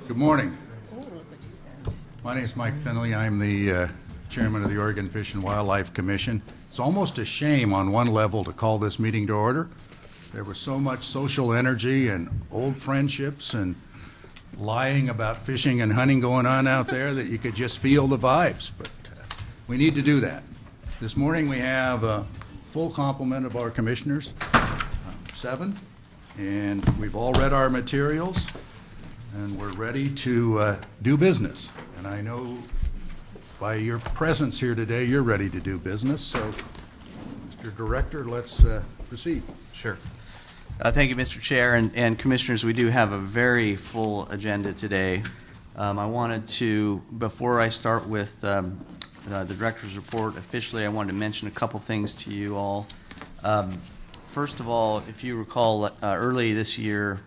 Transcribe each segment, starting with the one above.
Good morning. My name is Mike Finley. I'm the chairman of the Oregon Fish and Wildlife Commission. It's almost a shame on one level to call this meeting to order. There was so much social energy and old friendships and lying about fishing and hunting going on out there that you could just feel the vibes. But we need to do that. This morning we have a full complement of our commissioners, 7, and we've all read our materials, and we're ready to do business. And I know by your presence here today, you're ready to do business. So, Mr. Director, let's proceed. Sure. Thank you, Mr. Chair and Commissioners. We do have a very full agenda today. I wanted to, before I start with the Director's report officially, I wanted to mention a couple things to you all. First of all, if you recall, early this year,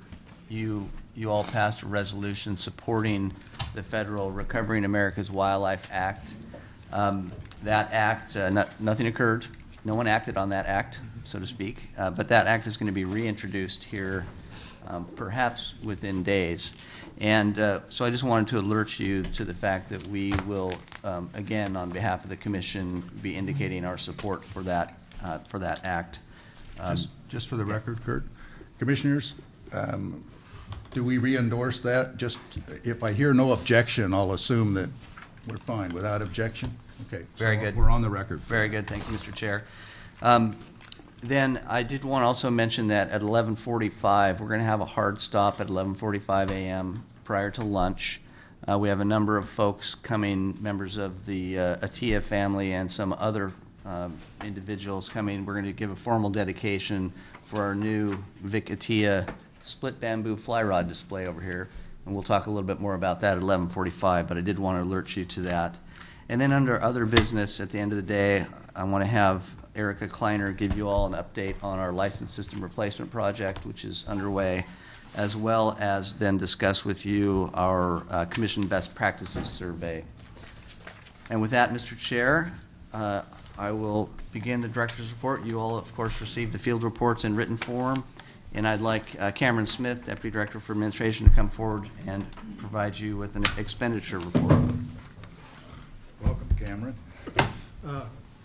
you all passed a resolution supporting the federal Recovering America's Wildlife Act. That act, nothing occurred. No one acted on that act, so to speak, but that act is going to be reintroduced here perhaps within days. And so I just wanted to alert you to the fact that we will, again, on behalf of the Commission, be indicating our support for that act. Just for the record, Kurt, Commissioners, do we re-endorse that? Just if I hear no objection, I'll assume that we're fine. Without objection? Okay. Very good. We're on the record. Very good. Thank you, Mr. Chair. Then I did want to also mention that at 11:45, we're going to have a hard stop at 11:45 a.m. prior to lunch. We have a number of folks coming, members of the Attia family and some other individuals coming. We're going to give a formal dedication for our new Vic Attia split bamboo fly rod display over here. And we'll talk a little bit more about that at 11:45, but I did want to alert you to that. And then under other business, at the end of the day, I want to have Erica Kleiner give you all an update on our license system replacement project, which is underway, as well as then discuss with you our Commission Best Practices Survey. And with that, Mr. Chair, I will begin the Director's report. You all, of course, received the field reports in written form, and I'd like Cameron Smith, Deputy Director for Administration, to come forward and provide you with an expenditure report. Welcome, Cameron.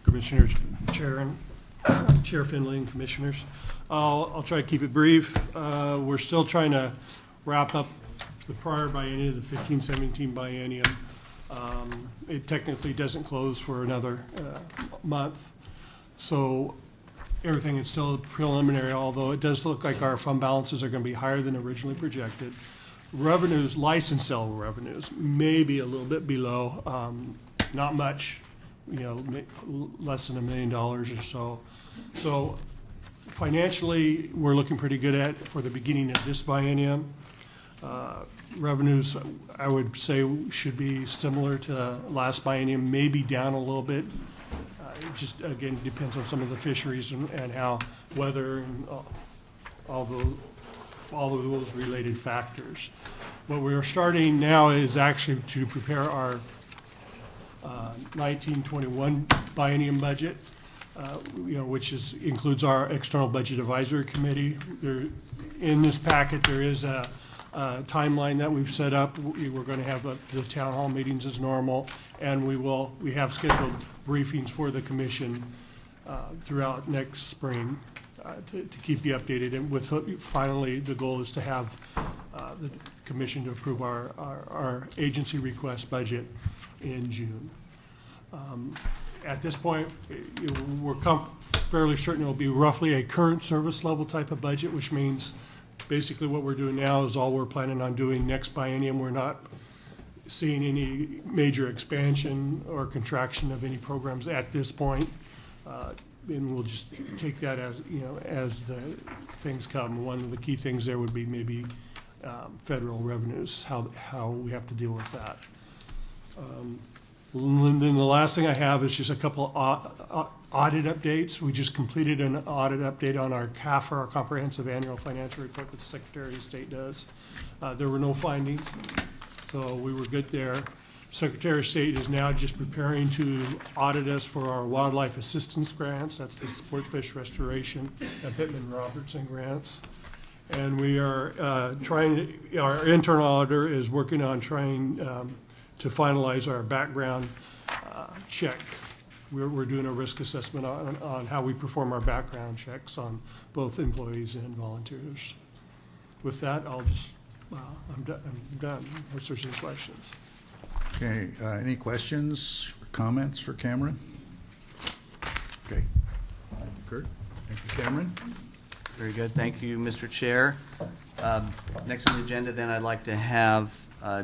Commissioners, Chair Finley, and Commissioners. I'll try to keep it brief. We're still trying to wrap up the prior biennium, the 15-17 biennium. It technically doesn't close for another month, so everything is still preliminary, although it does look like our fund balances are going to be higher than originally projected. Revenues, license sale revenues, may be a little bit below, not much, less than $1 million or so. So financially, we're looking pretty good for the beginning of this biennium. Revenues, I would say, should be similar to last biennium, maybe down a little bit. It just, again, depends on some of the fisheries and how weather and all of those related factors. What we're starting now is actually to prepare our 1921 biennium budget, which includes our External Budget Advisory Committee. In this packet, there is a timeline that we've set up. We're going to have the town hall meetings as normal, and we have scheduled briefings for the commission throughout next spring to keep you updated. And with finally, the goal is to have the commission to approve our agency request budget in June. At this point, we're fairly certain it will be roughly a current service level type of budget, which means basically what we're doing now is all we're planning on doing next biennium. We're not seeing any major expansion or contraction of any programs at this point, and we'll just take that as the things come. One of the key things there would be maybe federal revenues, how we have to deal with that. And then the last thing I have is just a couple audit updates. We just completed an audit update on our CAFR, our Comprehensive Annual Financial Report that the Secretary of State does. There were no findings, so we were good there. Secretary of State is now just preparing to audit us for our wildlife assistance grants. That's the sport fish restoration and Pittman Robertson grants. And we are our internal auditor is working on trying to finalize our background check. We're doing a risk assessment on how we perform our background checks on both employees and volunteers. With that, I'm done. Unless there's any questions. Okay, any questions or comments for Cameron? Okay. Thank you, Kurt. Thank you, Cameron. Very good. Thank you, Mr. Chair. Next on the agenda, then, I'd like to have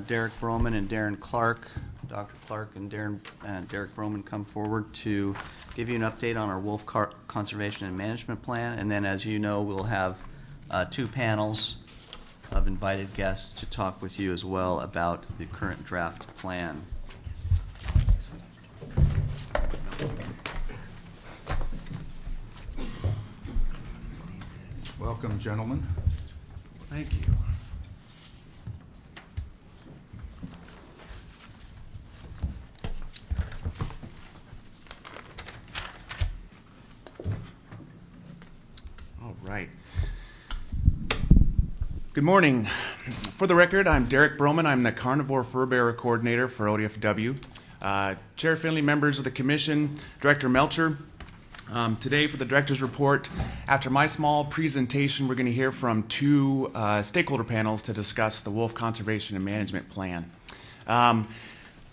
Derek Broman and Darren Clark, Dr. Clark and Derek Broman come forward to give you an update on our wolf conservation and management plan. And then, as you know, we'll have 2 panels of invited guests to talk with you as well about the current draft plan. Welcome, gentlemen. Thank you. All right. Good morning. For the record, I'm Derek Broman. I'm the Carnivore Fur Bearer Coordinator for ODFW. Chair Finley, members of the Commission, Director Melcher. Today for the Director's Report, after my small presentation, we're going to hear from 2 stakeholder panels to discuss the Wolf Conservation and Management Plan.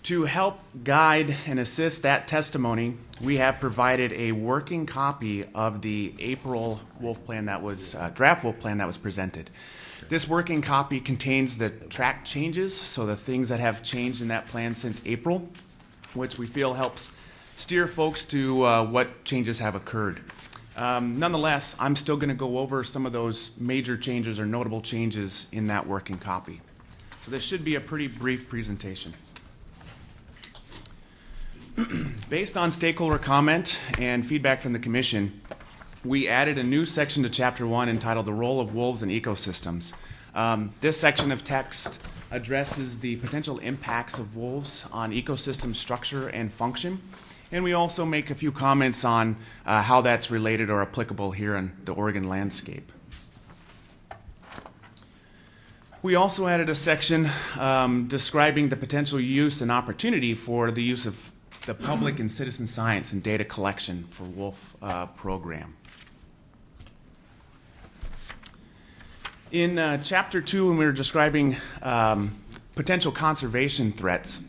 To help guide and assist that testimony, we have provided a working copy of the April wolf plan that was, draft wolf plan that was presented. This working copy contains the track changes, so the things that have changed in that plan since April, which we feel helps steer folks to what changes have occurred. Nonetheless, I'm still going to go over some of those major changes or notable changes in that working copy. So this should be a pretty brief presentation. Based on stakeholder comment and feedback from the Commission, we added a new section to Chapter 1 entitled The Role of Wolves in Ecosystems. This section of text addresses the potential impacts of wolves on ecosystem structure and function. And we also make a few comments on how that's related or applicable here in the Oregon landscape. We also added a section describing the potential use and opportunity for the use of the public and citizen science and data collection for wolf program. In Chapter 2, when we were describing potential conservation threats,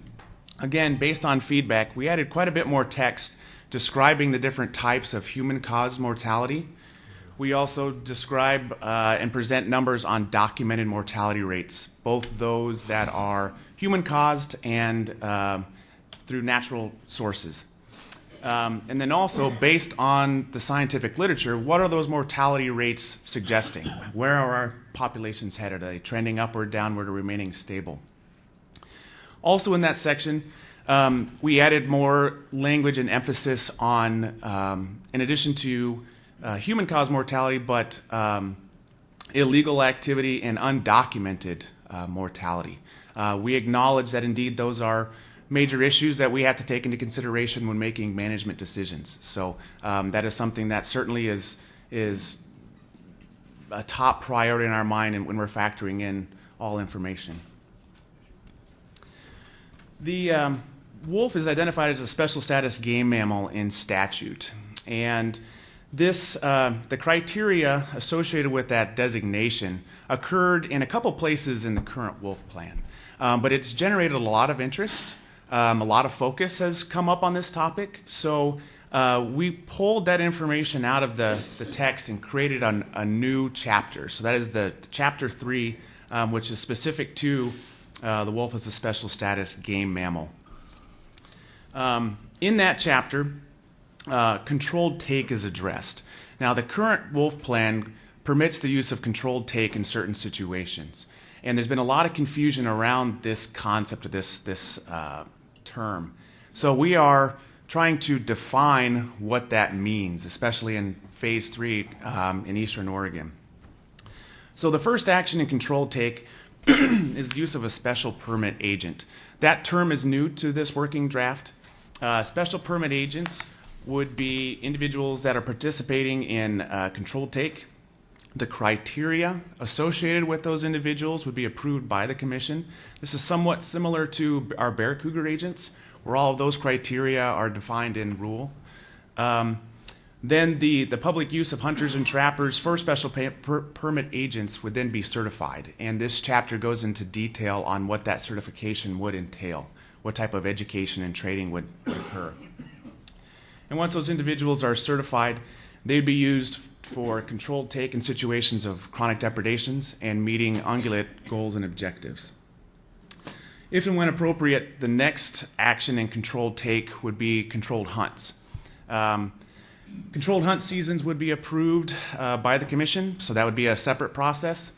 again, based on feedback, we added quite a bit more text describing the different types of human-caused mortality. We also describe and present numbers on documented mortality rates, both those that are human-caused and through natural sources. And then also, based on the scientific literature, what are those mortality rates suggesting? Where are our populations headed? Are they trending upward, downward, or remaining stable? Also in that section, we added more language and emphasis on, in addition to human-caused mortality, but illegal activity and undocumented mortality. We acknowledge that indeed those are major issues that we have to take into consideration when making management decisions. So that is something that certainly is a top priority in our mind and when we're factoring in all information. The wolf is identified as a special status game mammal in statute, and this the criteria associated with that designation occurred in a couple places in the current wolf plan, but it's generated a lot of interest. A lot of focus has come up on this topic, so we pulled that information out of the text and created a new chapter. So that is the Chapter 3, which is specific to the wolf as a special status game mammal. In that chapter, controlled take is addressed. Now, the current wolf plan permits the use of controlled take in certain situations, and there's been a lot of confusion around this concept of this term. So we are trying to define what that means, especially in Phase 3 in Eastern Oregon. So the first action in controlled take is the use of a special permit agent. That term is new to this working draft. Special permit agents would be individuals that are participating in controlled take The criteria associated with those individuals would be approved by the commission. This is somewhat similar to our bear cougar agents, where all of those criteria are defined in rule. Then the public use of hunters and trappers for special permit agents would then be certified. And this chapter goes into detail on what that certification would entail, what type of education and training would occur. And once those individuals are certified, they'd be used for controlled take in situations of chronic depredations and meeting ungulate goals and objectives. If and when appropriate, the next action in controlled take would be controlled hunts. Controlled hunt seasons would be approved by the commission, so that would be a separate process.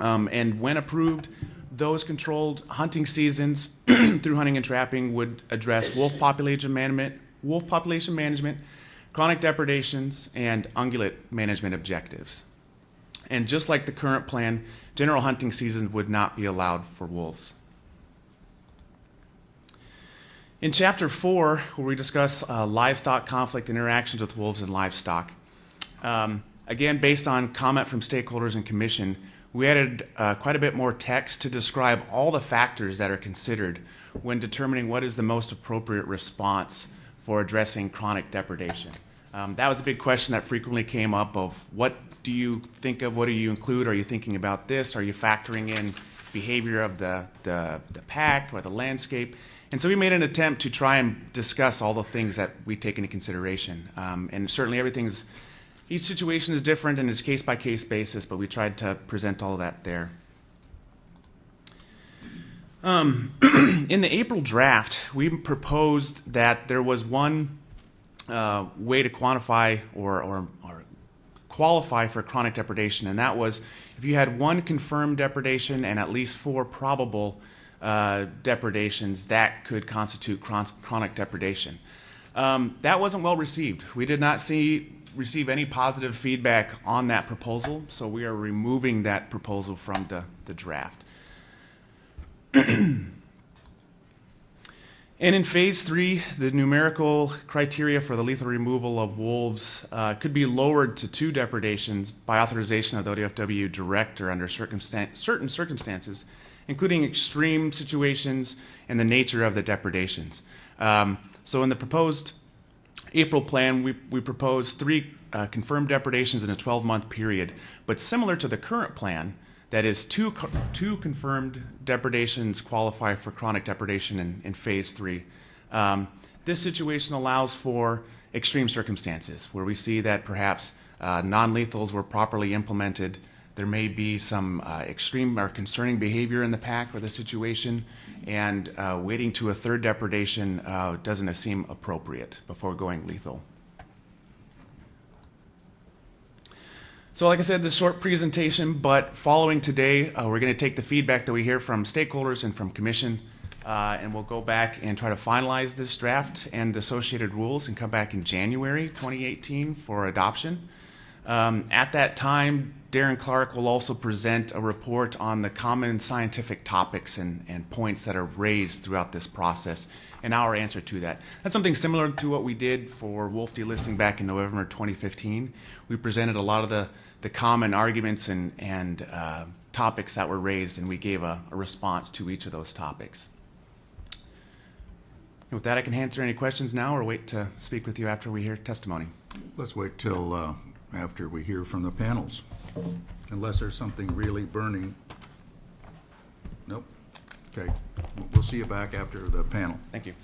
And when approved, those controlled hunting seasons through hunting and trapping would address wolf population management, chronic depredations, and ungulate management objectives. And just like the current plan, general hunting seasons would not be allowed for wolves. In Chapter 4, where we discuss livestock conflict and interactions with wolves and livestock, again, based on comment from stakeholders and commission, we added quite a bit more text to describe all the factors that are considered when determining what is the most appropriate response for addressing chronic depredation. That was a big question that frequently came up of what do you think of, what do you include, are you thinking about this, are you factoring in behavior of the pack or the landscape? And so we made an attempt to try and discuss all the things that we take into consideration. And certainly each situation is different and it's case-by-case basis, but we tried to present all of that there. In the April draft, we proposed that there was one way to quantify or qualify for chronic depredation, and that was if you had one confirmed depredation and at least 4 probable depredations, that could constitute chronic depredation. That wasn't well received. We did not receive any positive feedback on that proposal, so we are removing that proposal from the draft. And in Phase 3, the numerical criteria for the lethal removal of wolves could be lowered to 2 depredations by authorization of the ODFW director under certain circumstances, including extreme situations and the nature of the depredations. So in the proposed April plan, we proposed 3 confirmed depredations in a 12-month period, but similar to the current plan, that is, two confirmed depredations qualify for chronic depredation in Phase 3. This situation allows for extreme circumstances where we see that perhaps non-lethals were properly implemented. There may be some extreme or concerning behavior in the pack or the situation, and waiting to a 3rd depredation doesn't seem appropriate before going lethal. So like I said, this short presentation, but following today, we're going to take the feedback that we hear from stakeholders and from commission, and we'll go back and try to finalize this draft and the associated rules and come back in January 2018 for adoption. At that time, Darren Clark will also present a report on the common scientific topics and points that are raised throughout this process and our answer to that. That's something similar to what we did for wolf delisting back in November 2015. We presented a lot of the common arguments and topics that were raised, and we gave a response to each of those topics. And with that, I can answer any questions now or wait to speak with you after we hear testimony. Let's wait till after we hear from the panels, unless there's something really burning. Nope. Okay. We'll see you back after the panel. Thank you.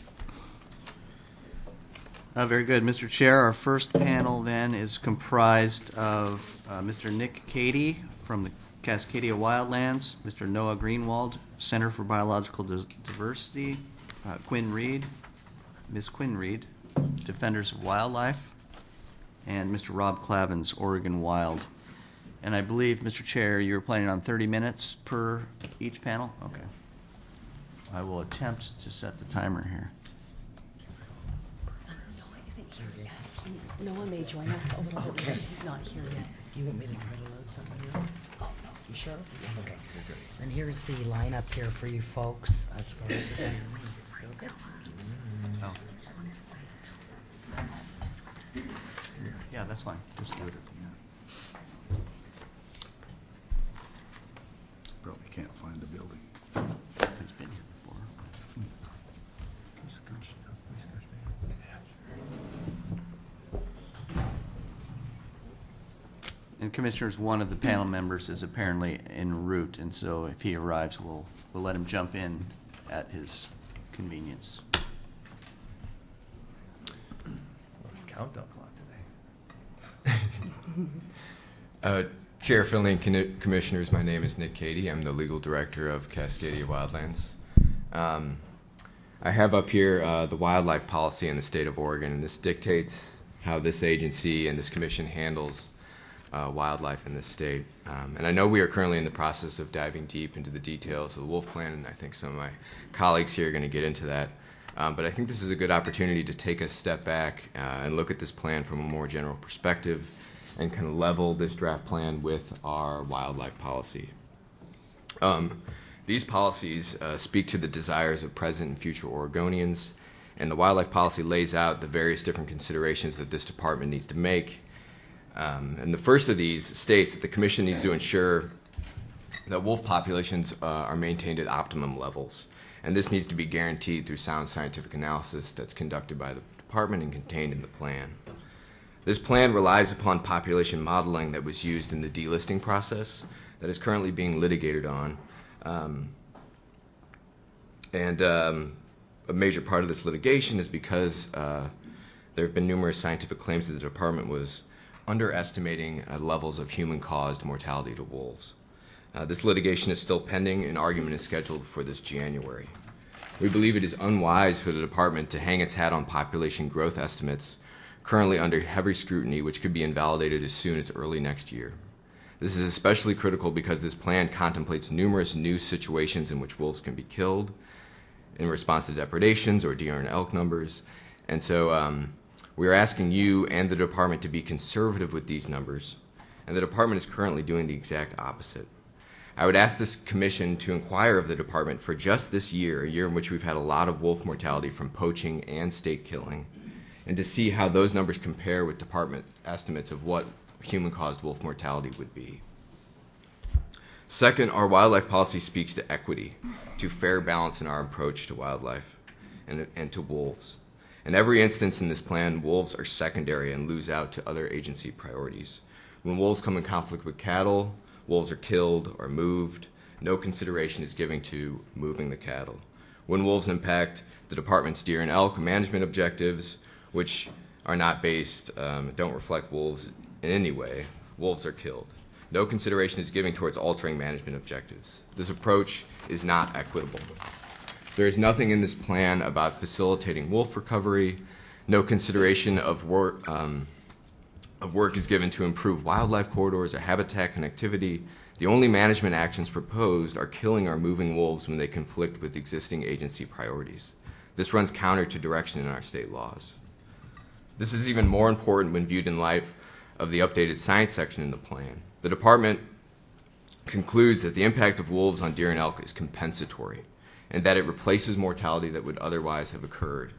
Very good. Mr. Chair, our first panel then is comprised of Mr. Nick Cady from the Cascadia Wildlands, Mr. Noah Greenwald, Center for Biological Diversity, Quinn Reed, Ms. Quinn Reed, Defenders of Wildlife, and Mr. Rob Clavins, Oregon Wild. And I believe, Mr. Chair, you're planning on 30 minutes per each panel? Okay. I will attempt to set the timer here. Noah isn't here yet. Noah may join us a little bit later. He's not here yet. You want me to try to load something up? Oh, no. You sure? Okay. And here's the lineup here for you folks as far as the okay. Oh. Yeah, that's fine. Just do it at the end. Can't find the building. He's been here before. And Commissioners, one of the panel members is apparently en route, and so if he arrives, we'll let him jump in at his convenience. Countdown clock today. Chair Finley and Commissioners, my name is Nick Cady. I'm the legal director of Cascadia Wildlands. I have up here the wildlife policy in the state of Oregon, and this dictates how this agency and this commission handles wildlife in this state. And I know we are currently in the process of diving deep into the details of the wolf plan, and I think some of my colleagues here are going to get into that. But I think this is a good opportunity to take a step back and look at this plan from a more general perspective and kind of level this draft plan with our wildlife policy. These policies speak to the desires of present and future Oregonians, and the wildlife policy lays out the various different considerations that this department needs to make. And the first of these states that the Commission needs to ensure that wolf populations are maintained at optimum levels. And this needs to be guaranteed through sound scientific analysis that's conducted by the department and contained in the plan. This plan relies upon population modeling that was used in the delisting process that is currently being litigated on. A major part of this litigation is because there have been numerous scientific claims that the department was underestimating levels of human-caused mortality to wolves. This litigation is still pending, and argument is scheduled for this January. We believe it is unwise for the department to hang its hat on population growth estimates currently under heavy scrutiny, which could be invalidated as soon as early next year. This is especially critical because this plan contemplates numerous new situations in which wolves can be killed in response to depredations or deer and elk numbers. And so we are asking you and the department to be conservative with these numbers, and the department is currently doing the exact opposite. I would ask this commission to inquire of the department for just this year, a year in which we've had a lot of wolf mortality from poaching and state killing, and to see how those numbers compare with department estimates of what human-caused wolf mortality would be. Second, our wildlife policy speaks to equity, to fair balance in our approach to wildlife and to wolves. In every instance in this plan, wolves are secondary and lose out to other agency priorities. When wolves come in conflict with cattle, wolves are killed or moved. No consideration is given to moving the cattle. When wolves impact the department's deer and elk management objectives, which are not based, don't reflect wolves in any way, wolves are killed. No consideration is given towards altering management objectives. This approach is not equitable. There is nothing in this plan about facilitating wolf recovery. No consideration of work is given to improve wildlife corridors or habitat connectivity. The only management actions proposed are killing or moving wolves when they conflict with existing agency priorities. This runs counter to direction in our state laws. This is even more important when viewed in light of the updated science section in the plan. The department concludes that the impact of wolves on deer and elk is compensatory, and that it replaces mortality that would otherwise have occurred.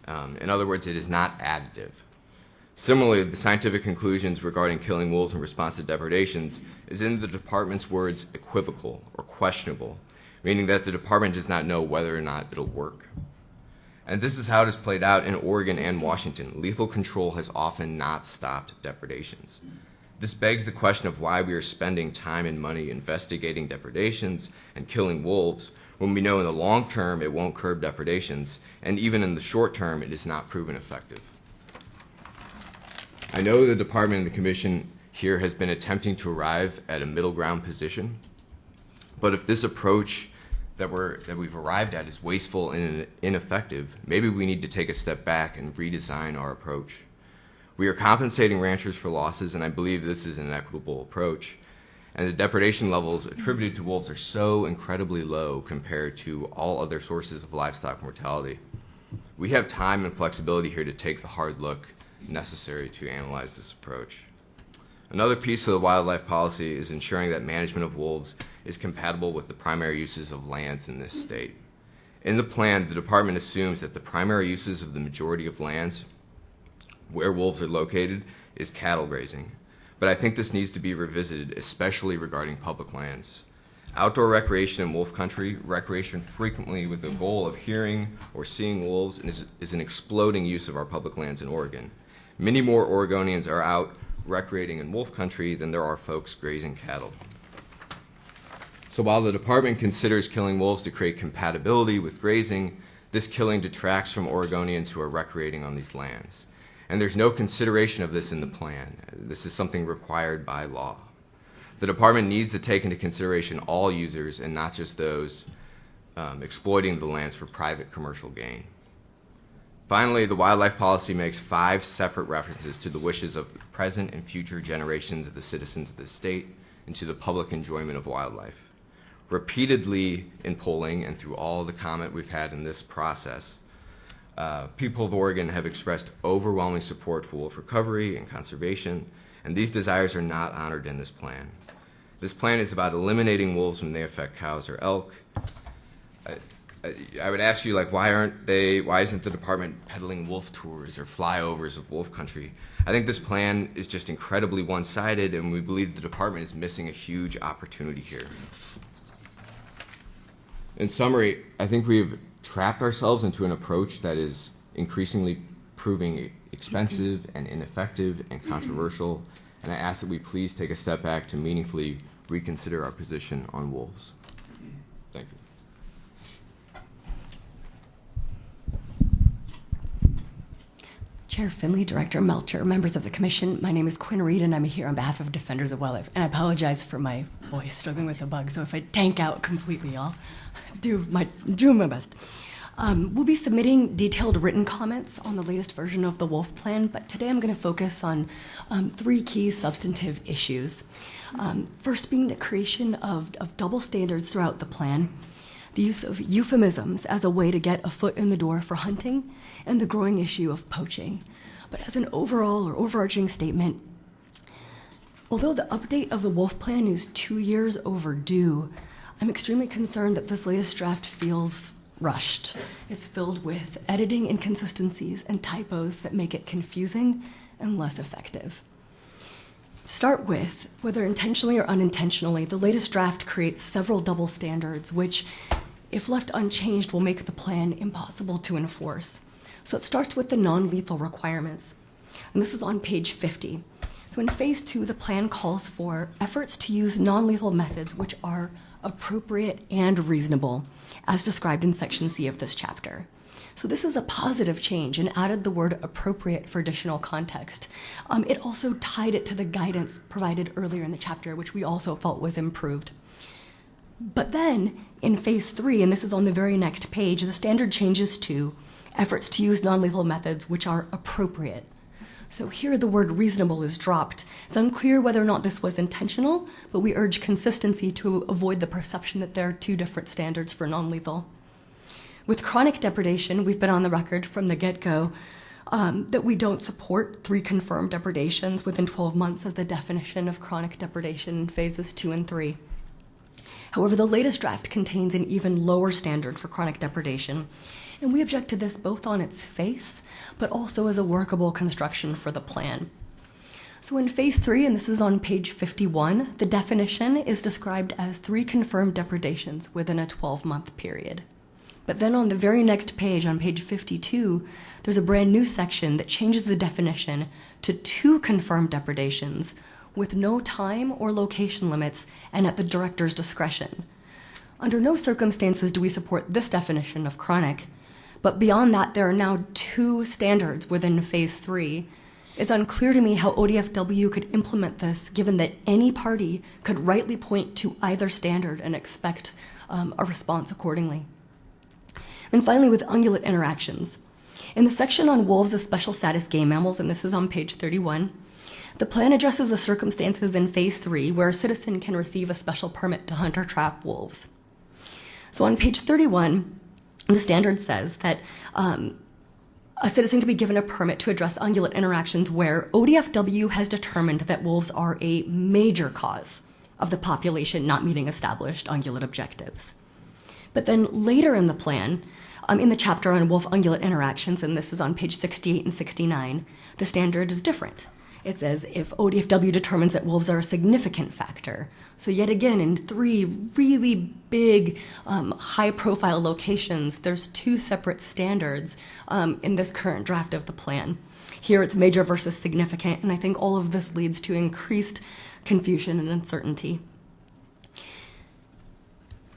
In other words, it is not additive. Similarly, the scientific conclusions regarding killing wolves in response to depredations is, in the department's words, equivocal or questionable, meaning that the department does not know whether or not it'll work. And this is how it has played out in Oregon and Washington. Lethal control has often not stopped depredations. This begs the question of why we are spending time and money investigating depredations and killing wolves when we know in the long term it won't curb depredations, and even in the short term it is not proven effective. I know the department and the commission here has been attempting to arrive at a middle ground position, but if this approach that we've arrived at is wasteful and ineffective, maybe we need to take a step back and redesign our approach. We are compensating ranchers for losses, and I believe this is an equitable approach. And the depredation levels attributed to wolves are so incredibly low compared to all other sources of livestock mortality. We have time and flexibility here to take the hard look necessary to analyze this approach. Another piece of the wildlife policy is ensuring that management of wolves is compatible with the primary uses of lands in this state. In the plan, the department assumes that the primary uses of the majority of lands where wolves are located is cattle grazing. But I think this needs to be revisited, especially regarding public lands. Outdoor recreation in wolf country, recreation frequently with the goal of hearing or seeing wolves, is an exploding use of our public lands in Oregon. Many more Oregonians are out recreating in wolf country than there are folks grazing cattle. So while the department considers killing wolves to create compatibility with grazing, this killing detracts from Oregonians who are recreating on these lands. And there's no consideration of this in the plan. This is something required by law. The department needs to take into consideration all users and not just those exploiting the lands for private commercial gain. Finally, the wildlife policy makes 5 separate references to the wishes of present and future generations of the citizens of the state and to the public enjoyment of wildlife. Repeatedly in polling and through all the comment we've had in this process, people of Oregon have expressed overwhelming support for wolf recovery and conservation, and these desires are not honored in this plan. This plan is about eliminating wolves when they affect cows or elk. I would ask you, why isn't the department peddling wolf tours or flyovers of wolf country? I think this plan is just incredibly one-sided, and we believe the department is missing a huge opportunity here. In summary, I think we've trapped ourselves into an approach that is increasingly proving expensive and ineffective and controversial, and I ask that we please take a step back to meaningfully reconsider our position on wolves. Thank you. Chair Finley, Director Melcher, members of the Commission, my name is Quinn Reed and I'm here on behalf of Defenders of Wildlife. And I apologize for my voice, struggling with the bug, so if I tank out completely, I'll do my best. We'll be submitting detailed written comments on the latest version of the Wolf Plan, but today I'm going to focus on 3 key substantive issues. First being the creation of double standards throughout the plan, the use of euphemisms as a way to get a foot in the door for hunting, and the growing issue of poaching. But as an overall or overarching statement, although the update of the Wolf Plan is 2 years overdue, I'm extremely concerned that this latest draft feels rushed. It's filled with editing inconsistencies and typos that make it confusing and less effective. Start with, whether intentionally or unintentionally, the latest draft creates several double standards, which, if left unchanged, will make the plan impossible to enforce. So it starts with the non-lethal requirements, and this is on page 50. So in phase 2, the plan calls for efforts to use non-lethal methods which are appropriate and reasonable, as described in section C of this chapter. So this is a positive change and added the word appropriate for additional context. It also tied it to the guidance provided earlier in the chapter, which we also felt was improved. But then in phase 3, and this is on the very next page, the standard changes to efforts to use non-lethal methods which are appropriate. So here the word reasonable is dropped. It's unclear whether or not this was intentional, but we urge consistency to avoid the perception that there are 2 different standards for non-lethal. With chronic depredation, we've been on the record from the get-go that we don't support 3 confirmed depredations within 12 months as the definition of chronic depredation in phases 2 and 3. However, the latest draft contains an even lower standard for chronic depredation, and we object to this both on its face, but also as a workable construction for the plan. So in phase 3, and this is on page 51, the definition is described as 3 confirmed depredations within a 12-month period. But then on the very next page, on page 52, there's a brand new section that changes the definition to 2 confirmed depredations with no time or location limits and at the director's discretion. Under no circumstances do we support this definition of chronic, but beyond that, there are now 2 standards within phase 3. It's unclear to me how ODFW could implement this, given that any party could rightly point to either standard and expect a response accordingly. And finally, with ungulate interactions. In the section on wolves as special status game mammals, and this is on page 31, the plan addresses the circumstances in phase 3 where a citizen can receive a special permit to hunt or trap wolves. So on page 31, the standard says that a citizen can be given a permit to address ungulate interactions where ODFW has determined that wolves are a major cause of the population not meeting established ungulate objectives. But then later in the plan, in the chapter on wolf-ungulate interactions, and this is on page 68 and 69, the standard is different. It says if ODFW determines that wolves are a significant factor. So yet again, in 3 really big, high-profile locations, there's 2 separate standards in this current draft of the plan. Here it's major versus significant, and I think all of this leads to increased confusion and uncertainty.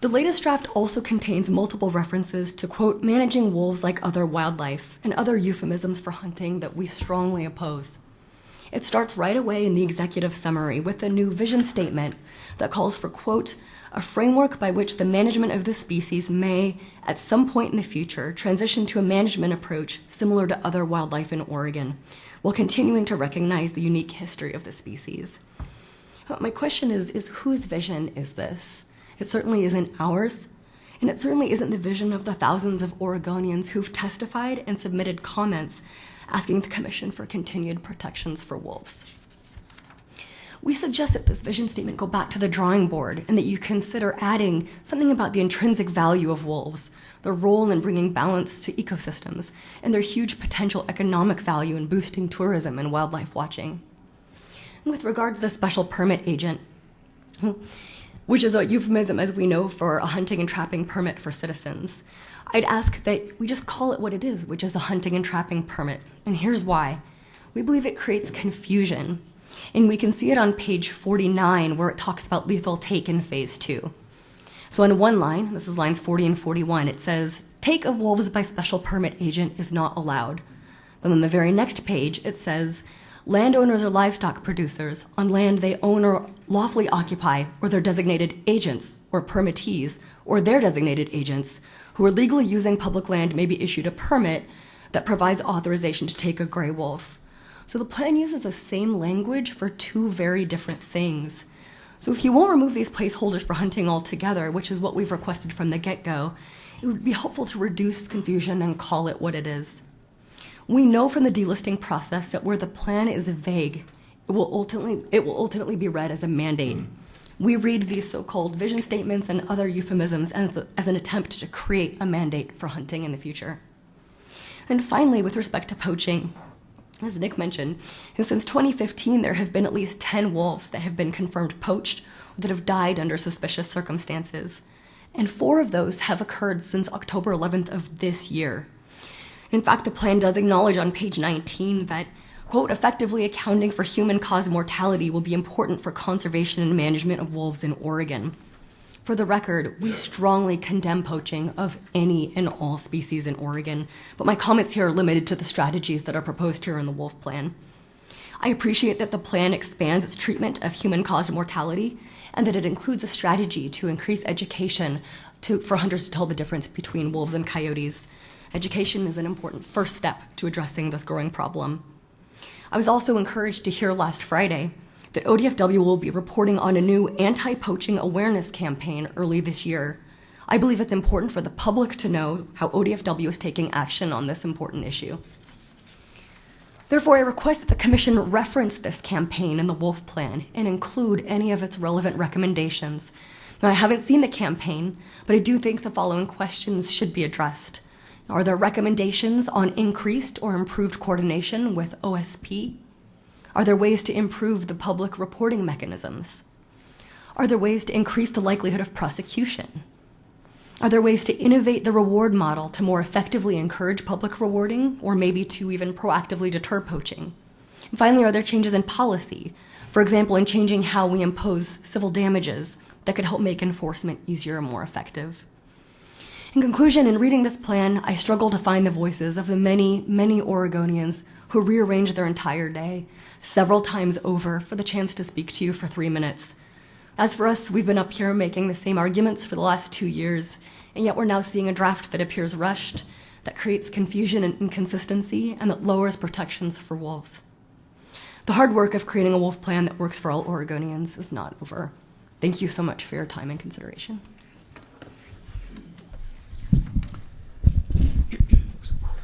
The latest draft also contains multiple references to, quote, managing wolves like other wildlife, and other euphemisms for hunting that we strongly oppose. It starts right away in the executive summary with a new vision statement that calls for, quote, a framework by which the management of this species may, at some point in the future, transition to a management approach similar to other wildlife in Oregon, while continuing to recognize the unique history of the species. My question is whose vision is this? It certainly isn't ours, and it certainly isn't the vision of the thousands of Oregonians who've testified and submitted comments asking the Commission for continued protections for wolves. We suggest that this vision statement go back to the drawing board and that you consider adding something about the intrinsic value of wolves, their role in bringing balance to ecosystems, and their huge potential economic value in boosting tourism and wildlife watching. And with regard to the special permit agent, which is a euphemism, as we know, for a hunting and trapping permit for citizens, I'd ask that we just call it what it is, which is a hunting and trapping permit. And here's why. We believe it creates confusion. And we can see it on page 49, where it talks about lethal take in phase 2. So on one line, this is lines 40 and 41, it says, take of wolves by special permit agent is not allowed. But on the very next page, it says, landowners or livestock producers on land they own or lawfully occupy, or their designated agents or permittees or their designated agents who are legally using public land may be issued a permit that provides authorization to take a gray wolf. So the plan uses the same language for 2 very different things. So if you won't remove these placeholders for hunting altogether, which is what we've requested from the get-go, it would be helpful to reduce confusion and call it what it is. We know from the delisting process that where the plan is vague, it will ultimately be read as a mandate. We read these so-called vision statements and other euphemisms as an attempt to create a mandate for hunting in the future. And finally, with respect to poaching, as Nick mentioned, since 2015, there have been at least 10 wolves that have been confirmed poached or that have died under suspicious circumstances. And 4 of those have occurred since October 11th of this year. In fact, the plan does acknowledge on page 19 that, quote, effectively accounting for human-caused mortality will be important for conservation and management of wolves in Oregon. For the record, we strongly condemn poaching of any and all species in Oregon, but my comments here are limited to the strategies that are proposed here in the wolf plan. I appreciate that the plan expands its treatment of human-caused mortality and that it includes a strategy to increase education for hunters to tell the difference between wolves and coyotes. Education is an important first step to addressing this growing problem. I was also encouraged to hear last Friday that ODFW will be reporting on a new anti-poaching awareness campaign early this year. I believe it's important for the public to know how ODFW is taking action on this important issue. Therefore, I request that the Commission reference this campaign in the wolf plan and include any of its relevant recommendations. Now, I haven't seen the campaign, but I do think the following questions should be addressed. Are there recommendations on increased or improved coordination with OSP? Are there ways to improve the public reporting mechanisms? Are there ways to increase the likelihood of prosecution? Are there ways to innovate the reward model to more effectively encourage public rewarding, or maybe to even proactively deter poaching? And finally, are there changes in policy? For example, in changing how we impose civil damages that could help make enforcement easier and more effective. In conclusion, in reading this plan, I struggle to find the voices of the many, many Oregonians who rearranged their entire day several times over for the chance to speak to you for 3 minutes. As for us, we've been up here making the same arguments for the last 2 years, and yet we're now seeing a draft that appears rushed, that creates confusion and inconsistency, and that lowers protections for wolves. The hard work of creating a wolf plan that works for all Oregonians is not over. Thank you so much for your time and consideration.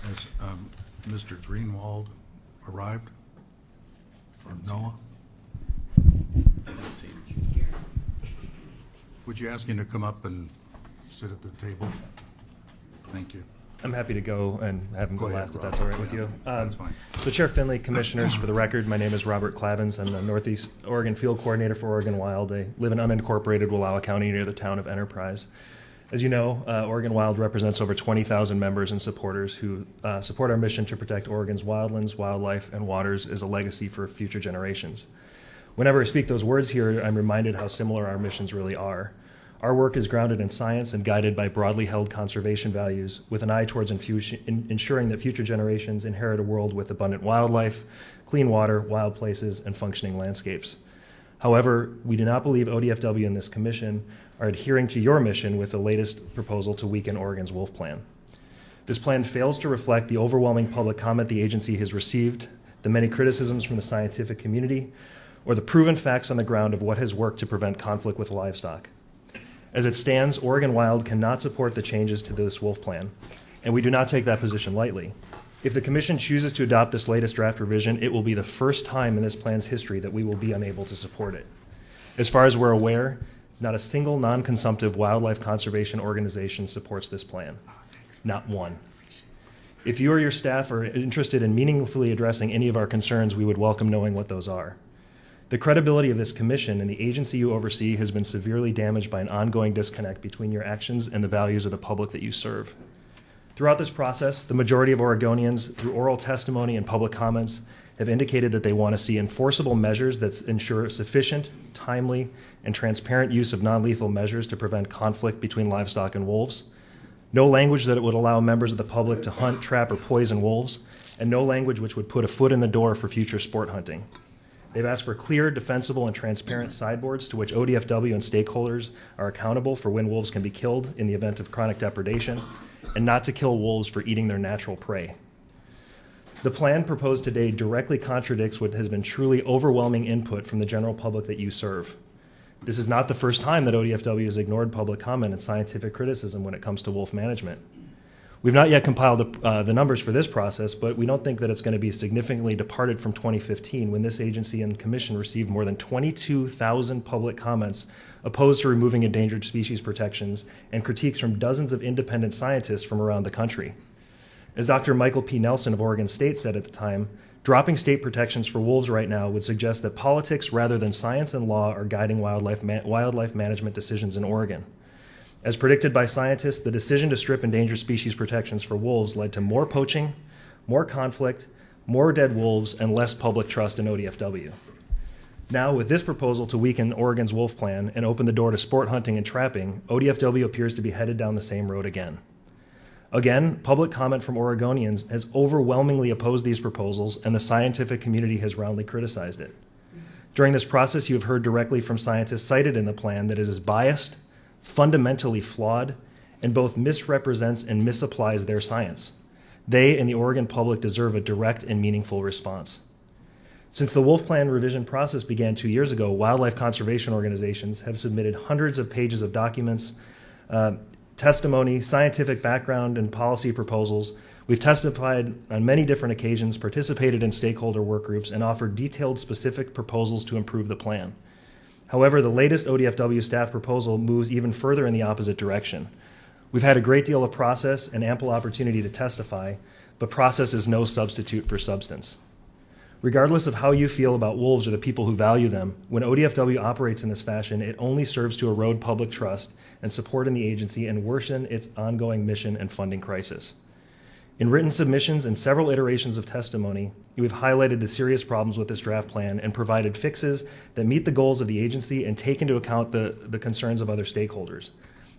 Has Mr. Greenwald arrived? Or Noah? Would you ask him to come up and sit at the table? Thank you. I'm happy to go and have him go Go ahead, last if Rob. that's all right with Yeah, you. that's fine. So Chair Finley, Commissioners, for the record, my name is Robert Clavins. I'm the Northeast Oregon Field Coordinator for Oregon Wild. I live in unincorporated Wallowa County near the town of Enterprise. As you know, Oregon Wild represents over 20,000 members and supporters who support our mission to protect Oregon's wildlands, wildlife, and waters as a legacy for future generations. Whenever I speak those words here, I'm reminded how similar our missions really are. Our work is grounded in science and guided by broadly held conservation values with an eye towards ensuring that future generations inherit a world with abundant wildlife, clean water, wild places, and functioning landscapes. However, we do not believe ODFW and this commission are adhering to your mission with the latest proposal to weaken Oregon's wolf plan. This plan fails to reflect the overwhelming public comment the agency has received, the many criticisms from the scientific community, or the proven facts on the ground of what has worked to prevent conflict with livestock. As it stands, Oregon Wild cannot support the changes to this wolf plan, and we do not take that position lightly. If the Commission chooses to adopt this latest draft revision, it will be the first time in this plan's history that we will be unable to support it. As far as we're aware, not a single non-consumptive wildlife conservation organization supports this plan. Not one. If you or your staff are interested in meaningfully addressing any of our concerns, we would welcome knowing what those are. The credibility of this commission and the agency you oversee has been severely damaged by an ongoing disconnect between your actions and the values of the public that you serve. Throughout this process, the majority of Oregonians, through oral testimony and public comments, have indicated that they want to see enforceable measures that ensure sufficient, timely, and transparent use of non-lethal measures to prevent conflict between livestock and wolves, no language that it would allow members of the public to hunt, trap, or poison wolves, and no language which would put a foot in the door for future sport hunting. They've asked for clear, defensible, and transparent sideboards to which ODFW and stakeholders are accountable for when wolves can be killed in the event of chronic depredation, and not to kill wolves for eating their natural prey. The plan proposed today directly contradicts what has been truly overwhelming input from the general public that you serve. This is not the first time that ODFW has ignored public comment and scientific criticism when it comes to wolf management. We've not yet compiled the numbers for this process, but we don't think that it's going to be significantly departed from 2015 when this agency and commission received more than 22,000 public comments opposed to removing endangered species protections and critiques from dozens of independent scientists from around the country. As Dr. Michael P. Nelson of Oregon State said at the time, dropping state protections for wolves right now would suggest that politics rather than science and law are guiding wildlife management decisions in Oregon. As predicted by scientists, the decision to strip endangered species protections for wolves led to more poaching, more conflict, more dead wolves, and less public trust in ODFW. Now, with this proposal to weaken Oregon's wolf plan and open the door to sport hunting and trapping, ODFW appears to be headed down the same road again. Again, public comment from Oregonians has overwhelmingly opposed these proposals, and the scientific community has roundly criticized it. During this process, you have heard directly from scientists cited in the plan that it is biased, fundamentally flawed, and both misrepresents and misapplies their science. They and the Oregon public deserve a direct and meaningful response. Since the wolf plan revision process began 2 years ago, wildlife conservation organizations have submitted hundreds of pages of documents, testimony, scientific background, and policy proposals. We've testified on many different occasions, participated in stakeholder work groups, and offered detailed, specific proposals to improve the plan. However, the latest ODFW staff proposal moves even further in the opposite direction. We've had a great deal of process and ample opportunity to testify, but process is no substitute for substance. Regardless of how you feel about wolves or the people who value them, when ODFW operates in this fashion, it only serves to erode public trust and support in the agency and worsen its ongoing mission and funding crisis. In written submissions and several iterations of testimony, we've highlighted the serious problems with this draft plan and provided fixes that meet the goals of the agency and take into account the concerns of other stakeholders.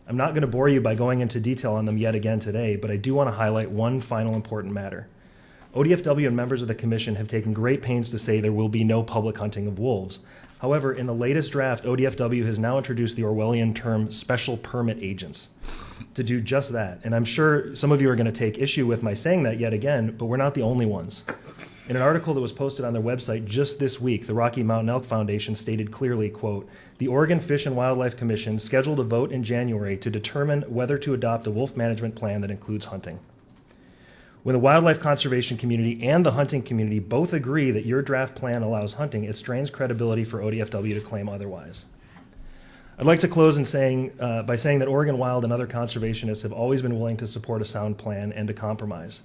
I'm not going to bore you by going into detail on them yet again today, but I do want to highlight one final important matter. ODFW and members of the Commission have taken great pains to say there will be no public hunting of wolves. However, in the latest draft, ODFW has now introduced the Orwellian term special permit agents to do just that. And I'm sure some of you are going to take issue with my saying that yet again, but we're not the only ones. In an article that was posted on their website just this week, the Rocky Mountain Elk Foundation stated clearly, quote, "The Oregon Fish and Wildlife Commission scheduled a vote in January to determine whether to adopt a wolf management plan that includes hunting. When the wildlife conservation community and the hunting community both agree that your draft plan allows hunting, it strains credibility for ODFW to claim otherwise." I'd like to close by saying that Oregon Wild and other conservationists have always been willing to support a sound plan and to compromise.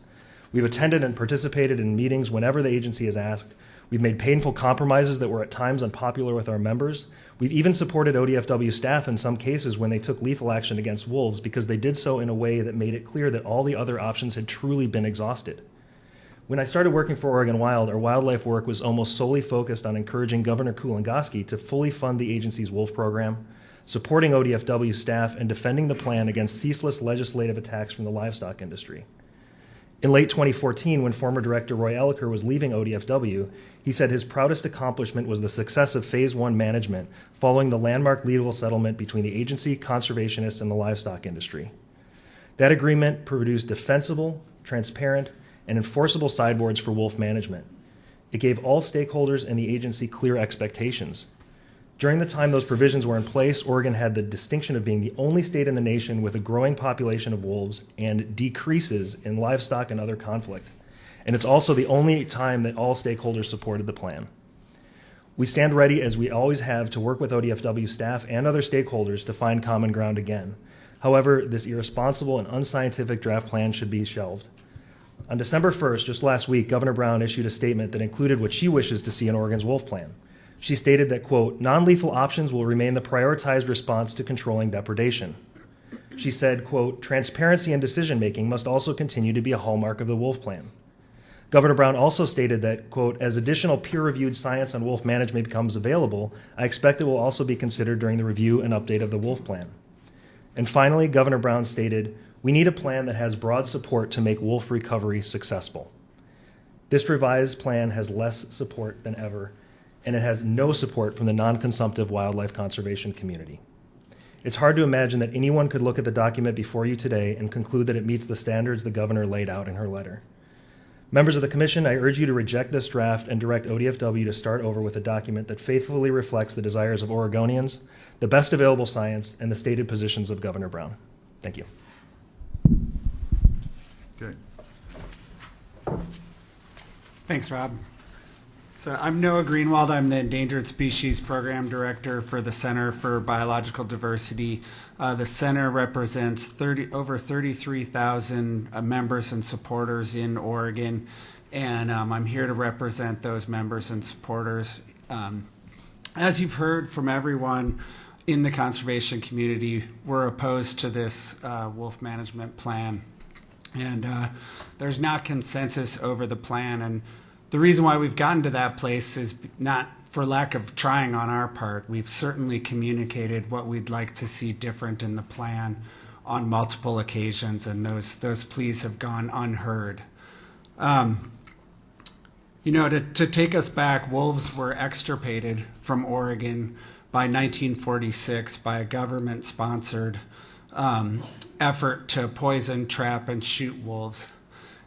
We've attended and participated in meetings whenever the agency has asked. We've made painful compromises that were at times unpopular with our members. We've even supported ODFW staff in some cases when they took lethal action against wolves because they did so in a way that made it clear that all the other options had truly been exhausted. When I started working for Oregon Wild, our wildlife work was almost solely focused on encouraging Governor Kulongoski to fully fund the agency's wolf program, supporting ODFW staff, and defending the plan against ceaseless legislative attacks from the livestock industry. In late 2014, when former Director Roy Elliker was leaving ODFW, he said his proudest accomplishment was the success of Phase 1 management following the landmark legal settlement between the agency, conservationists, and the livestock industry. That agreement produced defensible, transparent, and enforceable sideboards for wolf management. It gave all stakeholders in the agency clear expectations. During the time those provisions were in place, Oregon had the distinction of being the only state in the nation with a growing population of wolves and decreases in livestock and other conflict. And it's also the only time that all stakeholders supported the plan. We stand ready, as we always have, to work with ODFW staff and other stakeholders to find common ground again. However, this irresponsible and unscientific draft plan should be shelved. On December 1st, just last week, Governor Brown issued a statement that included what she wishes to see in Oregon's wolf plan. She stated that, quote, non-lethal options will remain the prioritized response to controlling depredation. She said, quote, transparency in decision-making must also continue to be a hallmark of the wolf plan. Governor Brown also stated that, quote, as additional peer-reviewed science on wolf management becomes available, I expect it will also be considered during the review and update of the wolf plan. And finally, Governor Brown stated, we need a plan that has broad support to make wolf recovery successful. This revised plan has less support than ever, and it has no support from the non-consumptive wildlife conservation community. It's hard to imagine that anyone could look at the document before you today and conclude that it meets the standards the governor laid out in her letter. Members of the commission, I urge you to reject this draft and direct ODFW to start over with a document that faithfully reflects the desires of Oregonians, the best available science, and the stated positions of Governor Brown. Thank you. Good. Thanks, Rob. So I'm Noah Greenwald. I'm the Endangered Species Program Director for the Center for Biological Diversity. The center represents over 33,000 members and supporters in Oregon, and I'm here to represent those members and supporters. As you've heard from everyone in the conservation community, we're opposed to this wolf management plan, and there's not consensus over the plan. And the reason why we've gotten to that place is not for lack of trying on our part. We've certainly communicated what we'd like to see different in the plan on multiple occasions, and those pleas have gone unheard. To take us back, wolves were extirpated from Oregon by 1946 by a government-sponsored effort to poison, trap, and shoot wolves.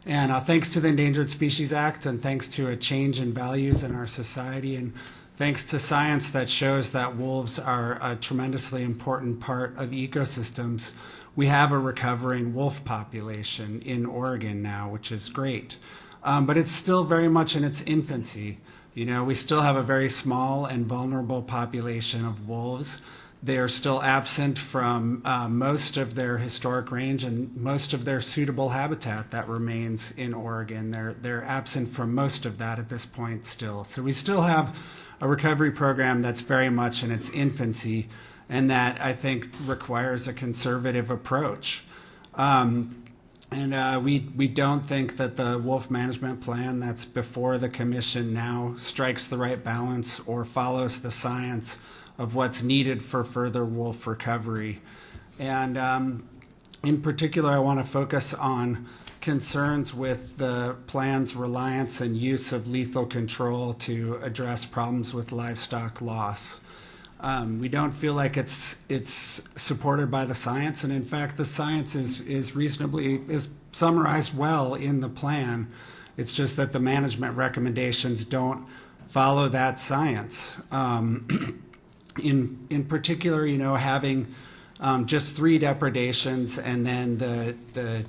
And thanks to the Endangered Species Act, and thanks to a change in values in our society, and thanks to science that shows that wolves are a tremendously important part of ecosystems, we have a recovering wolf population in Oregon now, which is great. But it's still very much in its infancy. We still have a very small and vulnerable population of wolves. They are still absent from most of their historic range and most of their suitable habitat that remains in Oregon. They're absent from most of that at this point still. So we still have a recovery program that's very much in its infancy, and that I think requires a conservative approach. We don't think that the wolf management plan that's before the commission now strikes the right balance or follows the science of what's needed for further wolf recovery. And in particular, I want to focus on concerns with the plan's reliance and use of lethal control to address problems with livestock loss. We don't feel like it's supported by the science, and in fact, the science is summarized well in the plan. It's just that the management recommendations don't follow that science. In particular, having just 3 depredations, and then the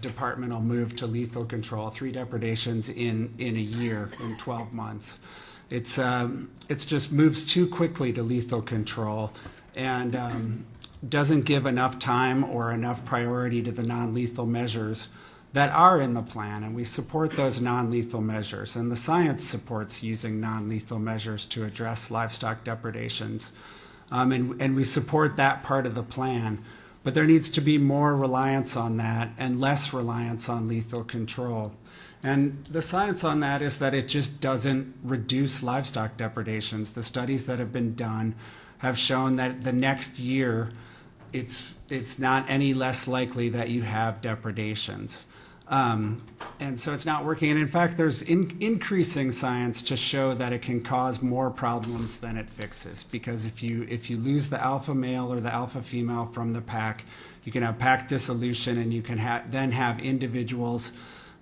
department will move to lethal control, 3 depredations in a year, in 12 months. It's just moves too quickly to lethal control, and doesn't give enough time or enough priority to the non-lethal measures that are in the plan, and we support those non-lethal measures, and the science supports using non-lethal measures to address livestock depredations, and we support that part of the plan, but there needs to be more reliance on that and less reliance on lethal control. And the science on that is that it just doesn't reduce livestock depredations. The studies that have been done have shown that the next year it's not any less likely that you have depredations. And so it's not working. And in fact, there's increasing science to show that it can cause more problems than it fixes. Because if you lose the alpha male or the alpha female from the pack, you can have pack dissolution, and you can then have individuals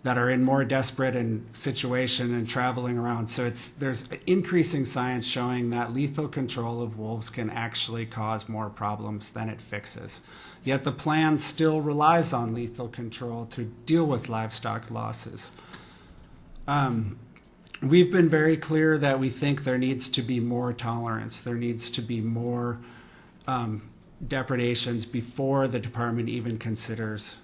that are in more desperate situation and traveling around. So there's increasing science showing that lethal control of wolves can actually cause more problems than it fixes. Yet the plan still relies on lethal control to deal with livestock losses. We've been very clear that we think there needs to be more tolerance. There needs to be more depredations before the department even considers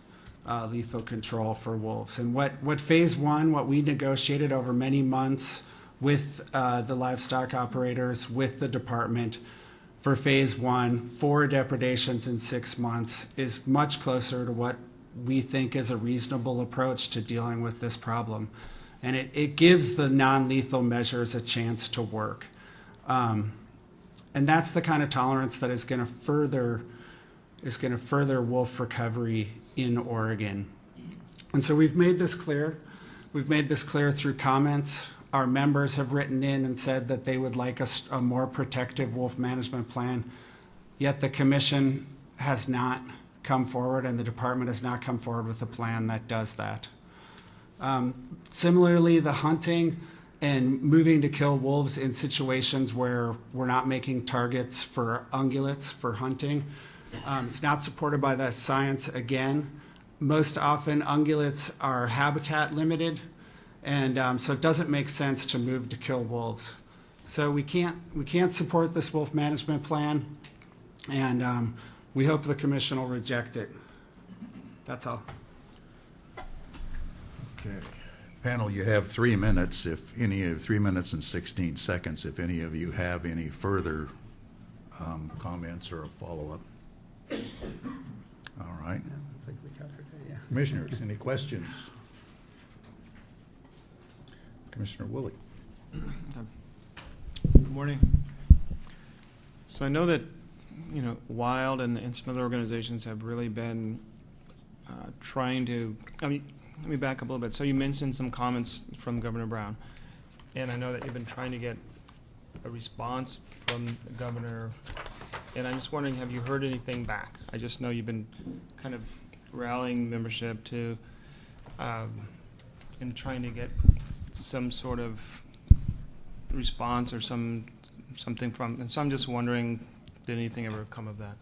lethal control for wolves. And what phase one, what we negotiated over many months with the livestock operators, with the department, for phase one, 4 depredations in 6 months, is much closer to what we think is a reasonable approach to dealing with this problem. And it gives the non-lethal measures a chance to work. And that's the kind of tolerance that is going to further wolf recovery in Oregon. And so we've made this clear. We've made this clear through comments. Our members have written in and said that they would like a more protective wolf management plan, yet the commission has not come forward and the department has not come forward with a plan that does that. Similarly, the hunting and moving to kill wolves in situations where we're not making targets for ungulates for hunting, it's not supported by the science again. Most often ungulates are habitat limited, and so it doesn't make sense to move to kill wolves. So we can't support this wolf management plan, and we hope the commission will reject it. That's all. Okay. Panel, you have 3 minutes. 3 minutes and 16 seconds. If any of you have any further comments or a follow-up. All right. I think we covered it, yeah. Commissioners, any questions? Commissioner Woolley. Good morning. So I know that, WILD and some other organizations have really been trying to, let me back up a little bit. So you mentioned some comments from Governor Brown, and I know that you've been trying to get a response from the governor, and I'm just wondering, have you heard anything back? I just know you've been kind of rallying membership to, and trying to get some sort of response or something from, and so I'm just wondering, did anything ever come of that?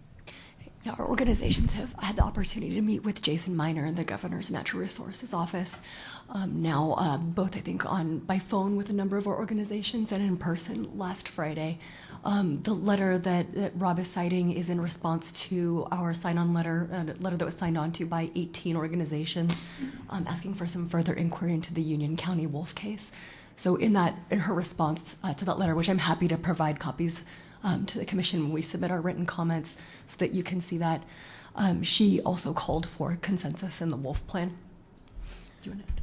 Yeah, our organizations have had the opportunity to meet with Jason Miner in the Governor's Natural Resources Office. Both I think by phone with a number of our organizations and in person last Friday. The letter that Rob is citing is in response to our sign-on letter, a letter that was signed on to by 18 organizations, asking for some further inquiry into the Union County wolf case. So in her response to that letter, which I'm happy to provide copies to the commission when we submit our written comments so that you can see that, she also called for consensus in the wolf plan.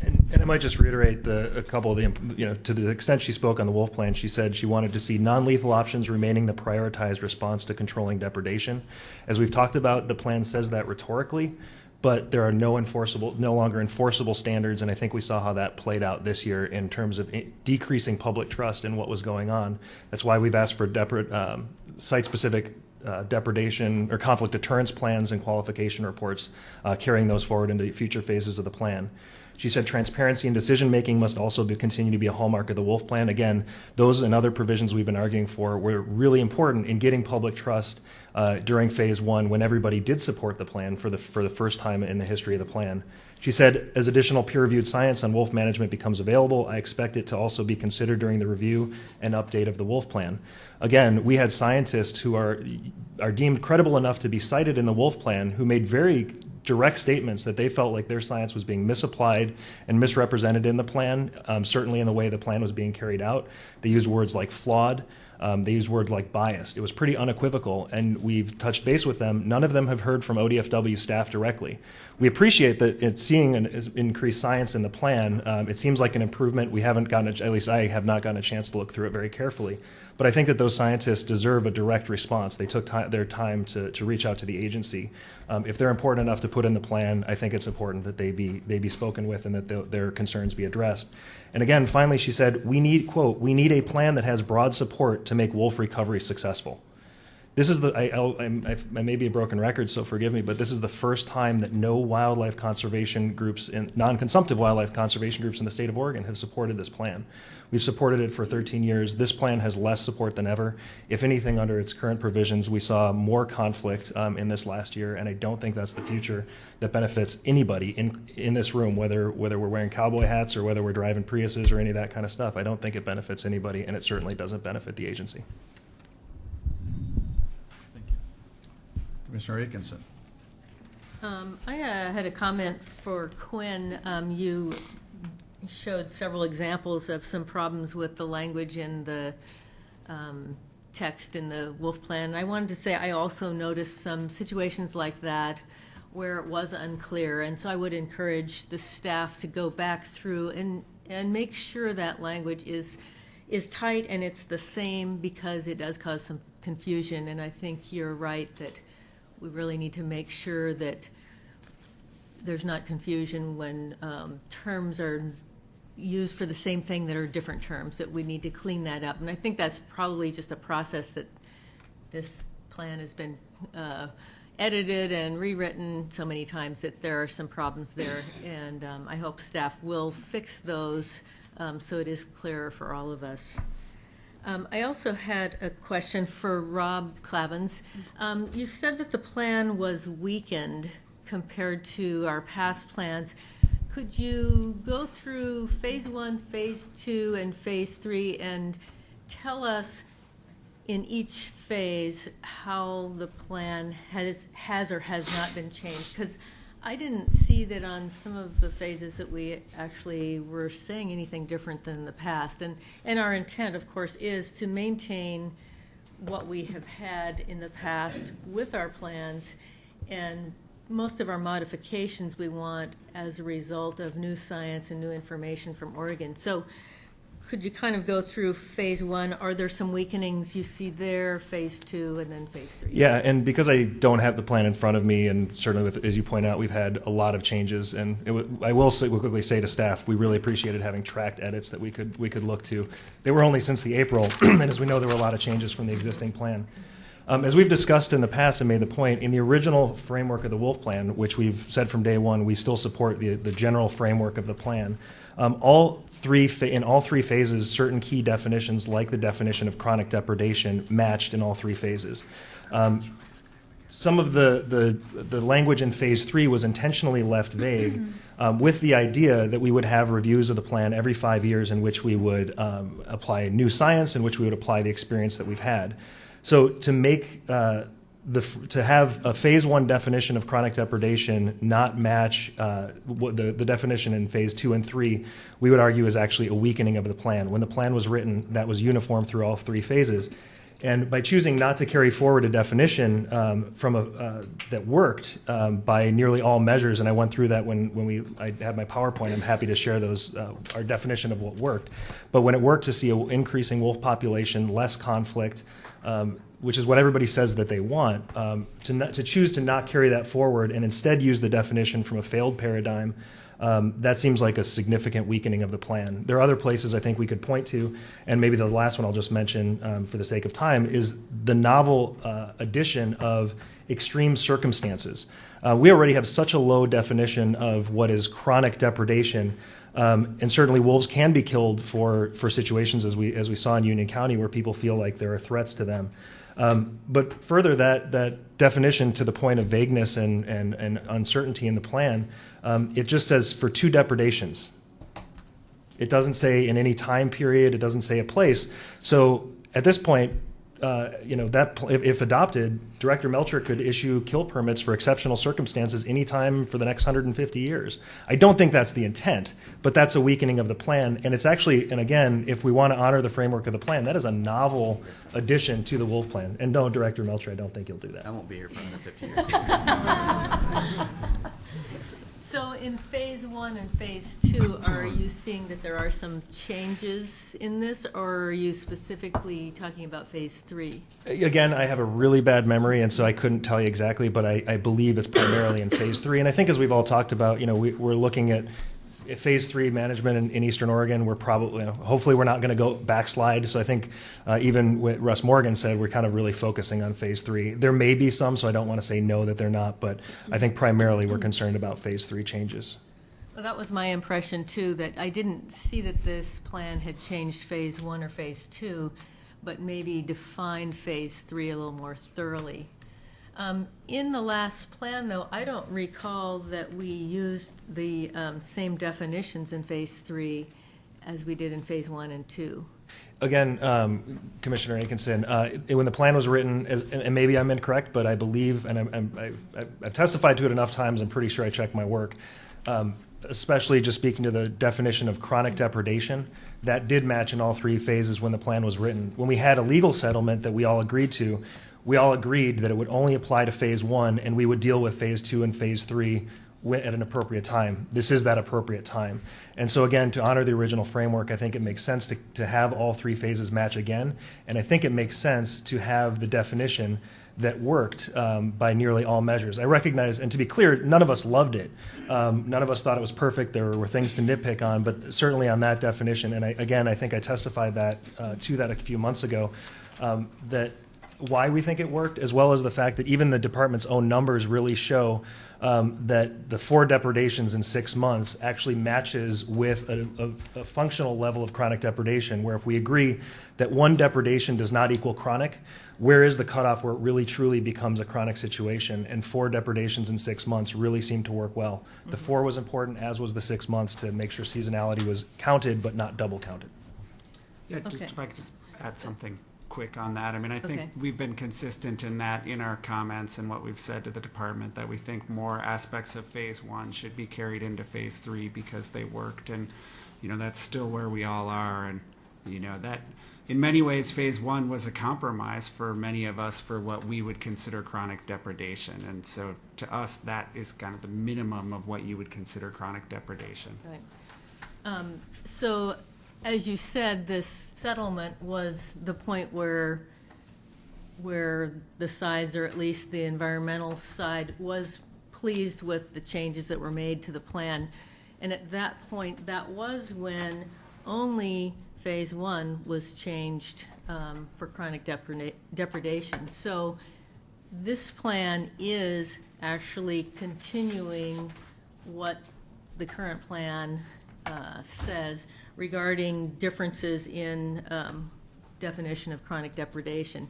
And I might just reiterate a couple of the, to the extent she spoke on the wolf plan, she said she wanted to see non-lethal options remaining the prioritized response to controlling depredation. As we've talked about, the plan says that rhetorically, but there are no longer enforceable standards, and I think we saw how that played out this year in terms of decreasing public trust in what was going on. That's why we've asked for site-specific depredation or conflict deterrence plans and qualification reports, carrying those forward into future phases of the plan. She said transparency in decision-making must also continue to be a hallmark of the wolf plan. Again, those and other provisions we've been arguing for were really important in getting public trust during phase one, when everybody did support the plan for the first time in the history of the plan. She said, as additional peer-reviewed science on wolf management becomes available, I expect it to also be considered during the review and update of the wolf plan. Again, we had scientists who are deemed credible enough to be cited in the wolf plan who made very direct statements that they felt like their science was being misapplied and misrepresented in the plan, certainly in the way the plan was being carried out. They used words like flawed. They used words like biased. It was pretty unequivocal, and we've touched base with them. None of them have heard from ODFW staff directly. We appreciate that it's seeing an increased science in the plan. It seems like an improvement. We haven't gotten, at least I have not gotten a chance to look through it very carefully. But I think that those scientists deserve a direct response. They took their time to reach out to the agency. If they're important enough to put in the plan, I think it's important that they be spoken with and that their concerns be addressed. And again, finally, she said, we need, quote, we need a plan that has broad support to make wolf recovery successful. This is I may be a broken record, so forgive me, but this is the first time that no wildlife conservation groups, non-consumptive wildlife conservation groups in the state of Oregon have supported this plan. We've supported it for 13 years. This plan has less support than ever. If anything, under its current provisions, we saw more conflict in this last year, and I don't think that's the future that benefits anybody in this room, whether we're wearing cowboy hats or whether we're driving Priuses or any of that kind of stuff. I don't think it benefits anybody, and it certainly doesn't benefit the agency. Commissioner Atkinson. I had a comment for Quinn. You showed several examples of some problems with the language in the text in the wolf plan. I wanted to say I also noticed some situations like that where it was unclear, and so I would encourage the staff to go back through and make sure that language is tight and it's the same, because it does cause some confusion. And I think you're right that we really need to make sure that there's not confusion when terms are used for the same thing that are different terms, that we need to clean that up. And I think that's probably just a process that this plan has been edited and rewritten so many times that there are some problems there. And I hope staff will fix those so it is clearer for all of us. I also had a question for Rob Clavins. You said that the plan was weakened compared to our past plans. Could you go through phase 1, phase 2, and phase 3 and tell us in each phase how the plan has or has not been changed? Because I didn't see that on some of the phases that we actually were saying anything different than the past. And our intent, of course, is to maintain what we have had in the past with our plans, and most of our modifications we want as a result of new science and new information from Oregon. So could you kind of go through phase 1? Are there some weakenings you see there, phase 2, and then phase 3? Yeah, and because I don't have the plan in front of me, and certainly, as you point out, we've had a lot of changes, and I will quickly say to staff, we really appreciated having tracked edits that we could look to. They were only since the April, and as we know, there were a lot of changes from the existing plan. As we've discussed in the past and made the point, in the original framework of the wolf plan, which we've said from day one, we still support the general framework of the plan. In all three phases, certain key definitions, like the definition of chronic depredation, matched in all 3 phases. Some of the language in phase 3 was intentionally left vague, with the idea that we would have reviews of the plan every 5 years in which we would apply new science, in which we would apply the experience that we've had. So to make to have a phase 1 definition of chronic depredation not match the definition in phase 2 and 3, we would argue is actually a weakening of the plan. When the plan was written, that was uniform through all 3 phases. And by choosing not to carry forward a definition that worked by nearly all measures, and I went through that when I had my PowerPoint, I'm happy to share those, our definition of what worked. But when it worked to see an increasing wolf population, less conflict, which is what everybody says that they want, to choose to not carry that forward and instead use the definition from a failed paradigm, that seems like a significant weakening of the plan. There are other places I think we could point to, and maybe the last one I'll just mention for the sake of time is the novel addition of extreme circumstances. We already have such a low definition of what is chronic depredation, and certainly wolves can be killed for situations as we saw in Union County where people feel like there are threats to them. But further, that definition, to the point of vagueness and uncertainty in the plan, it just says for 2 depredations. It doesn't say in any time period. It doesn't say a place. So at this point, if adopted, Director Melcher could issue kill permits for exceptional circumstances anytime for the next 150 years. I don't think that's the intent, but that's a weakening of the plan. And it's actually, and again, if we want to honor the framework of the plan, that is a novel addition to the Wolf Plan. And no, Director Melcher, I don't think you'll do that. I won't be here for another 50 years. So in phase 1 and phase 2, are you seeing that there are some changes in this, or are you specifically talking about phase 3? Again, I have a really bad memory, and so I couldn't tell you exactly, but I believe it's primarily in phase 3. And I think, as we've all talked about, we're looking at phase 3 management in Eastern Oregon. We're probably, hopefully we're not going to go backslide. So I think even what Russ Morgan said, we're kind of really focusing on phase 3. There may be some, so I don't want to say no that they're not, but I think primarily we're concerned about phase 3 changes. Well, that was my impression too, that I didn't see that this plan had changed phase 1 or phase 2, but maybe defined phase 3 a little more thoroughly. In the last plan, though, I don't recall that we used the same definitions in phase 3 as we did in phase 1 and 2. Again, Commissioner Atkinson, when the plan was written, and maybe I'm incorrect, but I believe, and I've testified to it enough times, I'm pretty sure I checked my work, especially just speaking to the definition of chronic depredation, that did match in all 3 phases when the plan was written. When we had a legal settlement that we all agreed to, we all agreed that it would only apply to phase 1, and we would deal with phase 2 and phase 3 at an appropriate time. This is that appropriate time. And so again, to honor the original framework, I think it makes sense to have all 3 phases match again. And I think it makes sense to have the definition that worked by nearly all measures. I recognize, and to be clear, none of us loved it. None of us thought it was perfect. There were things to nitpick on, but certainly on that definition, and I think I testified to that a few months ago, that why we think it worked, as well as the fact that even the department's own numbers really show that the 4 depredations in 6 months actually matches with a functional level of chronic depredation, where if we agree that 1 depredation does not equal chronic, where is the cutoff where it really truly becomes a chronic situation? And 4 depredations in 6 months really seemed to work well. The 4 was important, as was the 6 months, to make sure seasonality was counted but not double counted. Yeah, Okay. if I could just add something quick on that. I mean, I think Okay. we've been consistent in that in our comments and what we've said to the department, that we think more aspects of phase 1 should be carried into phase 3 because they worked, and that's still where we all are. And that in many ways phase 1 was a compromise for many of us for what we would consider chronic depredation, and so to us that is kind of the minimum of what you would consider chronic depredation. Right. So, as you said, this settlement was the point where the sides, or at least the environmental side, was pleased with the changes that were made to the plan. And at that point, that was when only phase 1 was changed for chronic depredation. So this plan is actually continuing what the current plan says regarding differences in definition of chronic depredation.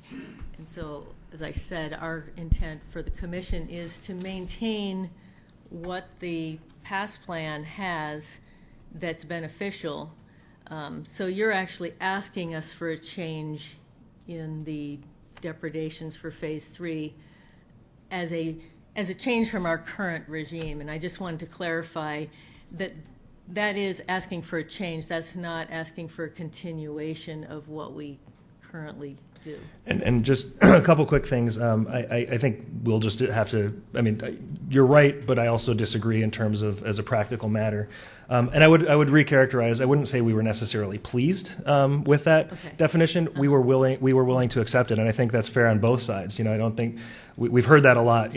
And so, as I said, our intent for the commission is to maintain what the past plan has that's beneficial. So you're actually asking us for a change in the depredations for phase 3 as a change from our current regime. And I just wanted to clarify that is asking for a change. That's not asking for a continuation of what we currently do. And just a couple quick things. I think we'll just have to, you're right, but I also disagree in terms of as a practical matter. And I would recharacterize, I wouldn't say we were necessarily pleased with that definition. We were willing to accept it, and I think that's fair on both sides. I don't think, we've heard that a lot,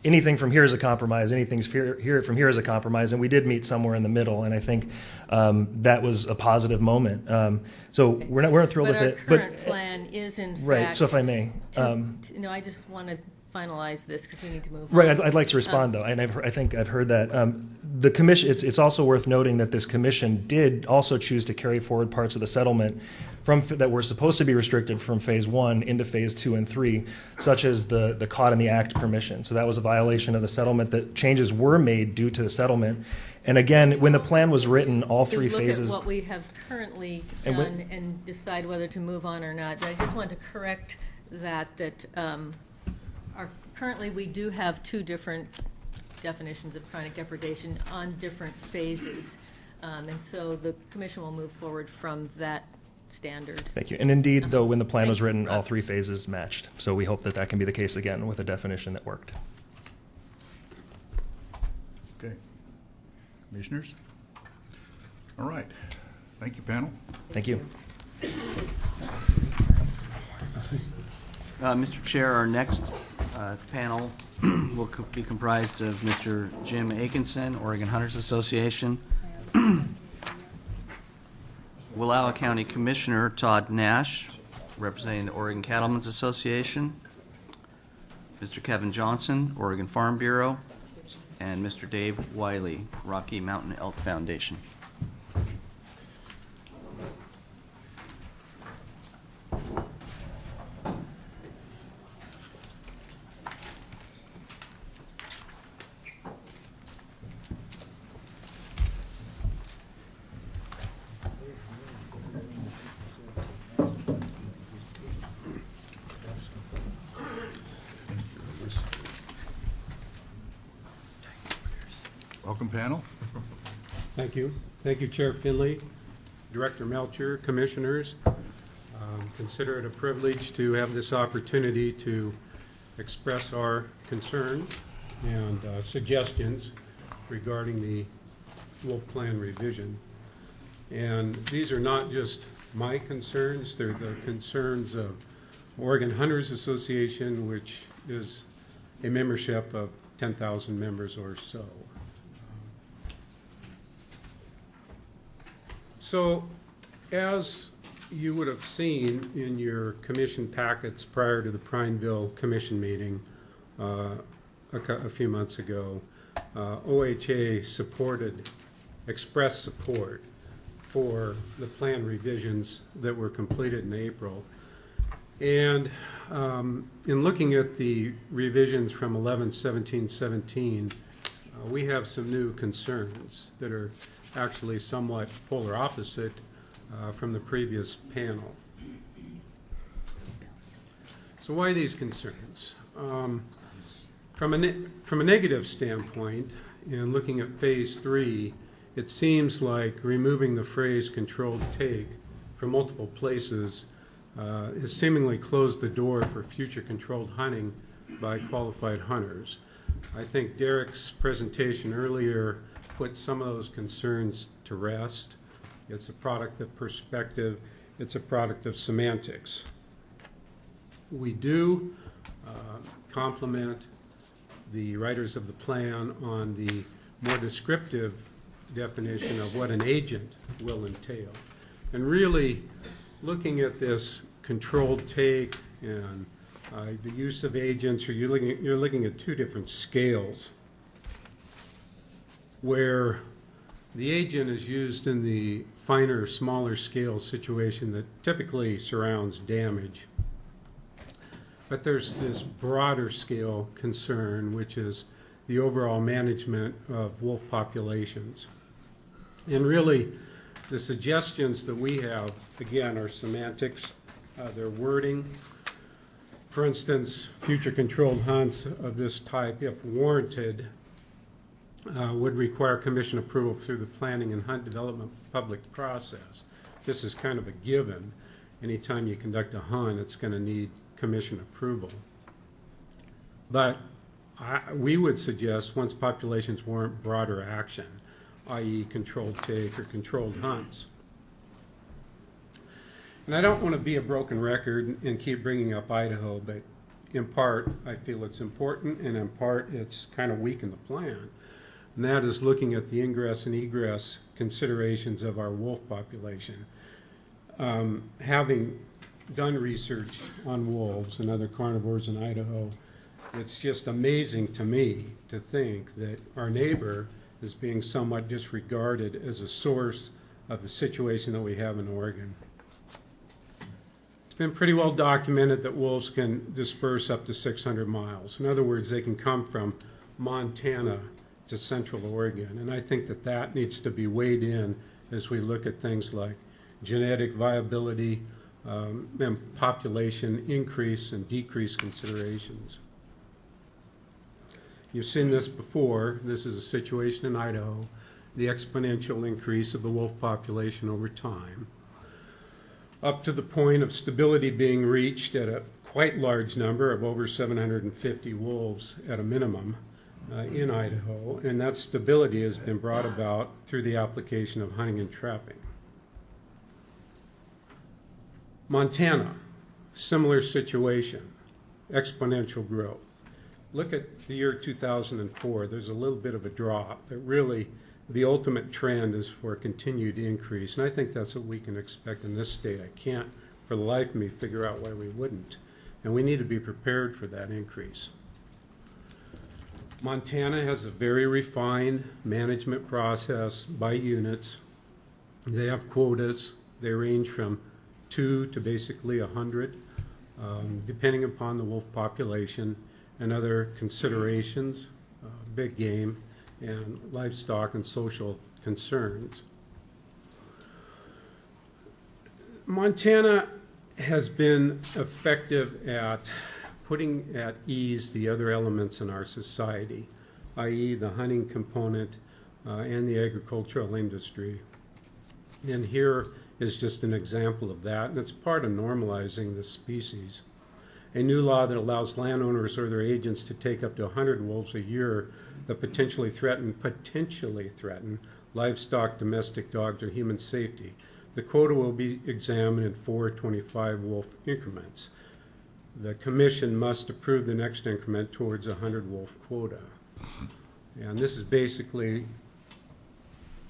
anything from here is a compromise, anything from here is a compromise, and we did meet somewhere in the middle, and I think that was a positive moment. So we're thrilled with it. But our current plan is in fact... Right, so if I may... I just want to finalize this because we need to move Right, on. I'd like to respond though, and I think I've heard that. The commission, it's also worth noting that this commission did also choose to carry forward parts of the settlement that were supposed to be restricted from phase 1 into phase 2 and 3, such as the caught in the act permission. So that was a violation of the settlement. That changes were made due to the settlement. And again, when the plan was written, all To three look phases. at what we have currently And done and decide whether to move on or not. But I just want to correct that currently we do have two different definitions of chronic depredation on different phases. And so the commission will move forward from that standard. Thank you. And indeed, though, when the plan was Thanks, written, all Rob. three phases matched. So we hope that that can be the case again with a definition that worked. Okay. Commissioners? All right. Thank you, panel. Thank you. Mr. Chair, our next panel will be comprised of Mr. Jim Akinson, Oregon Hunters Association, Wallowa County Commissioner Todd Nash, representing the Oregon Cattlemen's Association, Mr. Kevin Johnson, Oregon Farm Bureau, and Mr. Dave Wiley, Rocky Mountain Elk Foundation. Welcome, panel. Thank you. Thank you, Chair Finley, Director Melcher, Commissioners. Consider it a privilege to have this opportunity to express our concerns and suggestions regarding the Wolf Plan revision. And these are not just my concerns, they're the concerns of Oregon Hunters Association, which is a membership of 10,000 members or so. So, as you would have seen in your commission packets prior to the Prineville Commission meeting a few months ago, OHA expressed support for the plan revisions that were completed in April. And in looking at the revisions from 11/17/17, we have some new concerns that are actually somewhat polar opposite from the previous panel. So why these concerns? From a negative standpoint, in looking at phase 3, it seems like removing the phrase controlled take from multiple places has seemingly closed the door for future controlled hunting by qualified hunters. I think Derek's presentation earlier put some of those concerns to rest. It's a product of perspective. It's a product of semantics. We do compliment the writers of the plan on the more descriptive definition of what an agent will entail. And really looking at this controlled take and the use of agents, you're looking at two different scales, where the agent is used in the finer, smaller scale situation that typically surrounds damage. But there's this broader scale concern, which is the overall management of wolf populations. And really, the suggestions that we have, again, are semantics, they're wording. For instance, future controlled hunts of this type, if warranted, would require commission approval through the planning and hunt development public process. This is kind of a given. Anytime you conduct a hunt, it's going to need commission approval. But we would suggest, once populations warrant broader action, i.e. controlled take or controlled hunts. And I don't want to be a broken record and keep bringing up Idaho, but in part, I feel it's important, and in part, it's kind of weak in the plan. And that is looking at the ingress and egress considerations of our wolf population. Having done research on wolves and other carnivores in Idaho, It's just amazing to me to think that our neighbor is being somewhat disregarded as a source of the situation that we have in Oregon. It's been pretty well documented that wolves can disperse up to 600 miles. In other words, they can come from Montana to Central Oregon, and I think that that needs to be weighed in as we look at things like genetic viability and population increase and decrease considerations. You've seen this before. This is a situation in Idaho, the exponential increase of the wolf population over time, up to the point of stability being reached at a quite large number of over 750 wolves at a minimum in Idaho, and that stability has been brought about through the application of hunting and trapping. Montana, similar situation, exponential growth. Look at the year 2004. There's a little bit of a drop, but really the ultimate trend is for a continued increase, and I think that's what we can expect in this state. I can't, for the life of me, figure out why we wouldn't, and we need to be prepared for that increase. Montana has a very refined management process by units. They have quotas. They range from 2 to basically 100, depending upon the wolf population and other considerations, big game, and livestock and social concerns. Montana has been effective at putting at ease the other elements in our society, i.e. the hunting component and the agricultural industry. And here is just an example of that, and it's part of normalizing the species. A new law that allows landowners or their agents to take up to 100 wolves a year that potentially threaten livestock, domestic dogs, or human safety. The quota will be examined in 4 25-wolf increments. The commission must approve the next increment towards a 100-wolf quota. And this is basically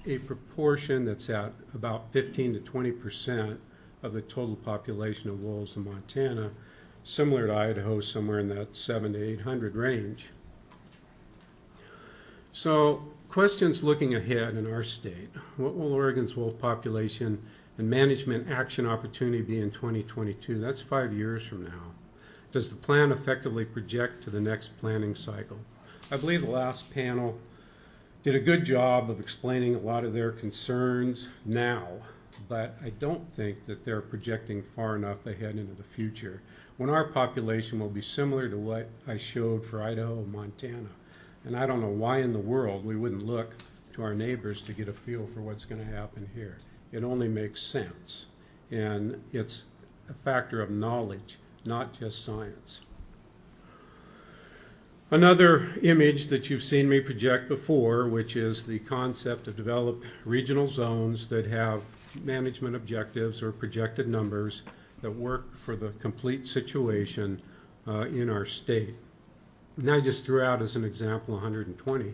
a proportion that's at about 15 to 20% of the total population of wolves in Montana, similar to Idaho, somewhere in that 700 to 800 range. So, questions looking ahead in our state. What will Oregon's wolf population and management action opportunity be in 2022? That's 5 years from now. Does the plan effectively project to the next planning cycle? I believe the last panel did a good job of explaining a lot of their concerns now, but I don't think that they're projecting far enough ahead into the future, when our population will be similar to what I showed for Idaho and Montana. And I don't know why in the world we wouldn't look to our neighbors to get a feel for what's going to happen here. It only makes sense, and it's a factor of knowledge, not just science. Another image that you've seen me project before, which is the concept of develop regional zones that have management objectives or projected numbers that work for the complete situation in our state. And I just threw out as an example 120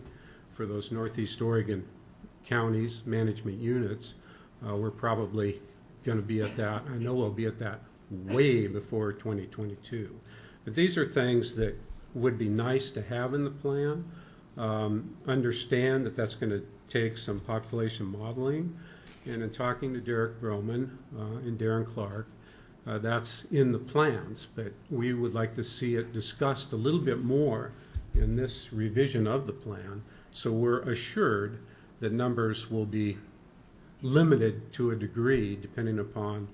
for those Northeast Oregon counties, management units. We're probably going to be at that. I know we'll be at that way before 2022. But these are things that would be nice to have in the plan. Understand that that's going to take some population modeling. And in talking to Derek Broman and Darren Clark, that's in the plans, but we would like to see it discussed a little bit more in this revision of the plan, so we're assured that numbers will be limited to a degree depending upon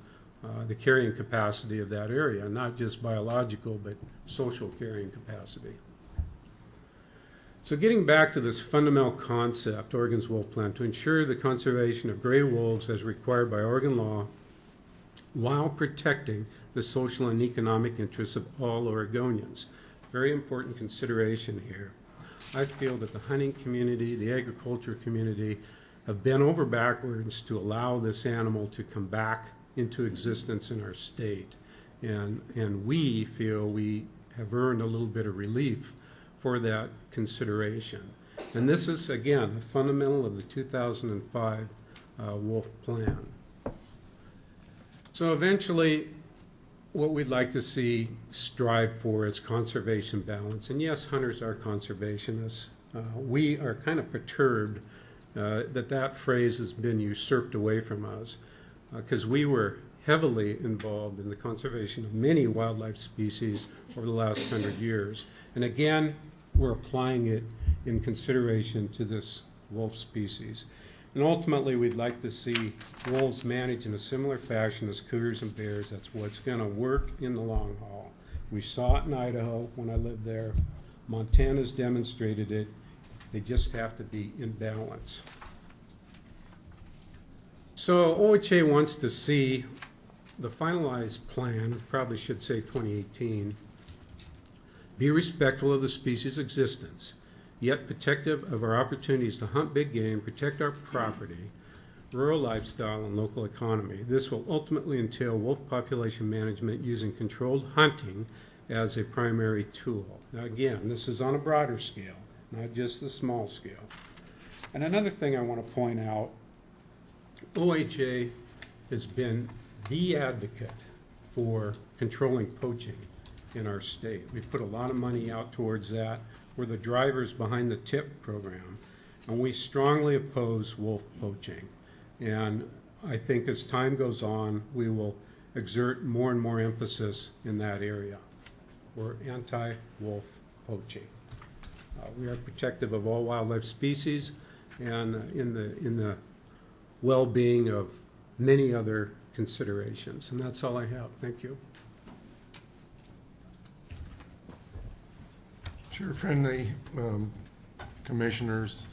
the carrying capacity of that area, not just biological, but social carrying capacity. So getting back to this fundamental concept, Oregon's Wolf Plan, to ensure the conservation of gray wolves as required by Oregon law, while protecting the social and economic interests of all Oregonians. Very important consideration here. I feel that the hunting community, the agriculture community, have bent over backwards to allow this animal to come back into existence in our state. And we feel we have earned a little bit of relief for that consideration. And this is, again, a fundamental of the 2005 Wolf Plan. So eventually, what we'd like to see strive for is conservation balance. And yes, hunters are conservationists. We are kind of perturbed that phrase has been usurped away from us, because we were heavily involved in the conservation of many wildlife species over the last 100 years. And again, we're applying it in consideration to this wolf species. And ultimately, we'd like to see wolves managed in a similar fashion as cougars and bears. That's what's going to work in the long haul. We saw it in Idaho when I lived there. Montana's demonstrated it. They just have to be in balance. So OHA wants to see the finalized plan, probably should say 2018, be respectful of the species' existence, yet protective of our opportunities to hunt big game, protect our property, rural lifestyle, and local economy. This will ultimately entail wolf population management using controlled hunting as a primary tool. Now again, this is on a broader scale, not just the small scale. And another thing I want to point out, OHA has been the advocate for controlling poaching in our state. We put a lot of money out towards that. We're the drivers behind the TIP program, and we strongly oppose wolf poaching. And I think as time goes on, we will exert more and more emphasis in that area. We're anti-wolf poaching. We are protective of all wildlife species and in the well-being of many other considerations. And that's all I have. Thank you. Chair Friendly, Commissioners,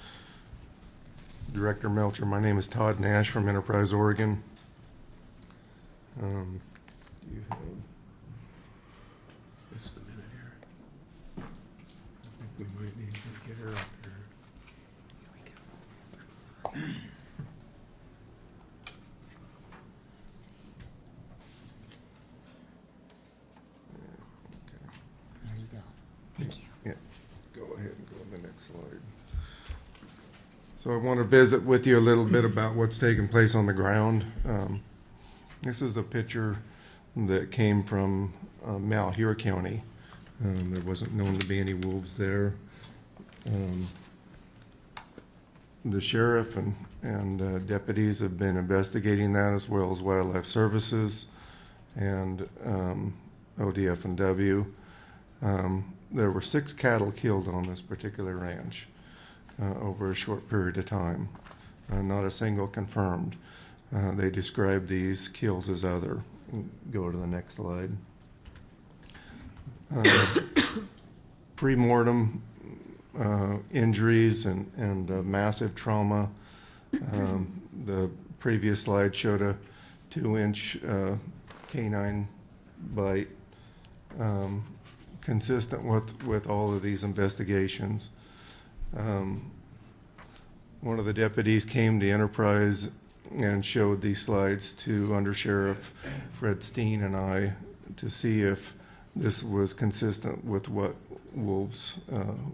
Director Melcher, my name is Todd Nash from Enterprise, Oregon. You have Just a minute here. I think we might need to get her up here. There you go. Thank you. Yeah, go ahead and go to the next slide. So I want to visit with you a little bit about what's taking place on the ground. This is a picture that came from Malheur County. There wasn't known to be any wolves there. The sheriff and deputies have been investigating that, as well as Wildlife Services and ODFW. There were 6 cattle killed on this particular ranch over a short period of time. Not a single confirmed. They describe these kills as other. Go to the next slide. Pre-mortem injuries and massive trauma. The previous slide showed a 2-inch canine bite, consistent with all of these investigations. One of the deputies came to Enterprise and showed these slides to Under Sheriff Fred Steen and I to see if this was consistent with what wolves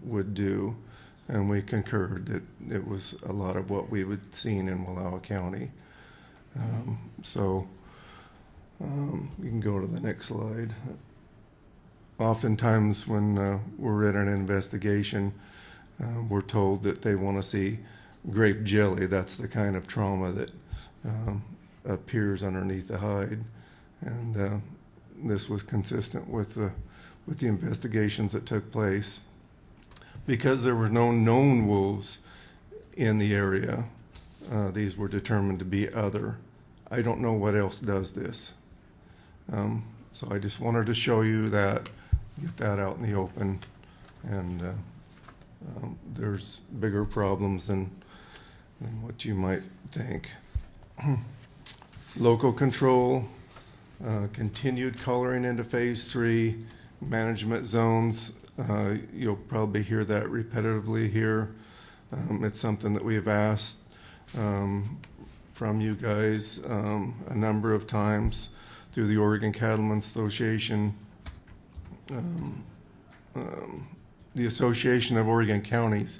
would do, and we concurred that it was a lot of what we would seen in Wallowa County. You can go to the next slide. Oftentimes when we're in an investigation, we're told that they want to see grape jelly. That's the kind of trauma that appears underneath the hide, and this was consistent with the investigations that took place. Because there were no known wolves in the area, these were determined to be other. I don't know what else does this. So I just wanted to show you that, get that out in the open, and there's bigger problems than what you might think. Local control, continued coloring into phase 3, management zones. You'll probably hear that repetitively here. It's something that we have asked from you guys a number of times through the Oregon Cattlemen's Association. The Association of Oregon Counties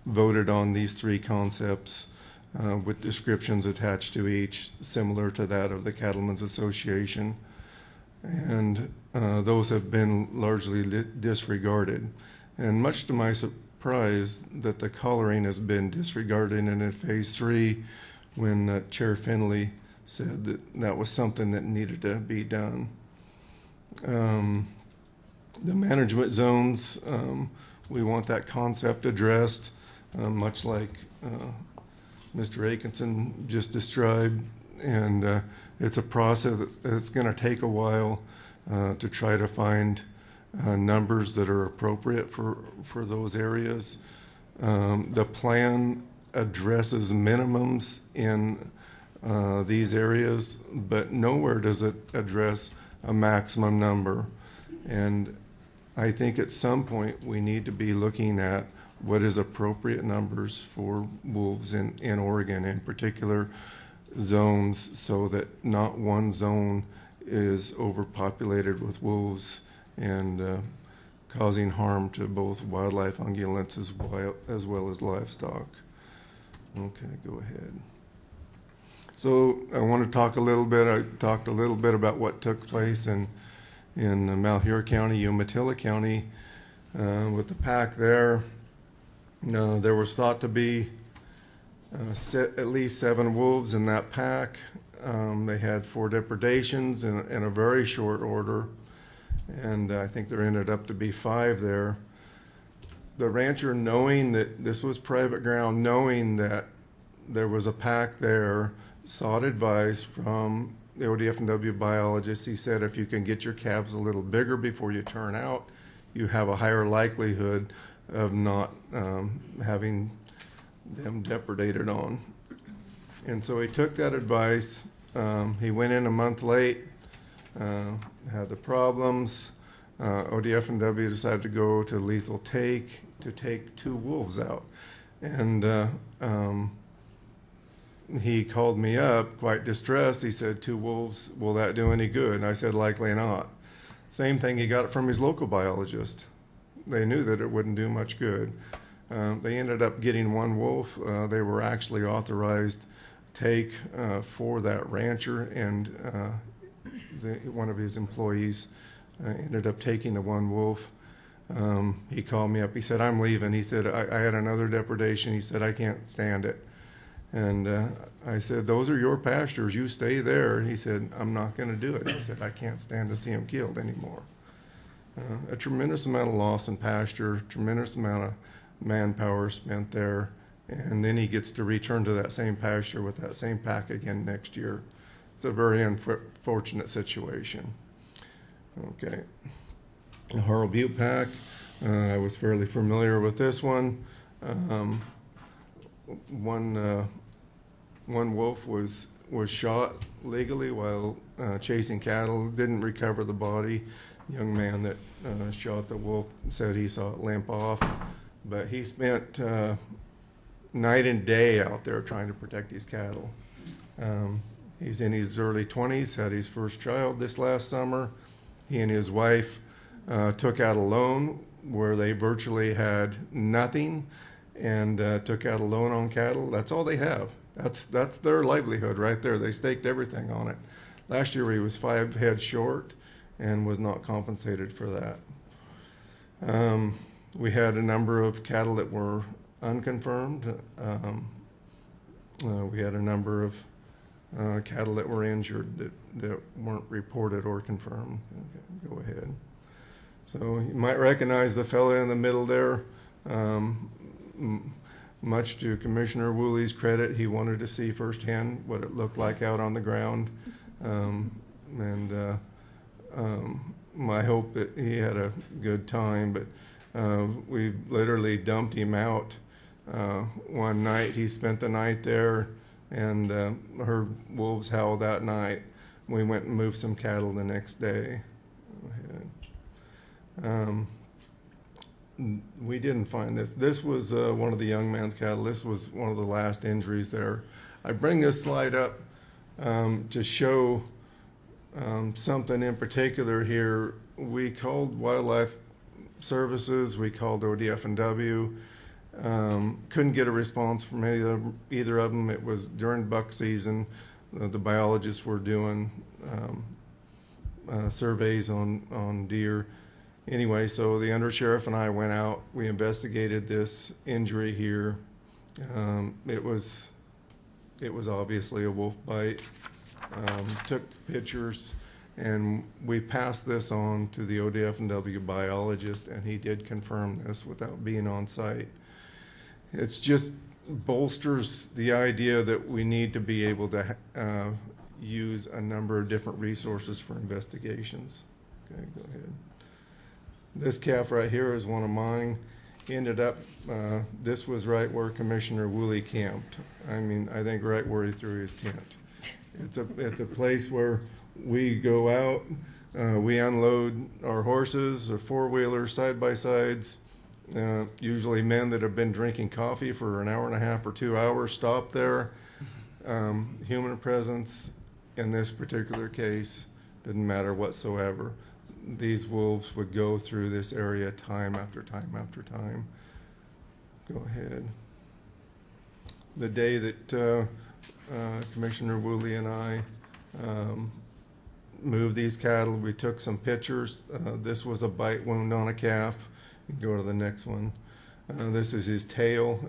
voted on these 3 concepts with descriptions attached to each, similar to that of the Cattlemen's Association. and those have been largely disregarded. And much to my surprise, that the collaring has been disregarded, and in phase 3, when Chair Finley said that that was something that needed to be done. The management zones, we want that concept addressed, much like Mr. Atkinson just described, and it's a process that's going to take a while to try to find numbers that are appropriate for those areas. The plan addresses minimums in these areas, but nowhere does it address a maximum number. And I think at some point we need to be looking at what is appropriate numbers for wolves in Oregon, in particular zones, so that not one zone is overpopulated with wolves and causing harm to both wildlife ungulates as well as livestock. Okay, go ahead. So I want to talk a little bit. I talked a little bit about what took place in Malheur County, Umatilla County, with the pack there. There was thought to be at least 7 wolves in that pack. They had 4 depredations in a very short order, and I think there ended up to be 5 there. The rancher, knowing that this was private ground, knowing that there was a pack there, sought advice from the ODFW biologist. He said, if you can get your calves a little bigger before you turn out, you have a higher likelihood of not having them depredated on. And so he took that advice. He went in a month late, had the problems. ODFW decided to go to lethal take to take 2 wolves out. And he called me up quite distressed. He said, 2 wolves, will that do any good? And I said, likely not. Same thing, he got it from his local biologist. They knew that it wouldn't do much good. They ended up getting 1 wolf. They were actually authorized take for that rancher, and one of his employees ended up taking the 1 wolf. He called me up. He said, I'm leaving. He said, I had another depredation. He said, I can't stand it. And I said, those are your pastures. You stay there. He said, I'm not going to do it. He said, I can't stand to see him killed anymore. A tremendous amount of loss in pasture, tremendous amount of manpower spent there, and then he gets to return to that same pasture with that same pack again next year. It's a very unfortunate situation. Okay. The Harl Butte pack, I was fairly familiar with this one. One wolf was shot legally while chasing cattle, didn't recover the body. The young man that shot the wolf said he saw it limp off, but he spent night and day out there trying to protect these cattle. He's in his early 20s, had his first child this last summer. He and his wife took out a loan where they virtually had nothing, and took out a loan on cattle. That's all they have. That's their livelihood right there. They staked everything on it. Last year he was 5 head short and was not compensated for that. We had a number of cattle that were unconfirmed. We had a number of cattle that were injured that weren't reported or confirmed. Okay, go ahead. So you might recognize the fellow in the middle there. Much to Commissioner Woolley's credit, he wanted to see firsthand what it looked like out on the ground. I hope that he had a good time, but we literally dumped him out one night. He spent the night there and heard wolves howl that night. We went and moved some cattle the next day. Go ahead. We didn't find this. This was one of the young man's cattle. This was one of the last injuries there. I bring this slide up to show something in particular here. We called Wildlife Services, we called ODFW, couldn't get a response from either of them. It was during buck season. The biologists were doing surveys on deer. Anyway, so the undersheriff and I went out. We investigated this injury here. It was obviously a wolf bite. Took pictures, and we passed this on to the ODFW biologist, and he did confirm this without being on site. It's just bolsters the idea that we need to be able to use a number of different resources for investigations. Okay, go ahead. This calf right here is one of mine. He ended up, this was right where Commissioner Woolley camped. I mean, I think right where he threw his tent. It's a place where we go out, we unload our horses or four-wheelers, side-by-sides. Usually men that have been drinking coffee for an hour and a half or 2 hours stop there. Human presence in this particular case didn't matter whatsoever. These wolves would go through this area time after time after time. Go ahead. The day that Commissioner Woolley and I moved these cattle, we took some pictures. This was a bite wound on a calf. You can go to the next one. This is his tail.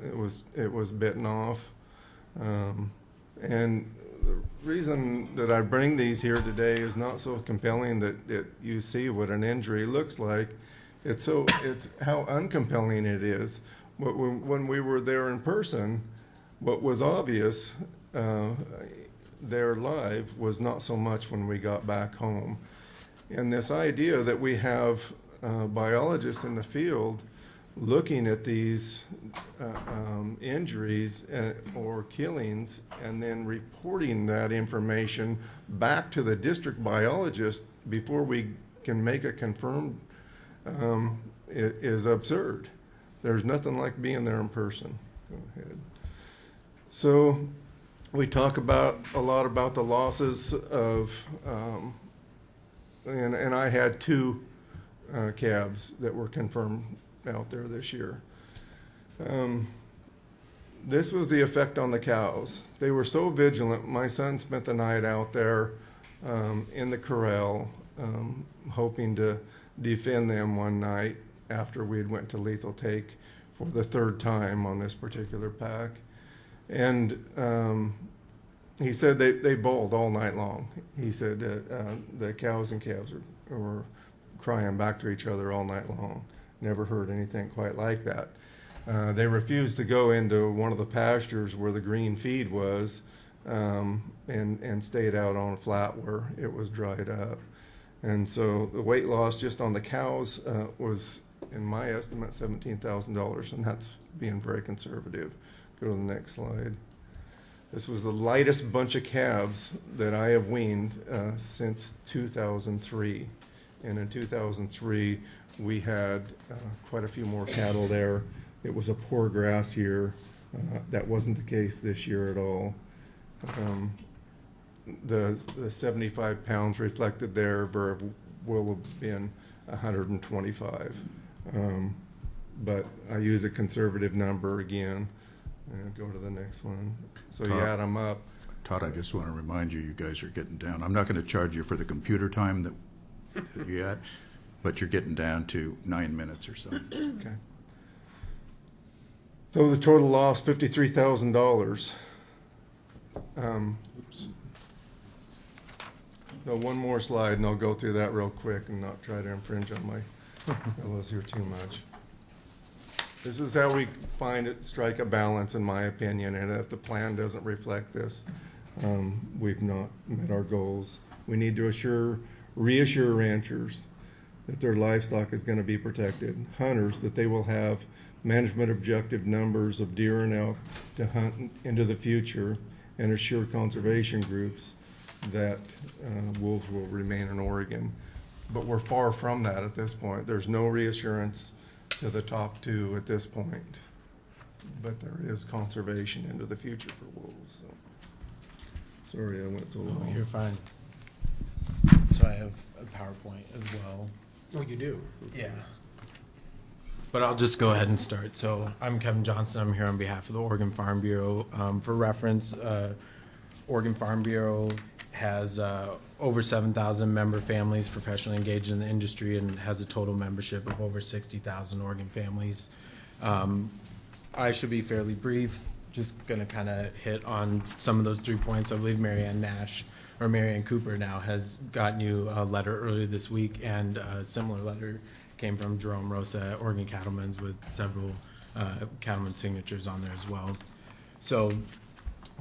It was bitten off. And the reason that I bring these here today is not so compelling that you see what an injury looks like. It's how uncompelling it is. When we were there in person, what was obvious there live was not so much when we got back home. And this idea that we have biologists in the field looking at these injuries or killings and then reporting that information back to the district biologist before we can make a confirmed is absurd. There's nothing like being there in person. Go ahead. So we talk a lot about the losses of, and I had 2 calves that were confirmed out there this year. This was the effect on the cows. They were so vigilant. My son spent the night out there in the corral, hoping to defend them one night after we had went to lethal take for the 3rd time on this particular pack. And he said they bawled all night long. He said the cows and calves were crying back to each other all night long. Never heard anything quite like that. They refused to go into one of the pastures where the green feed was and stayed out on a flat where it was dried up. And so the weight loss just on the cows was, in my estimate, $17,000, and that's being very conservative. Go to the next slide. This was the lightest bunch of calves that I have weaned since 2003. And in 2003, we had quite a few more cattle there. It was a poor grass year. That wasn't the case this year at all. The 75 pounds reflected there will have been 125. But I use a conservative number again. Go to the next one. So you add them up. Todd, I just want to remind you, you guys are getting down. I'm not going to charge you for the computer time that you had, but you're getting down to 9 minutes or so. Okay. So the total loss, $53,000. No, one more slide, and I'll go through that real quick and not try to infringe on my fellows here too much. This is how we strike a balance, in my opinion, and if the plan doesn't reflect this, we've not met our goals. We need to reassure ranchers that their livestock is going to be protected, hunters that they will have management objective numbers of deer and elk to hunt into the future, and assure conservation groups that wolves will remain in Oregon. But we're far from that at this point. There's no reassurance to the top 2 at this point, but there is conservation into the future for wolves. So. Sorry I went so long. Oh, you're fine. So I have a PowerPoint as well. Oh, you do? Yeah. But I'll just go ahead and start. So I'm Kevin Johnson. I'm here on behalf of the Oregon Farm Bureau. For reference, Oregon Farm Bureau has over 7,000 member families professionally engaged in the industry and has a total membership of over 60,000 Oregon families. I should be fairly brief, just going to kind of hit on some of those 3 points. I believe Marianne Cooper now has gotten you a letter earlier this week, and a similar letter came from Jerome Rosa at Oregon Cattlemen's with several cattlemen signatures on there as well. So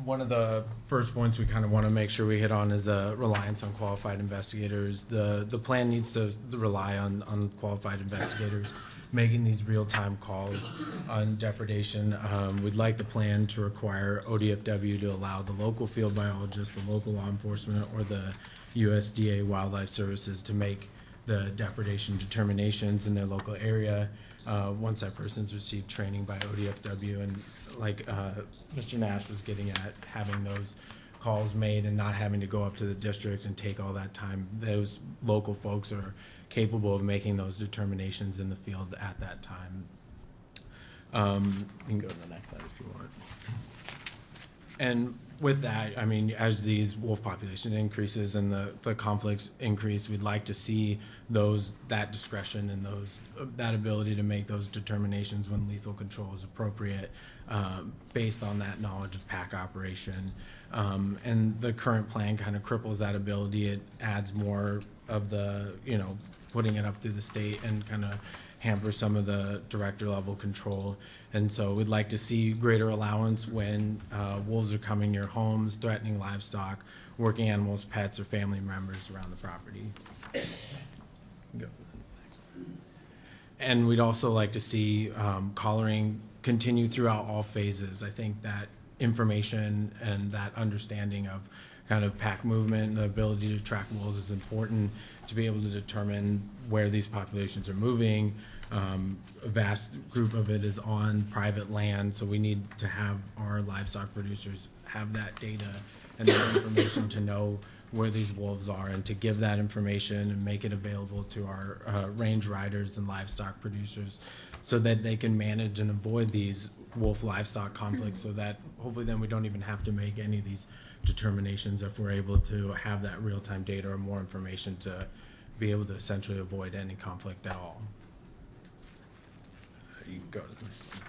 one of the first points we kind of want to make sure we hit on is the reliance on qualified investigators. The plan needs to rely on qualified investigators making these real-time calls on depredation. We'd like the plan to require ODFW to allow the local field biologist, the local law enforcement, or the USDA Wildlife Services to make the depredation determinations in their local area once that person's received training by ODFW. And like Mr. Nash was getting at, having those calls made and not having to go up to the district and take all that time. Those local folks are capable of making those determinations in the field at that time. You can go to the next slide if you want. And with that, I mean, as these wolf population increases and the conflicts increase, we'd like to see that discretion and that ability to make those determinations when lethal control is appropriate, based on that knowledge of pack operation. And the current plan kind of cripples that ability. It adds more of the, putting it up through the state and kind of hamper some of the director level control. And so we'd like to see greater allowance when wolves are coming near homes, threatening livestock, working animals, pets, or family members around the property. And we'd also like to see collaring continue throughout all phases. I think that information and that understanding of kind of pack movement and the ability to track wolves is important to be able to determine where these populations are moving. A vast group of it is on private land, so we need to have our livestock producers have that data and that information to know where these wolves are, and to give that information and make it available to our range riders and livestock producers so that they can manage and avoid these wolf livestock conflicts, so that hopefully then we don't even have to make any of these determinations if we're able to have that real-time data or more information to be able to essentially avoid any conflict at all. You can go to the next one.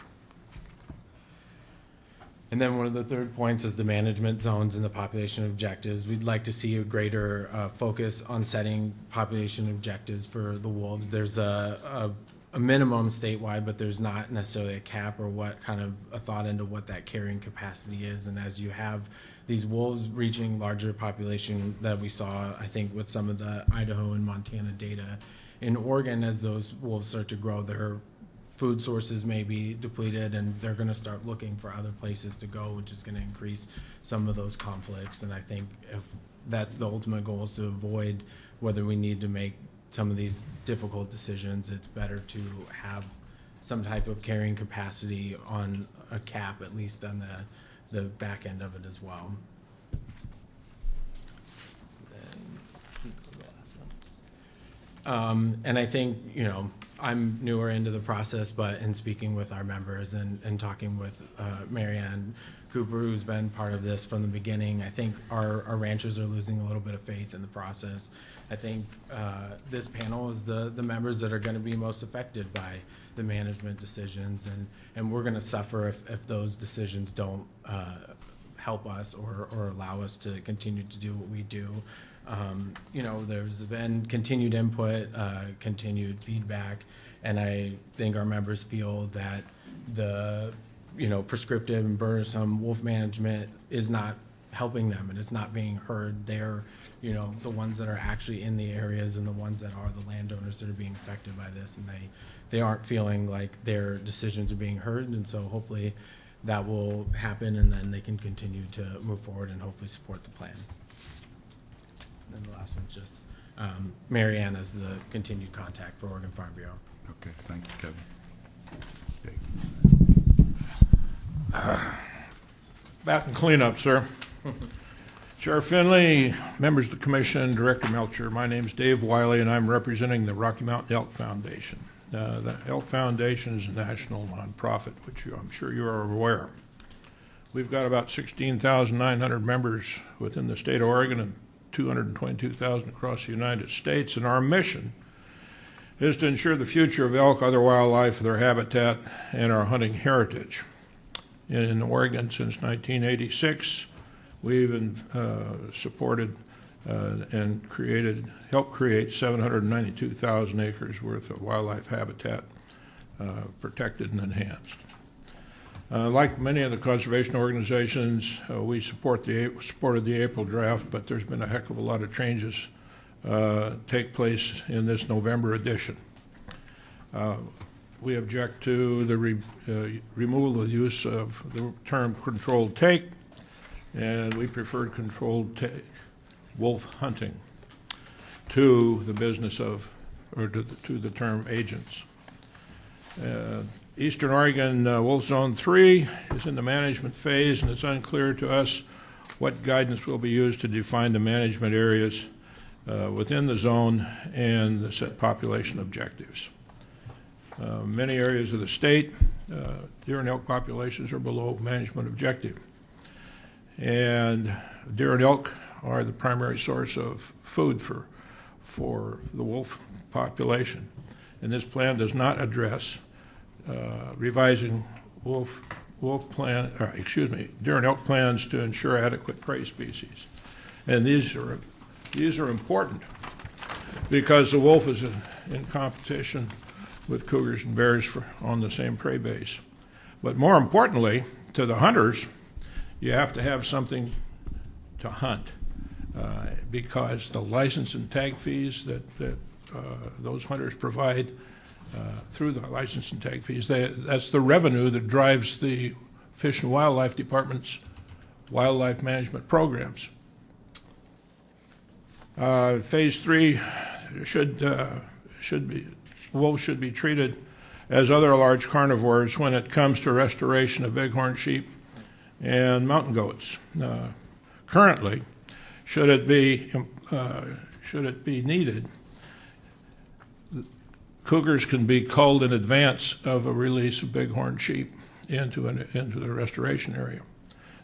And then one of the third points is the management zones and the population objectives. We'd like to see a greater focus on setting population objectives for the wolves. There's a minimum statewide, but there's not necessarily a cap or what kind of a thought into what that carrying capacity is. And as you have these wolves reaching larger population that we saw, I think, with some of the Idaho and Montana data, in Oregon, as those wolves start to grow, their food sources may be depleted, and they're going to start looking for other places to go, which is going to increase some of those conflicts. And I think if that's the ultimate goal, is to avoid whether we need to make some of these difficult decisions, it's better to have some type of carrying capacity on a cap, at least on the back end of it as well. And I think, I'm newer into the process, but in speaking with our members and talking with Marianne Cooper, who's been part of this from the beginning, I think our ranchers are losing a little bit of faith in the process. I think this panel is the members that are going to be most affected by the management decisions, and we're going to suffer if those decisions don't help us or allow us to continue to do what we do. There's been continued input, continued feedback, and I think our members feel that the prescriptive and burdensome wolf management is not helping them, and it's not being heard. They're the ones that are actually in the areas and the ones that are the landowners that are being affected by this, and they aren't feeling like their decisions are being heard. And so hopefully that will happen, and then they can continue to move forward and hopefully support the plan. And the last one's just Marianne as the continued contact for Oregon Farm Bureau. Okay, thank you, Kevin. Okay. Back in cleanup, sir. Chair Finley, members of the commission, Director Melcher, my name is Dave Wiley, and I'm representing the Rocky Mountain Elk Foundation. The Elk Foundation is a national nonprofit, which I'm sure you are aware. We've got about 16,900 members within the state of Oregon and 222,000 across the United States, and our mission is to ensure the future of elk, other wildlife, their habitat, and our hunting heritage. In Oregon since 1986, we even supported and helped create 792,000 acres worth of wildlife habitat protected and enhanced. Like many of the conservation organizations, we supported the April draft, but there's been a heck of a lot of changes take place in this November edition. We object to the removal of the use of the term controlled take, and we preferred controlled take, wolf hunting, to the business of, or to the term agents. Eastern Oregon Wolf Zone 3 is in the management phase, and it's unclear to us what guidance will be used to define the management areas within the zone and the set population objectives. Many areas of the state, deer and elk populations are below management objective. And deer and elk are the primary source of food for the wolf population. And this plan does not address revising deer and elk plans to ensure adequate prey species. And these are important because the wolf is in competition with cougars and bears on the same prey base. But more importantly, to the hunters, you have to have something to hunt because the license and tag fees that those hunters provide through the license and tag fees, that's the revenue that drives the Fish and Wildlife Department's wildlife management programs. Phase 3 wolves should be treated as other large carnivores when it comes to restoration of bighorn sheep and mountain goats. Currently, should it be needed, cougars can be culled in advance of a release of bighorn sheep into the restoration area.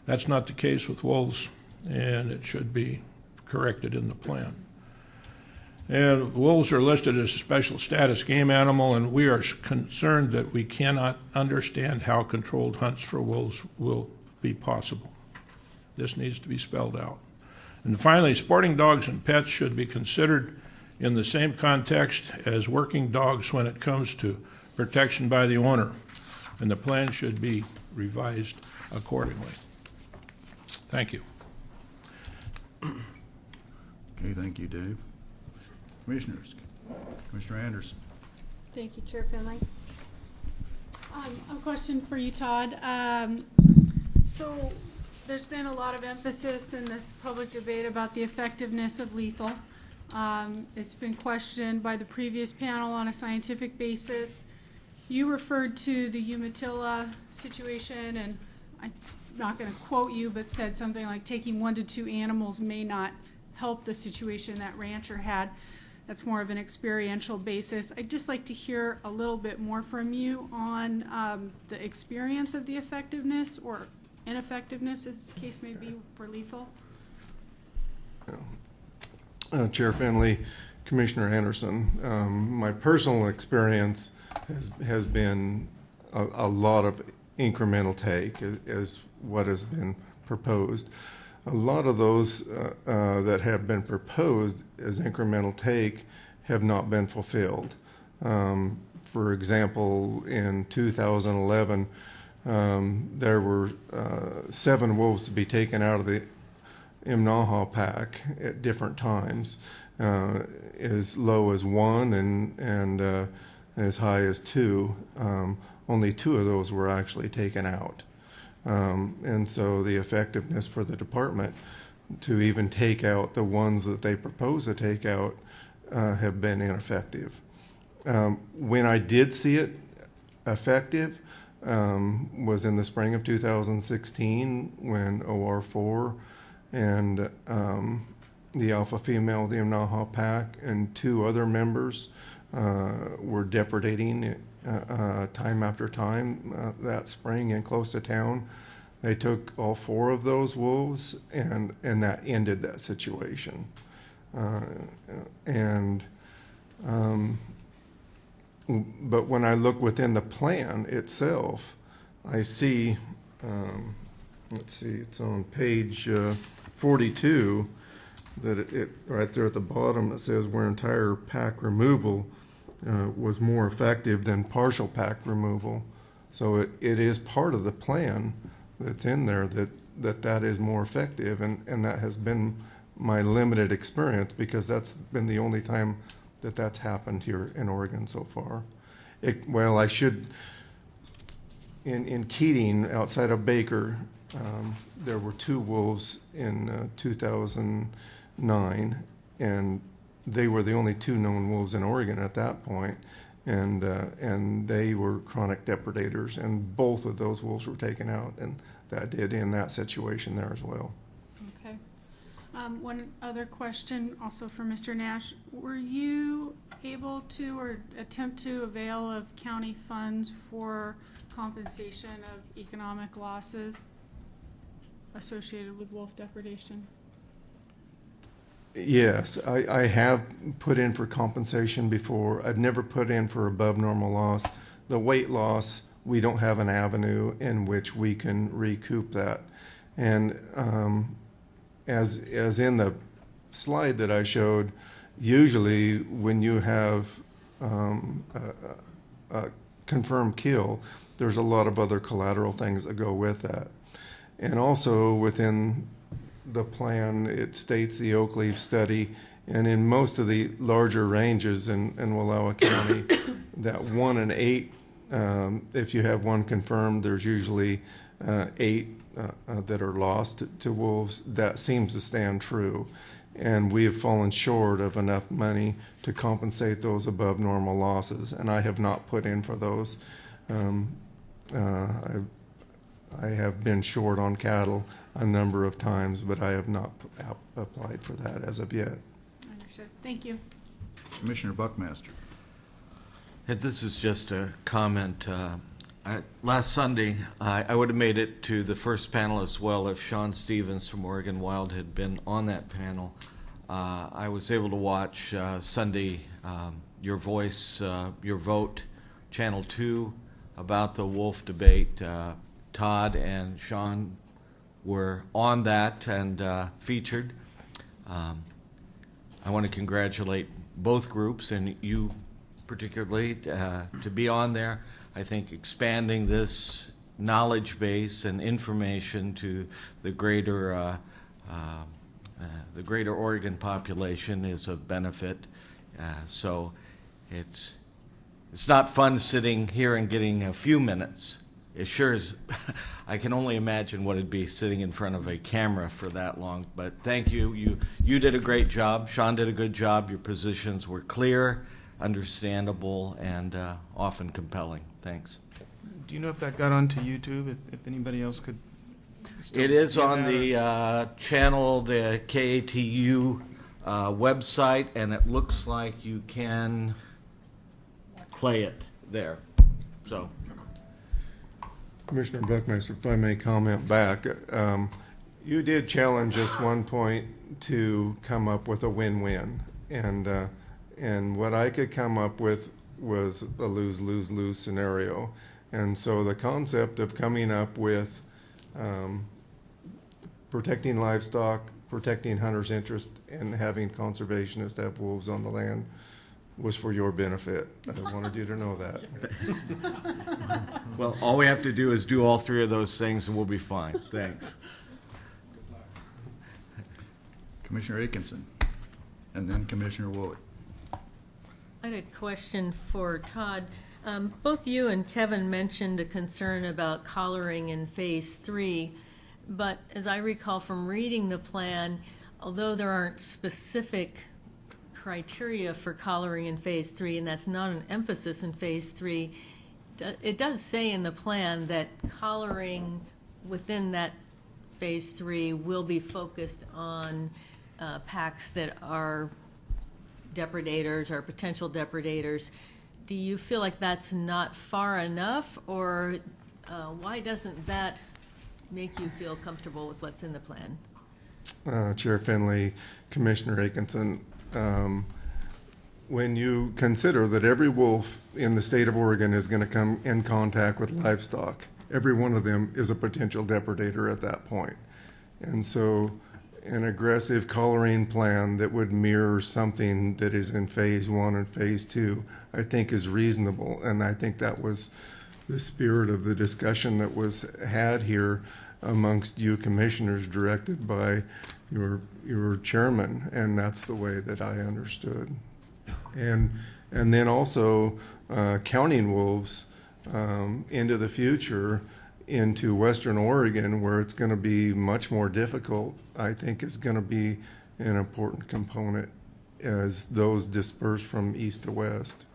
That's not the case with wolves, and it should be corrected in the plan. And wolves are listed as a special status game animal, and we are concerned that we cannot understand how controlled hunts for wolves will be possible. This needs to be spelled out. And finally, sporting dogs and pets should be considered in the same context as working dogs when it comes to protection by the owner, and the plan should be revised accordingly. Thank you. Okay, thank you, Dave. Commissioners. Commissioner Anderson. Thank you, Chair Finley. A question for you, Todd. So there's been a lot of emphasis in this public debate about the effectiveness of lethal. It's been questioned by the previous panel on a scientific basis. You referred to the Umatilla situation, and I'm not going to quote you, but said something like taking 1 to 2 animals may not help the situation that rancher had. That's more of an experiential basis. I'd just like to hear a little bit more from you on the experience of the effectiveness or ineffectiveness, as the case may be, for lethal. Chair Finley, Commissioner Anderson, my personal experience has been a lot of incremental take as what has been proposed. A lot of those that have been proposed as incremental take have not been fulfilled. For example, in 2011, there were 7 wolves to be taken out of the Imnaha pack at different times, as low as 1 and as high as 2. Only 2 of those were actually taken out. And so the effectiveness for the department to even take out the ones that they propose to take out have been ineffective. When I did see it effective was in the spring of 2016 when OR4 and the alpha female of the Imnaha pack and 2 other members were depredating time after time that spring and close to town. They took all 4 of those wolves, and that ended that situation. But when I look within the plan itself, I see, let's see, it's on page 42, that it right there at the bottom, it says where entire pack removal was more effective than partial pack removal. So it is part of the plan that's in there that is more effective, and that has been my limited experience, because that's been the only time that that's happened here in Oregon so far. I should, in Keating, outside of Baker, there were 2 wolves in 2009, and they were the only 2 known wolves in Oregon at that point, and they were chronic depredators, and both of those wolves were taken out, and that did end that situation there as well. Okay. One other question also for Mr. Nash. Were you able to or attempt to avail of county funds for compensation of economic losses associated with wolf depredation? Yes, I have put in for compensation before. I've never put in for above normal loss. The weight loss, we don't have an avenue in which we can recoup that. And as in the slide that I showed, usually when you have a confirmed kill, there's a lot of other collateral things that go with that. And also within the plan, it states the oak leaf study, and in most of the larger ranges in Wallowa County, that 1 in 8, if you have 1 confirmed, there's usually 8 that are lost to wolves. That seems to stand true, and we have fallen short of enough money to compensate those above normal losses, and I have not put in for those. I have been short on cattle a number of times, but I have not applied for that as of yet. Understood. Thank you. Commissioner Buckmaster. This is just a comment. Last Sunday, I would have made it to the first panel as well if Sean Stevens from Oregon Wild had been on that panel. I was able to watch Sunday, your voice, your vote, Channel 2, about the wolf debate. Todd and Sean were on that and featured. I want to congratulate both groups, and you particularly, to be on there. I think expanding this knowledge base and information to the greater Oregon population is of benefit. So it's not fun sitting here and getting a few minutes. It sure is. I can only imagine what it'd be sitting in front of a camera for that long. But thank you. You did a great job. Sean did a good job. Your positions were clear, understandable, and often compelling. Thanks. Do you know if that got onto YouTube? If anybody else could? It is on the channel, the KATU website, and it looks like you can play it there. So. Commissioner Buckmaster, if I may comment back, you did challenge us one point to come up with a win-win, and what I could come up with was a lose-lose-lose scenario. And so the concept of coming up with protecting livestock, protecting hunters' interest, and having conservationists have wolves on the land was for your benefit. I wanted you to know that. Well, all we have to do is do all 3 of those things and we'll be fine. Thanks. Commissioner Atkinson, and then Commissioner Woolley. I had a question for Todd. Both you and Kevin mentioned a concern about collaring in Phase 3, but as I recall from reading the plan, although there aren't specific criteria for collaring in Phase 3, and that's not an emphasis in Phase 3, it does say in the plan that collaring within that Phase 3 will be focused on packs that are depredators or potential depredators. Do you feel like that's not far enough, or why doesn't that make you feel comfortable with what's in the plan? Chair Finley, Commissioner Atkinson, when you consider that every wolf in the state of Oregon is going to come in contact with livestock, every one of them is a potential depredator at that point. And so an aggressive collaring plan that would mirror something that is in phase 1 and phase 2, I think is reasonable. And I think that was the spirit of the discussion that was had here amongst you commissioners, directed by your chairman, and that's the way that I understood. And then also counting wolves into the future into Western Oregon, where it's going to be much more difficult, I think is going to be an important component as those disperse from east to west.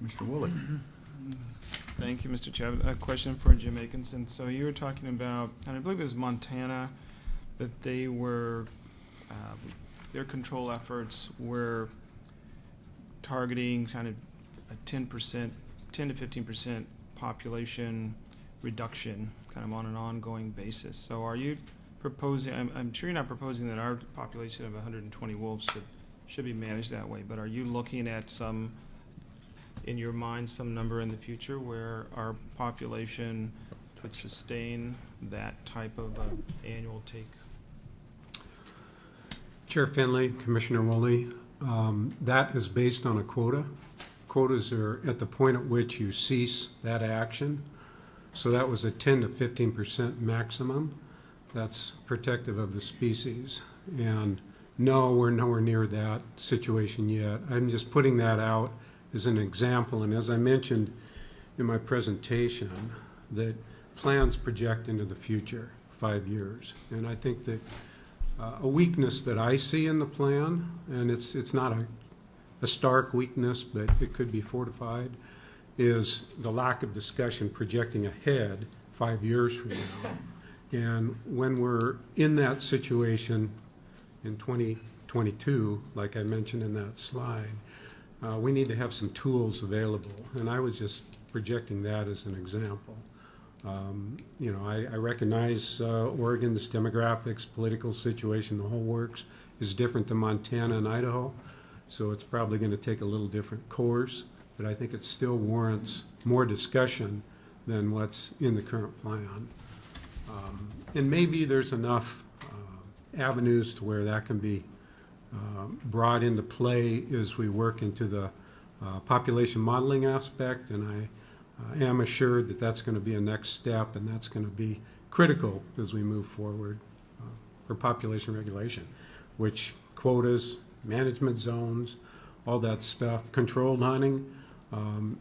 Mr. Woolley. Thank you, Mr. Chair. A question for Jim Atkinson. So you were talking about, and I believe it was Montana, that they were, their control efforts were targeting kind of a 10%, 10 to 15% population reduction kind of on an ongoing basis. So are you proposing, I'm sure you're not proposing that our population of 120 wolves should be managed that way, but are you looking at some, in your mind, some number in the future where our population would sustain that type of annual take? Chair Finley, Commissioner Woolley, that is based on a quota. Quotas are at the point at which you cease that action. So that was a 10 to 15% maximum. That's protective of the species. And no, we're nowhere near that situation yet. I'm just putting that out as an example. And as I mentioned in my presentation, that plans project into the future, 5 years. And I think that a weakness that I see in the plan, and it's not a stark weakness, but it could be fortified, is the lack of discussion projecting ahead 5 years from now. And when we're in that situation in 2022, like I mentioned in that slide, we need to have some tools available. And I was just projecting that as an example. You know, I recognize Oregon's demographics, political situation, the whole works is different than Montana and Idaho. So it's probably going to take a little different course, but I think it still warrants more discussion than what's in the current plan. And maybe there's enough avenues to where that can be brought into play as we work into the population modeling aspect, and I am assured that that's going to be a next step, and that's going to be critical as we move forward for population regulation, which quotas, management zones, all that stuff, controlled hunting,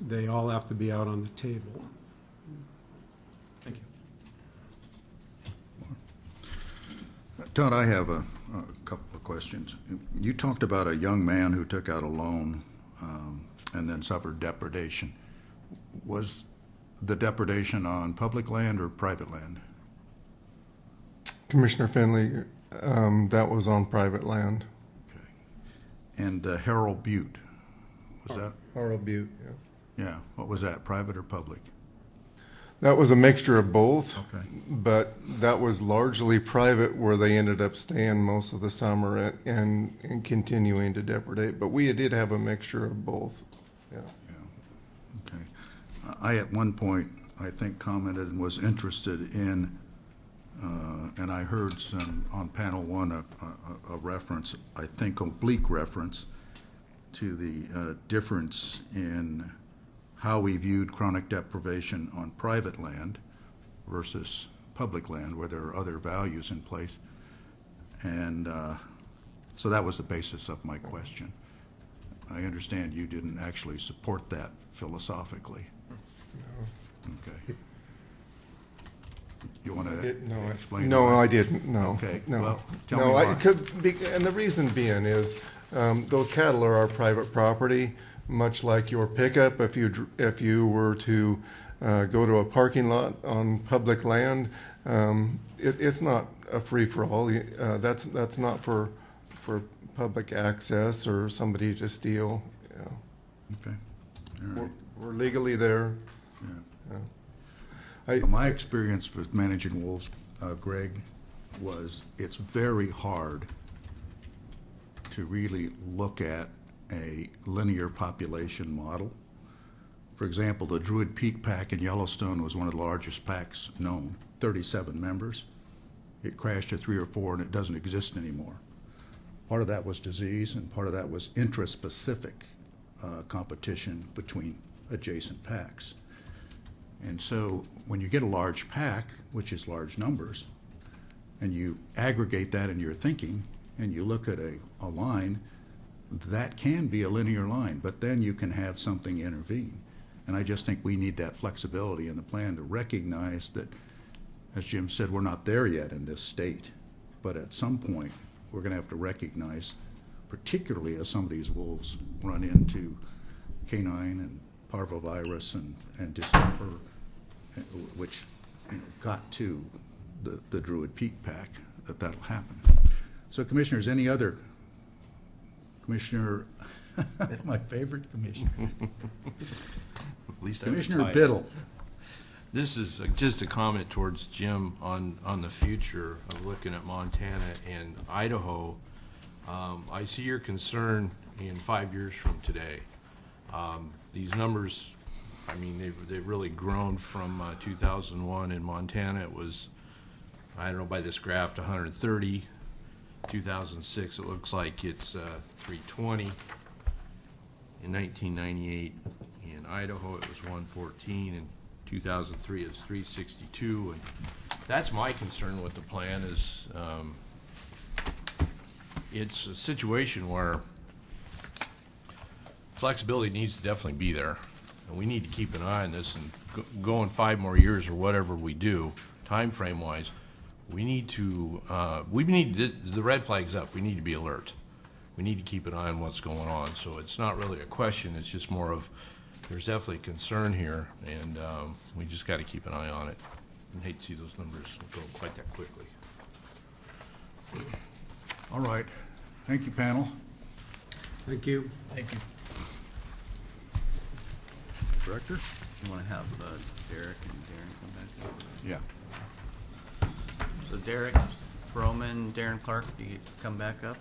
they all have to be out on the table. Thank you. Todd, I have a couple of questions. You talked about a young man who took out a loan and then suffered depredation. Was the depredation on public land or private land? Commissioner Finley, that was on private land. And Harold Butte, was that? Harold Butte, yeah. Yeah, what was that, private or public? That was a mixture of both, Okay. but that was largely private, where they ended up staying most of the summer and continuing to depredate. But we did have a mixture of both. Yeah. Okay. I at one point, I think, commented and was interested in, and I heard some on panel one, a reference, I think oblique reference, to the difference in how we viewed chronic deprivation on private land versus public land, where there are other values in place. And so that was the basis of my question. I understand you didn't actually support that philosophically. No. Okay. You want to explain? No, why? I didn't. No. Okay. No. Well, tell me why. It could be, and the reason being is those cattle are our private property, much like your pickup. If you were to go to a parking lot on public land, it's not a free for all. That's not for public access or somebody to steal. Yeah. Okay. All right. We're legally there. Yeah. My experience with managing wolves, Greg, was it's very hard to really look at a linear population model. For example, the Druid Peak Pack in Yellowstone was one of the largest packs known, 37 members. It crashed to 3 or 4 and it doesn't exist anymore. Part of that was disease and part of that was intraspecific competition between adjacent packs. And so when you get a large pack, which is large numbers, and you aggregate that in your thinking and you look at a line, that can be a linear line, but then you can have something intervene. And I just think we need that flexibility in the plan to recognize that, as Jim said, we're not there yet in this state. But at some point, we're going to have to recognize, particularly as some of these wolves run into canine and parvovirus and distemper, which got to the Druid Peak Pack, that'll happen. So, commissioners, any other commissioner? My favorite commissioner. At least Commissioner Biddle. This is just a comment towards Jim on the future of looking at Montana and Idaho. I see your concern in 5 years from today. These numbers, I mean, they've really grown from 2001 in Montana. It was, I don't know, by this graph, 130. 2006, it looks like it's 320. In 1998, in Idaho, it was 114. In 2003, it was 362. And that's my concern with the plan is it's a situation where flexibility needs to definitely be there. And we need to keep an eye on this and go in 5 more years or whatever we do, time frame wise, we need to, the red flag's up. We need to be alert. We need to keep an eye on what's going on. So it's not really a question. It's just more of, there's definitely concern here, and we just got to keep an eye on it. I hate to see those numbers go quite that quickly. All right. Thank you, panel. Thank you. Thank you. Director? You want to have Derek and Darren come back up? Yeah. So Derek, Broman, Darren Clark, do you come back up?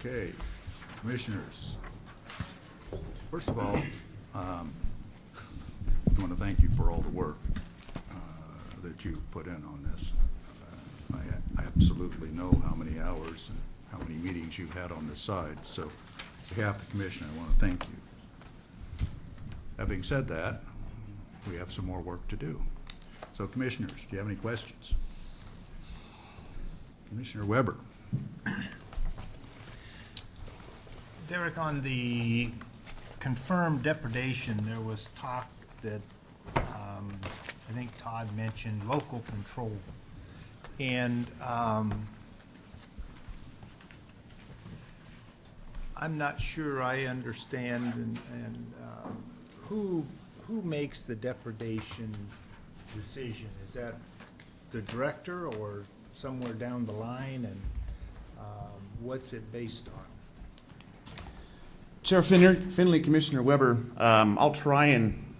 Okay, commissioners. First of all, I want to thank you for all the work that you've put in on this. I absolutely know how many hours and how many meetings you've had on this side. So, on behalf of the commission, I want to thank you. Having said that, we have some more work to do. So, commissioners, do you have any questions? Commissioner Weber. Derek, on the confirmed depredation, there was talk that I think Todd mentioned local control. And I'm not sure I understand and who makes the depredation decision? Is that the director or somewhere down the line? And what's it based on? Chair Finley, Commissioner Weber, I'll try and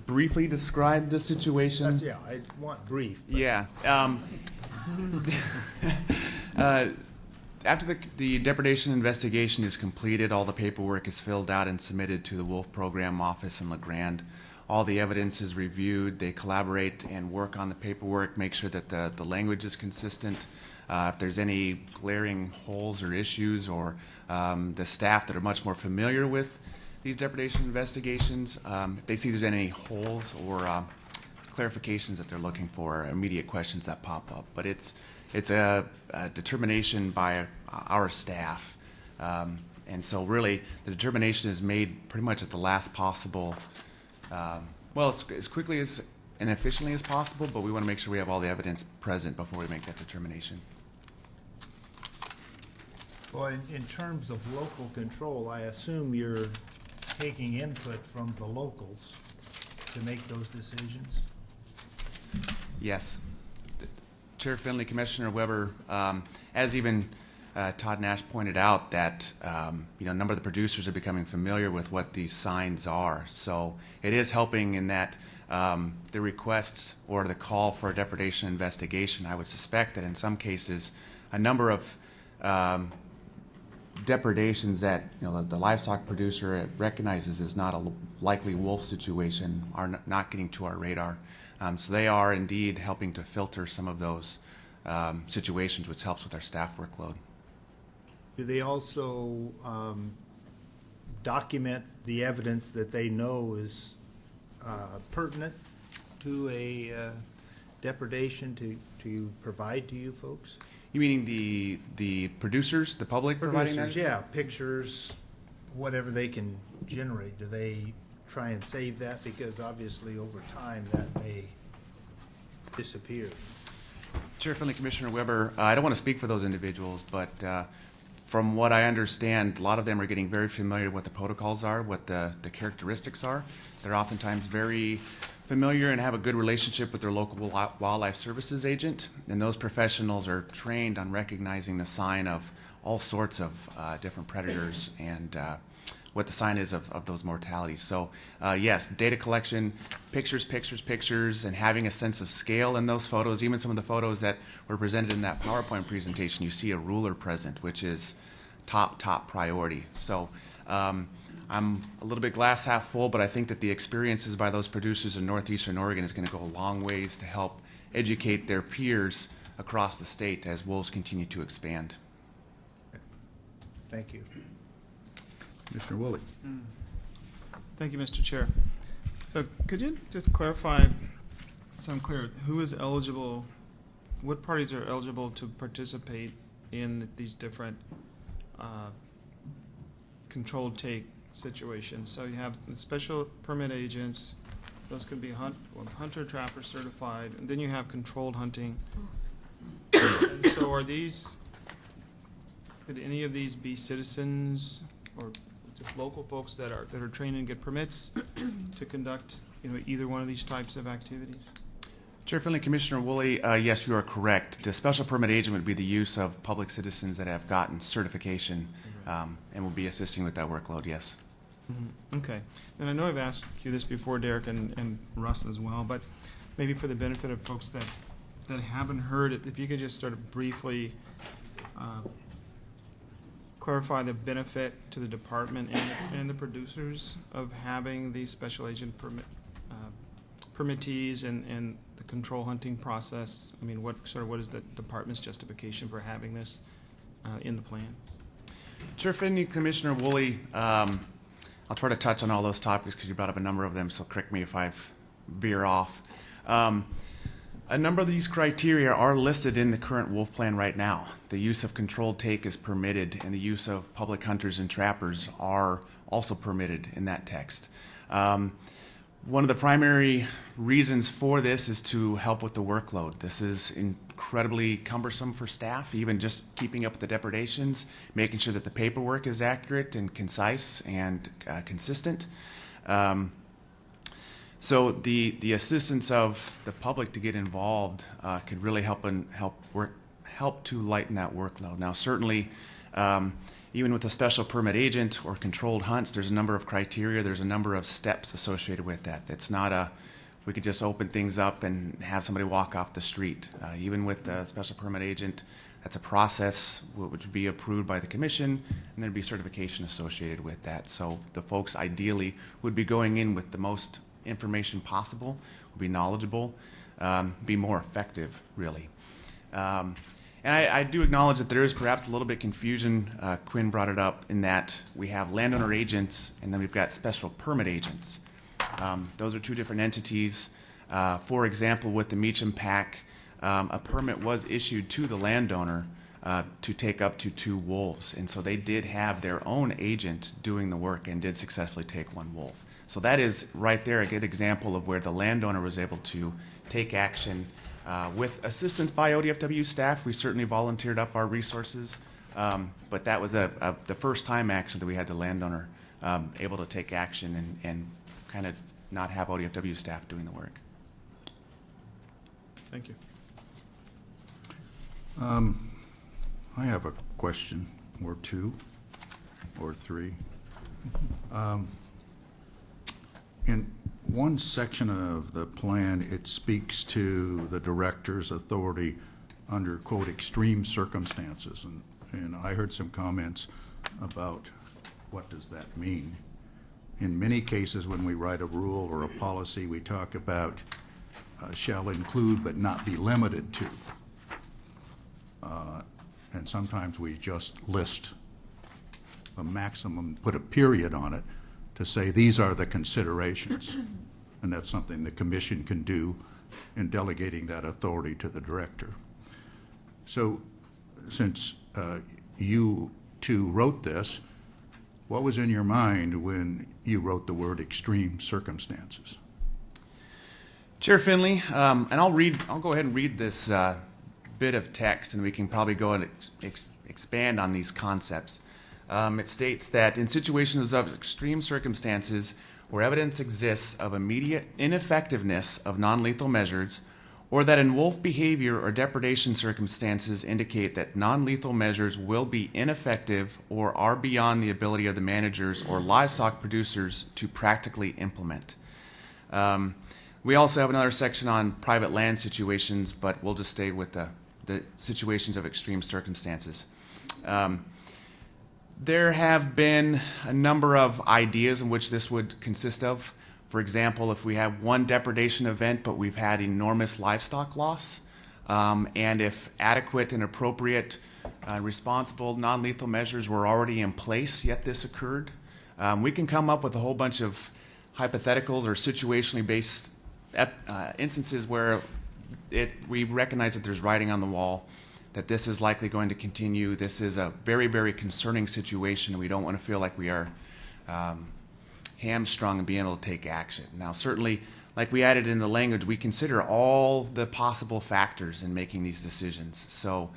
briefly describe the situation. Yeah, I want brief. Yeah. After the depredation investigation is completed, all the paperwork is filled out and submitted to the Wolf Program Office in La Grande. All the evidence is reviewed. They collaborate and work on the paperwork, make sure that the language is consistent. If there's any glaring holes or issues, or the staff that are much more familiar with these depredation investigations, if they see there's any holes or clarifications that they're looking for, immediate questions that pop up. But it's a determination by our staff. And so really, the determination is made pretty much at the last possible, well, as quickly as and efficiently as possible, but we want to make sure we have all the evidence present before we make that determination. Well, in terms of local control, I assume you're taking input from the locals to make those decisions? Yes. Chair Finley, Commissioner Weber, as even Todd Nash pointed out, that a number of the producers are becoming familiar with what these signs are. So it is helping in that the requests or the call for a depredation investigation, I would suspect that in some cases a number of depredations that the livestock producer recognizes as not a likely wolf situation are not getting to our radar. So they are indeed helping to filter some of those situations, which helps with our staff workload. Do they also document the evidence that they know is pertinent to a depredation to provide to you folks? You meaning the producers, the public providing that? Yeah, pictures, whatever they can generate. Do they try and save that? Because obviously over time that may disappear. Chair Finley, Commissioner Weber, I don't want to speak for those individuals, but from what I understand, a lot of them are getting very familiar with what the protocols are, what the characteristics are. They're oftentimes very familiar and have a good relationship with their local wildlife services agent, and those professionals are trained on recognizing the sign of all sorts of different predators and what the sign is of those mortalities. So yes, data collection, pictures, and having a sense of scale in those photos. Even some of the photos that were presented in that PowerPoint presentation, you see a ruler present, which is top priority. So I'm a little bit glass half full, but I think that the experiences by those producers in northeastern Oregon is going to go a long ways to help educate their peers across the state as wolves continue to expand. Thank you. Commissioner Woolley. Thank you, Mr. Chair. So could you just clarify, so I'm clear, who is eligible, what parties are eligible to participate in these different controlled take situations? So you have the special permit agents, those could be hunter trapper certified, and then you have controlled hunting. And so could any of these be citizens or just local folks that are trained and get permits to conduct either one of these types of activities? Chair Finley, Commissioner Woolley, yes, you are correct. The special permit agent would be the use of public citizens that have gotten certification and will be assisting with that workload, yes. Mm-hmm. Okay. And I know I've asked you this before, Derek, and Russ as well, but maybe for the benefit of folks that haven't heard it, if you could just sort of briefly clarify the benefit to the department and the producers of having these special agent permittees and the control hunting process. I mean, what is the department's justification for having this in the plan? Chair Finley, Commissioner Woolley, I'll try to touch on all those topics because you brought up a number of them, so correct me if I veer off. A number of these criteria are listed in the current wolf plan right now. The use of controlled take is permitted, and the use of public hunters and trappers are also permitted in that text. One of the primary reasons for this is to help with the workload. This is incredibly cumbersome for staff, even just keeping up with the depredations, making sure that the paperwork is accurate and concise and consistent. So the assistance of the public to get involved could really help to lighten that workload. Now, certainly, even with a special permit agent or controlled hunts, there's a number of criteria. There's a number of steps associated with that. It's not we could just open things up and have somebody walk off the street. Even with the special permit agent, that's a process which would be approved by the commission, and there'd be certification associated with that. So the folks ideally would be going in with the most information possible, would be knowledgeable, be more effective, really. And I do acknowledge that there is perhaps a little bit confusion. Quinn brought it up in that we have landowner agents and then we've got special permit agents. Those are two different entities. For example, with the Meacham Pack, a permit was issued to the landowner to take up to 2 wolves. And so they did have their own agent doing the work and did successfully take 1 wolf. So that is right there a good example of where the landowner was able to take action with assistance by ODFW staff. We certainly volunteered up our resources, but that was the first time action that we had the landowner able to take action and kind of not have ODFW staff doing the work. Thank you. I have a question or 2 or 3. In one section of the plan, it speaks to the director's authority under, quote, extreme circumstances. And I heard some comments about what does that mean. In many cases, when we write a rule or a policy, we talk about shall include but not be limited to. And sometimes we just list a maximum, put a period on it to say these are the considerations. And that's something the commission can do in delegating that authority to the director. So since you 2 wrote this, what was in your mind when you wrote the word extreme circumstances? Chair Finley, and I'll go ahead and read this bit of text, and we can probably go and expand on these concepts. It states that in situations of extreme circumstances where evidence exists of immediate ineffectiveness of non-lethal measures, or that in wolf behavior or depredation circumstances indicate that non-lethal measures will be ineffective or are beyond the ability of the managers or livestock producers to practically implement. We also have another section on private land situations, but we'll just stay with the situations of extreme circumstances. There have been a number of ideas in which this would consist of. For example, if we have one depredation event, but we've had enormous livestock loss, and if adequate and appropriate responsible non-lethal measures were already in place, yet this occurred, we can come up with a whole bunch of hypotheticals or situationally based instances where we recognize that there's writing on the wall, that this is likely going to continue. This is a very, very concerning situation, and we don't want to feel like we are hamstrung in being able to take action. Now, certainly, like we added in the language, we consider all the possible factors in making these decisions. So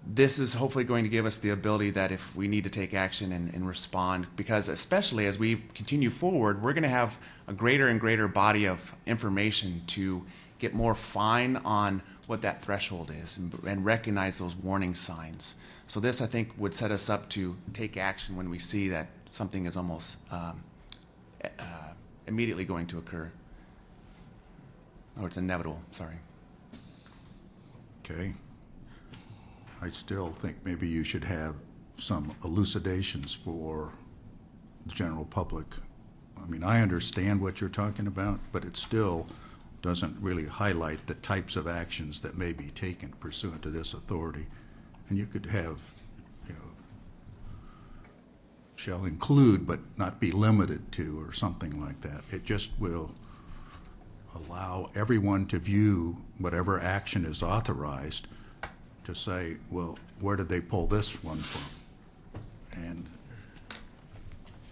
this is hopefully going to give us the ability that if we need to take action and respond, because especially as we continue forward, we're going to have a greater and greater body of information to get more fine on what that threshold is and recognize those warning signs. So this, I think, would set us up to take action when we see that something is almost immediately going to occur. Or it's inevitable, sorry. Okay. I still think maybe you should have some elucidations for the general public. I mean, I understand what you're talking about, but it still doesn't really highlight the types of actions that may be taken pursuant to this authority. And you could have, shall include but not be limited to, or something like that. It just will allow everyone to view whatever action is authorized to say, well, where did they pull this one from? And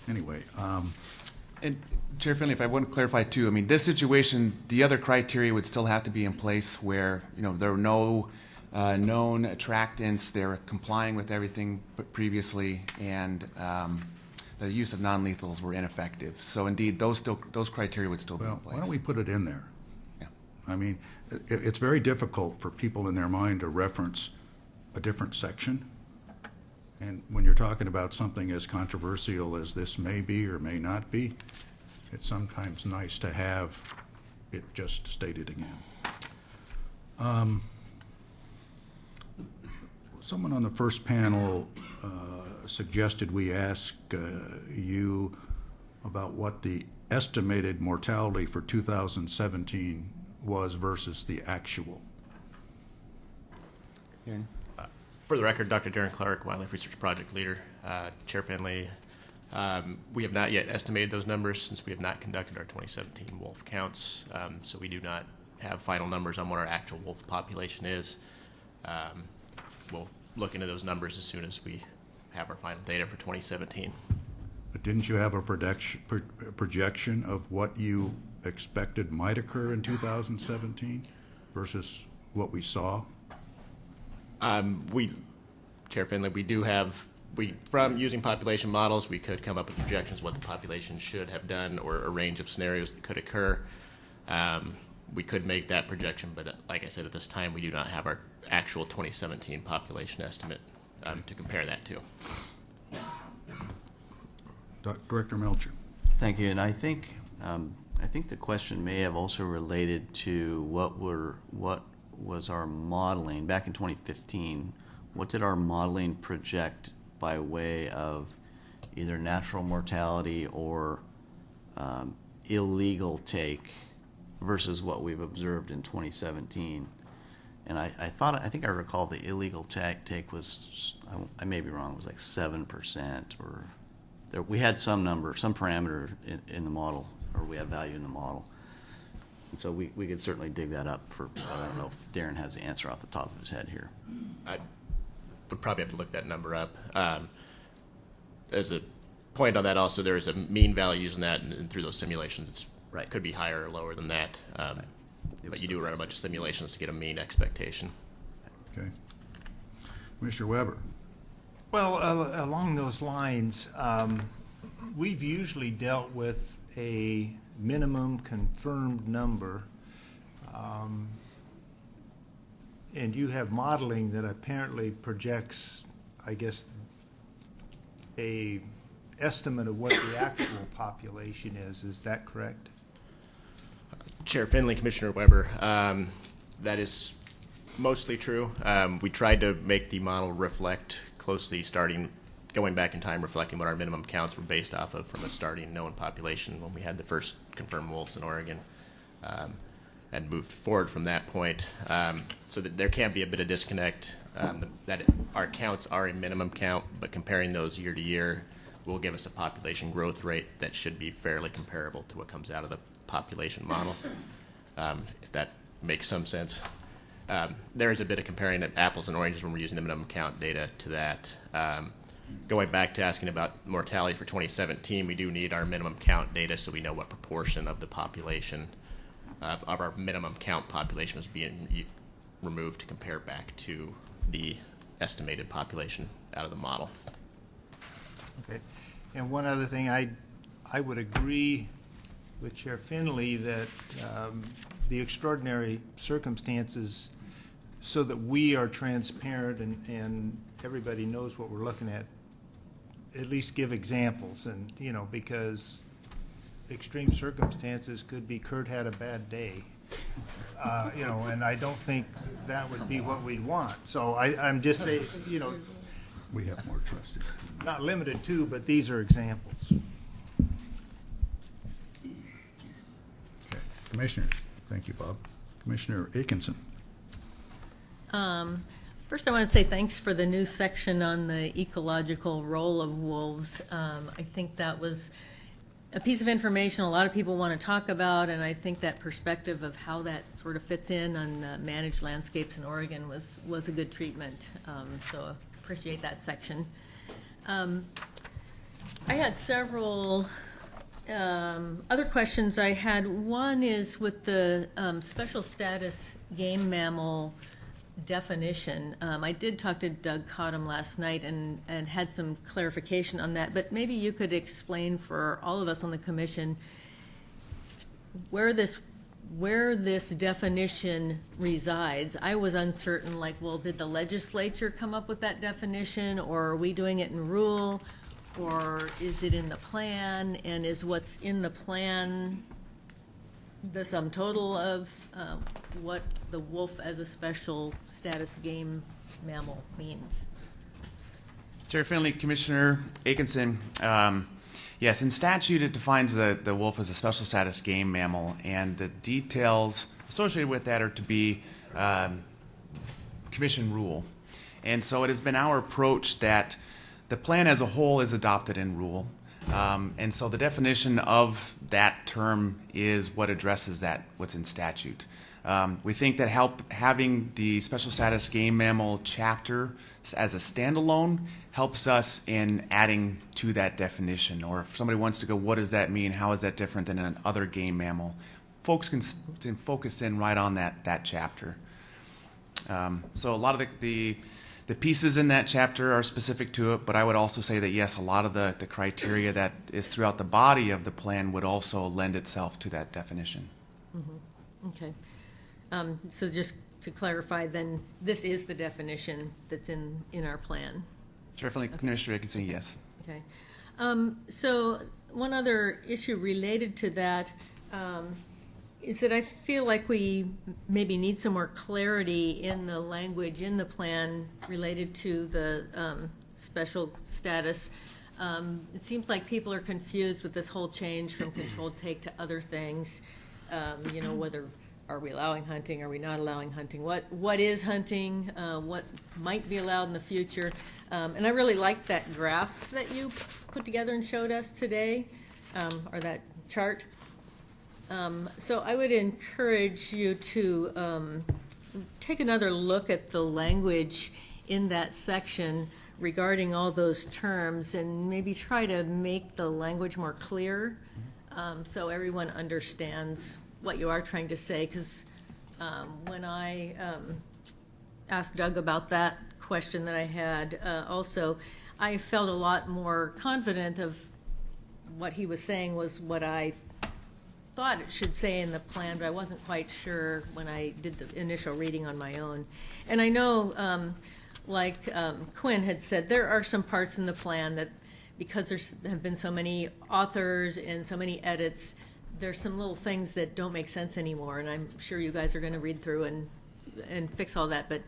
anyway. And Chair Finley, if I want to clarify too, I mean, this situation, the other criteria would still have to be in place where, there were no known attractants, they're complying with everything previously, and the use of non-lethals were ineffective. So indeed, those criteria would still be in place. Why don't we put it in there? Yeah. I mean, it's very difficult for people in their mind to reference a different section. And when you're talking about something as controversial as this may be or may not be, it's sometimes nice to have it just stated again. Someone on the first panel suggested we ask you about what the estimated mortality for 2017 was versus the actual. For the record, Dr. Darren Clark, Wildlife Research Project Leader, Chair Finley. We have not yet estimated those numbers since we have not conducted our 2017 wolf counts, so we do not have final numbers on what our actual wolf population is. we'll look into those numbers as soon as we have our final data for 2017. But didn't you have a projection of what you expected might occur in 2017 versus what we saw? Chair Finley, we do have, from using population models, we could come up with projections what the population should have done or a range of scenarios that could occur. We could make that projection, but like I said, at this time, we do not have our actual 2017 population estimate to compare that to. Director Melcher. Thank you, and I think the question may have also related to what was our modeling back in 2015. What did our modeling project by way of either natural mortality or illegal take versus what we've observed in 2017? And I think I recall the illegal take was, I may be wrong, it was like 7%, or we had some number, some parameter in the model, or we have value in the model. And so we could certainly dig that up for, I don't know if Darren has the answer off the top of his head here. I would probably have to look that number up. As a point on that also, there is a mean value using that, and through those simulations, it could be higher or lower than that. But you do run a bunch of simulations to get a mean expectation. Okay. Mr. Weber. Well, along those lines, we've usually dealt with a minimum confirmed number, and you have modeling that apparently projects, I guess, a estimate of what the actual population is. Is that correct? Chair Finley, Commissioner Weber, that is mostly true. We tried to make the model reflect closely, going back in time, reflecting what our minimum counts were based off of from a starting known population when we had the first confirmed wolves in Oregon, and moved forward from that point. So that there can be a bit of disconnect, our counts are a minimum count, but comparing those year to year will give us a population growth rate that should be fairly comparable to what comes out of the population model, if that makes some sense. There is a bit of comparing apples and oranges when we're using the minimum count data to that. Going back to asking about mortality for 2017, we do need our minimum count data so we know what proportion of the population, of our minimum count population, was being removed to compare back to the estimated population out of the model. Okay. And one other thing, I would agree with Chair Finley that the extraordinary circumstances, so that we are transparent and everybody knows what we're looking at least give examples, and because extreme circumstances could be Kurt had a bad day, and I don't think that would be what we'd want. So I'm just saying, we have more trust in it. Not limited to, but these are examples. Okay. Commissioners. Thank you, Bob. Commissioner Aikenson. First, I want to say thanks for the new section on the ecological role of wolves. I think that was a piece of information a lot of people want to talk about, and I think that perspective of how that sort of fits in on managed landscapes in Oregon was a good treatment. So appreciate that section. I had several other questions I had. One is with the special status game mammal definition. I did talk to Doug Cottom last night and had some clarification on that, but maybe you could explain for all of us on the commission where this definition resides. I was uncertain, like, well, did the legislature come up with that definition, or are we doing it in rule, or is it in the plan, and is what's in the plan the sum total of what the wolf as a special status game mammal means? Chair Finley, Commissioner Aikenson, yes, in statute it defines the wolf as a special status game mammal, and the details associated with that are to be commission rule. And so it has been our approach that the plan as a whole is adopted in rule. And so the definition of that term is what addresses that, what's in statute. We think that having the special status game mammal chapter as a standalone helps us in adding to that definition. Or if somebody wants to go, what does that mean? How is that different than an other game mammal? Folks can focus in right on that chapter. So a lot of the pieces in that chapter are specific to it, but I would also say that, yes, a lot of the criteria that is throughout the body of the plan would also lend itself to that definition. Mm-hmm. Okay. So just to clarify, then, this is the definition that's in our plan? Chair Finley, okay. Commissioner Dickinson, yes. Okay. So one other issue related to that is that I feel like we maybe need some more clarity in the language in the plan related to the special status. It seems like people are confused with this whole change from controlled take to other things. Whether are we allowing hunting, are we not allowing hunting? What is hunting? What might be allowed in the future? And I really liked that graph that you put together and showed us today, or that chart. So I would encourage you to take another look at the language in that section regarding all those terms and maybe try to make the language more clear so everyone understands what you are trying to say. Because when I asked Doug about that question that I had also, I felt a lot more confident of what he was saying was what I thought it should say in the plan, but I wasn't quite sure when I did the initial reading on my own. And I know, like Quinn had said, there are some parts in the plan that, because there have been so many authors and so many edits, there's some little things that don't make sense anymore, and I'm sure you guys are going to read through and fix all that, but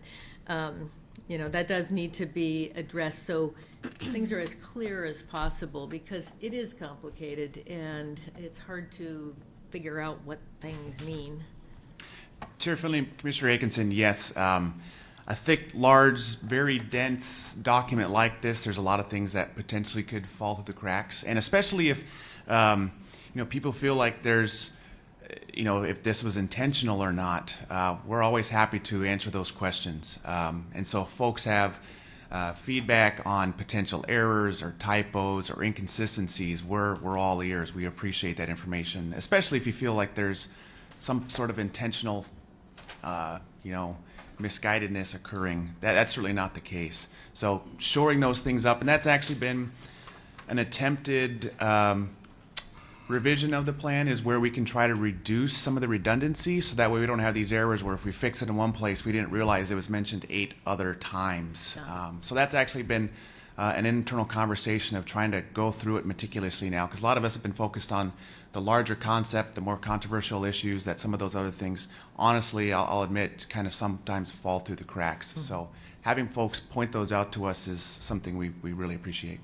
that does need to be addressed so things are as clear as possible, because it is complicated and it's hard to figure out what things mean. Chair Finley, Commissioner Atkinson, yes. A thick, large, very dense document like this, there's a lot of things that potentially could fall through the cracks, and especially if people feel like there's, if this was intentional or not. We're always happy to answer those questions. And so if folks have feedback on potential errors or typos or inconsistencies, we're all ears. We appreciate that information, especially if you feel like there's some sort of intentional, misguidedness occurring. That's certainly not the case. So shoring those things up, and that's actually been an attempted revision of the plan, is where we can try to reduce some of the redundancy, so that way we don't have these errors where if we fix it in one place, we didn't realize it was mentioned 8 other times. So that's actually been an internal conversation of trying to go through it meticulously now, because a lot of us have been focused on the larger concept, the more controversial issues, that some of those other things, honestly, I'll admit, kind of sometimes fall through the cracks. Mm-hmm. So having folks point those out to us is something we really appreciate.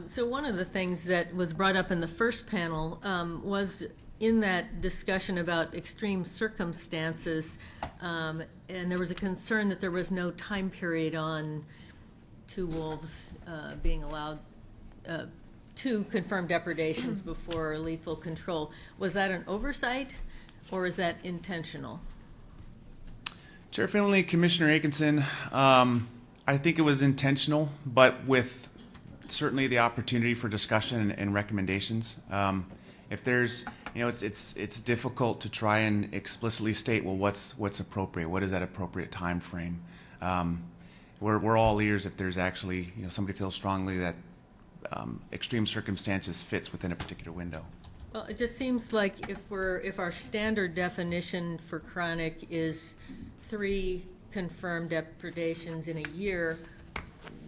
So one of the things that was brought up in the first panel was in that discussion about extreme circumstances, and there was a concern that there was no time period on 2 wolves being allowed 2 confirmed depredations before lethal control. Was that an oversight, or is that intentional? Chair Finley, Commissioner Atkinson, I think it was intentional, but with certainly the opportunity for discussion and recommendations. If there's, it's difficult to try and explicitly state, well, what's appropriate? What is that appropriate time frame? We're all ears if there's actually, somebody feels strongly that extreme circumstances fits within a particular window. Well, it just seems like if our standard definition for chronic is 3 confirmed depredations in a year,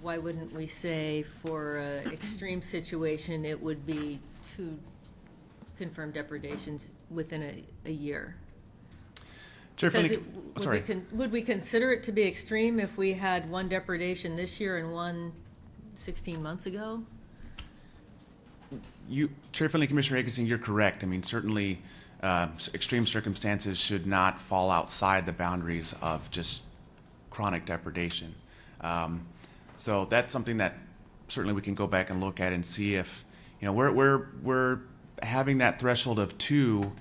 why wouldn't we say for an extreme situation it would be 2 confirmed depredations within a year? Would we consider it to be extreme if we had 1 depredation this year and 1 16 months ago? Chair Finley, Commissioner Atkinson, you're correct. I mean, certainly extreme circumstances should not fall outside the boundaries of just chronic depredation. So that's something that certainly we can go back and look at and see if, we're having that threshold of 2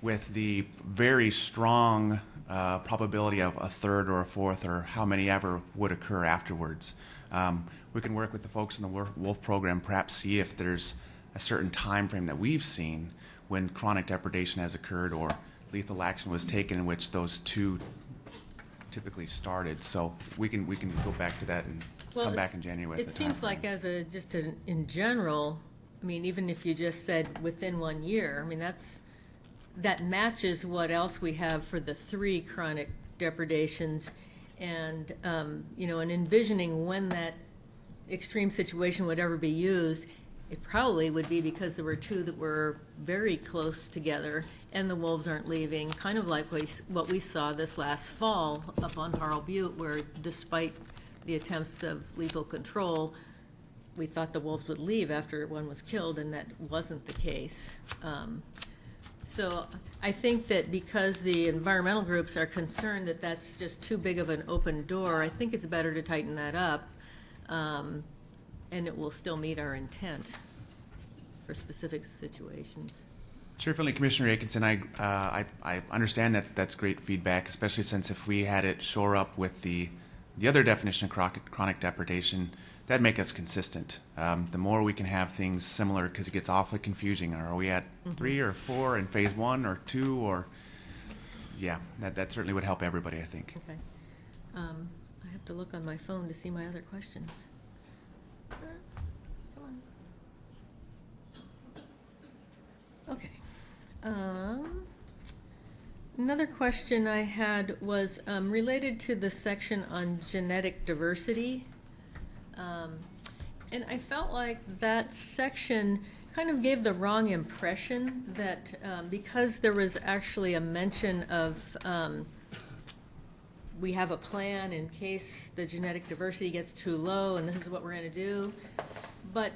with the very strong probability of a third or a fourth or how many ever would occur afterwards. We can work with the folks in the Wolf program, perhaps see if there's a certain time frame that we've seen when chronic depredation has occurred or lethal action was taken in which those 2 typically started. So we can go back to that and come back in January with It the seems timeframe. like in general, I mean, even if you just said within 1 year, I mean, that matches what else we have for the 3 chronic depredations, and and envisioning when that extreme situation would ever be used, it probably would be because there were 2 that were very close together, and the wolves aren't leaving. Kind of like what we saw this last fall up on Harl Butte, where despite the attempts of lethal control, we thought the wolves would leave after one was killed, and that wasn't the case. So I think that because the environmental groups are concerned that that's just too big of an open door, I think it's better to tighten that up, and it will still meet our intent for specific situations. Chair Finley, Commissioner Atkinson, I understand that's great feedback, especially since if we had it shore up with the other definition of chronic depredation, that'd make us consistent. The more we can have things similar, because it gets awfully confusing. Are we at 3 or 4 in phase 1 or 2 or? Yeah, that certainly would help everybody, I think. Okay. I have to look on my phone to see my other questions. Come on. Okay. Another question I had was related to the section on genetic diversity. And I felt like that section kind of gave the wrong impression that because there was actually a mention of we have a plan in case the genetic diversity gets too low and this is what we're going to do. But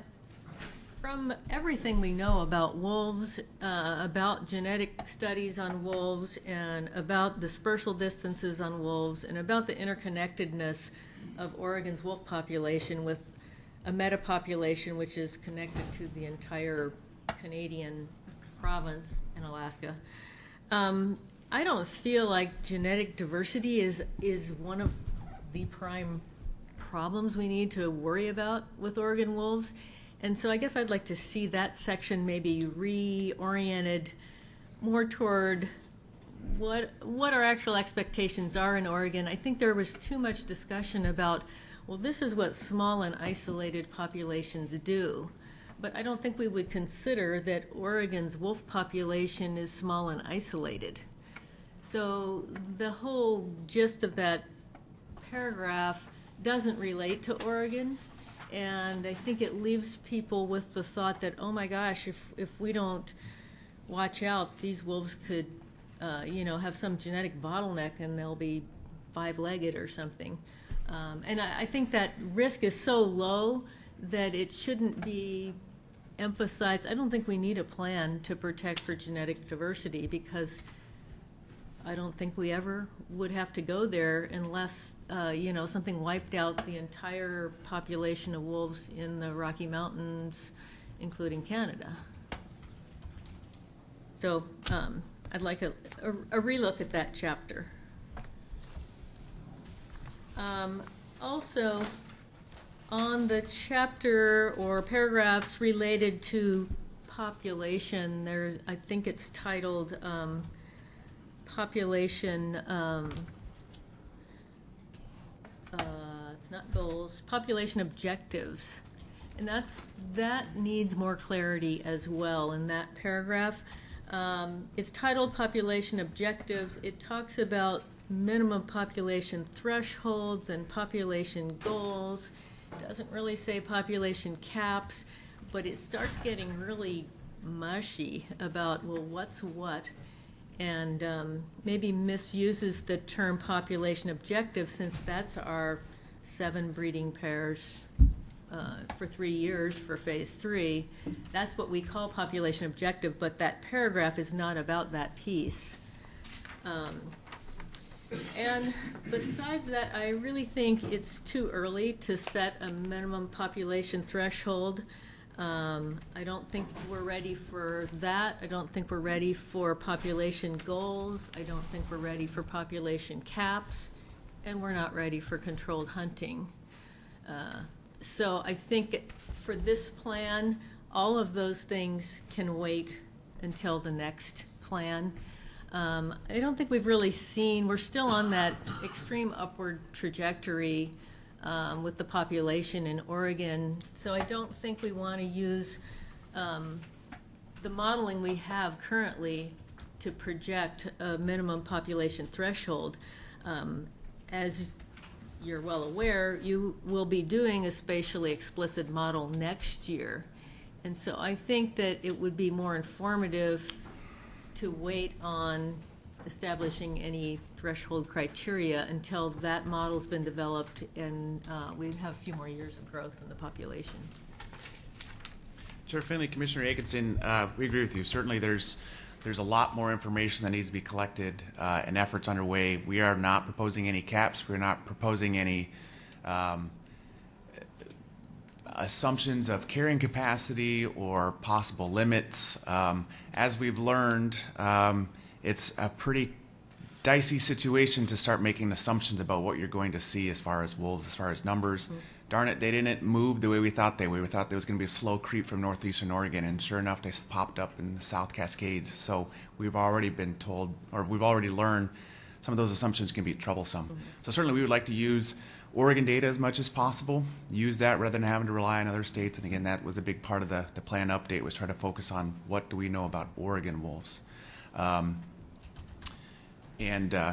from everything we know about wolves, about genetic studies on wolves, and about dispersal distances on wolves, and about the interconnectedness of Oregon's wolf population with a metapopulation which is connected to the entire Canadian province and Alaska, I don't feel like genetic diversity is one of the prime problems we need to worry about with Oregon wolves. And so I guess I'd like to see that section maybe reoriented more toward what our actual expectations are in Oregon. I think there was too much discussion about, well, this is what small and isolated populations do. But I don't think we would consider that Oregon's wolf population is small and isolated. So the whole gist of that paragraph doesn't relate to Oregon. And I think it leaves people with the thought that, oh my gosh, if we don't watch out, these wolves could, have some genetic bottleneck and they'll be 5-legged or something. And I think that risk is so low that it shouldn't be emphasized. I don't think we need a plan to protect for genetic diversity, because I don't think we ever would have to go there unless, something wiped out the entire population of wolves in the Rocky Mountains, including Canada. So I'd like a relook at that chapter. Also, on the chapter or paragraphs related to population, I think it's titled population, it's not goals, population objectives. And that needs more clarity as well in that paragraph. It's titled population objectives. It talks about minimum population thresholds and population goals. It doesn't really say population caps, but it starts getting really mushy about, well, what's what, and maybe misuses the term population objective, since that's our 7 breeding pairs for 3 years for phase 3. That's what we call population objective, but that paragraph is not about that piece. And besides that, I really think it's too early to set a minimum population threshold. I don't think we're ready for that. I don't think we're ready for population goals. I don't think we're ready for population caps. And we're not ready for controlled hunting. So I think for this plan, all of those things can wait until the next plan. I don't think we've really seen, we're still on that extreme upward trajectory with the population in Oregon. So I don't think we want to use the modeling we have currently to project a minimum population threshold. As you're well aware, you will be doing a spatially explicit model next year. And so I think that it would be more informative to wait on establishing any threshold criteria until that model's been developed and we have a few more years of growth in the population. Chair Finley, Commissioner Atkinson, we agree with you. Certainly there's a lot more information that needs to be collected and efforts underway. We are not proposing any caps. We're not proposing any assumptions of carrying capacity or possible limits. As we've learned, it's a pretty dicey situation to start making assumptions about what you're going to see as far as wolves, as far as numbers. Mm-hmm. Darn it, they didn't move the way we thought they would. We thought there was going to be a slow creep from northeastern Oregon, and sure enough, they popped up in the South Cascades. So we've already been told, or we've already learned, some of those assumptions can be troublesome. Mm-hmm. So certainly we would like to use Oregon data as much as possible, use that rather than having to rely on other states. And again, that was a big part of the plan update, was try to focus on what do we know about Oregon wolves.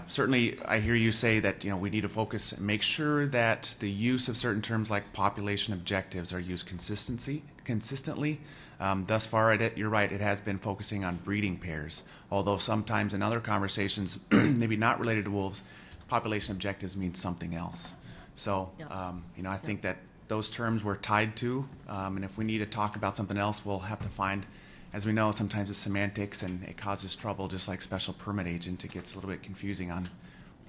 Certainly, I hear you say that we need to focus and make sure that the use of certain terms like population objectives are used consistently. Thus far, you're right, it has been focusing on breeding pairs, although sometimes in other conversations, maybe not related to wolves, population objectives mean something else. So, I think that those terms we're tied to, and if we need to talk about something else, we'll have to find. As we know, sometimes it's semantics and it causes trouble, just like special permit agent. It gets a little bit confusing on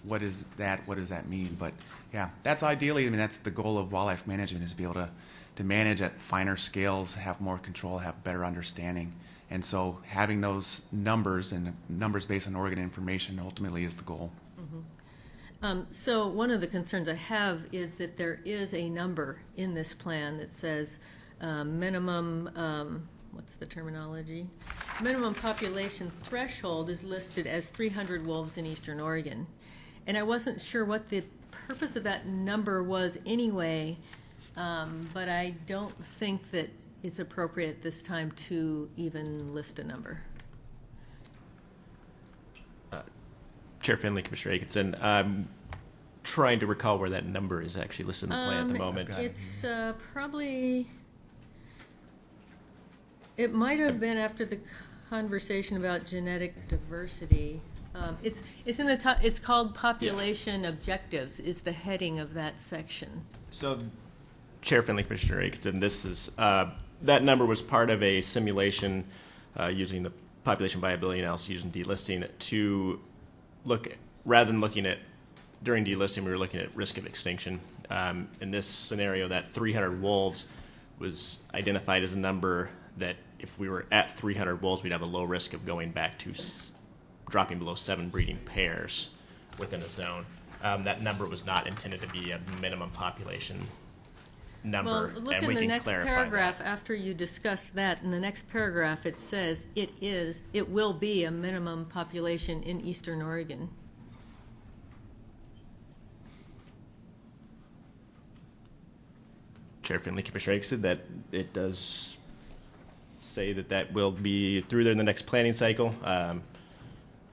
what is that, what does that mean? But yeah, that's ideally, that's the goal of wildlife management, is to be able to manage at finer scales, have more control, have better understanding. And so having those numbers and numbers based on Oregon information ultimately is the goal. Mm-hmm. So one of the concerns I have is that there is a number in this plan that says minimum, what's the terminology? Minimum population threshold is listed as 300 wolves in eastern Oregon. And I wasn't sure what the purpose of that number was anyway, but I don't think that it's appropriate this time to even list a number. Chair Finley, Commissioner Atkinson, I'm trying to recall where that number is actually listed in the plan at the moment. It's probably... It might have been after the conversation about genetic diversity. It's in the top. It's called population objectives. Is the heading of that section. So, Chair Finley, Commissioner Atkinson, this is that number was part of a simulation using the population viability analysis using delisting to look at, rather than looking at during delisting, we were looking at risk of extinction. In this scenario, that 300 wolves was identified as a number that if we were at 300 wolves, we'd have a low risk of going back to dropping below 7 breeding pairs within a zone. That number was not intended to be a minimum population number. Well, look and in we the can next clarify paragraph that. after you discuss that. In the next paragraph, it says it will be a minimum population in eastern Oregon. Chair Finley, Commissioner Atkinson, that it does say that will be through there in the next planning cycle.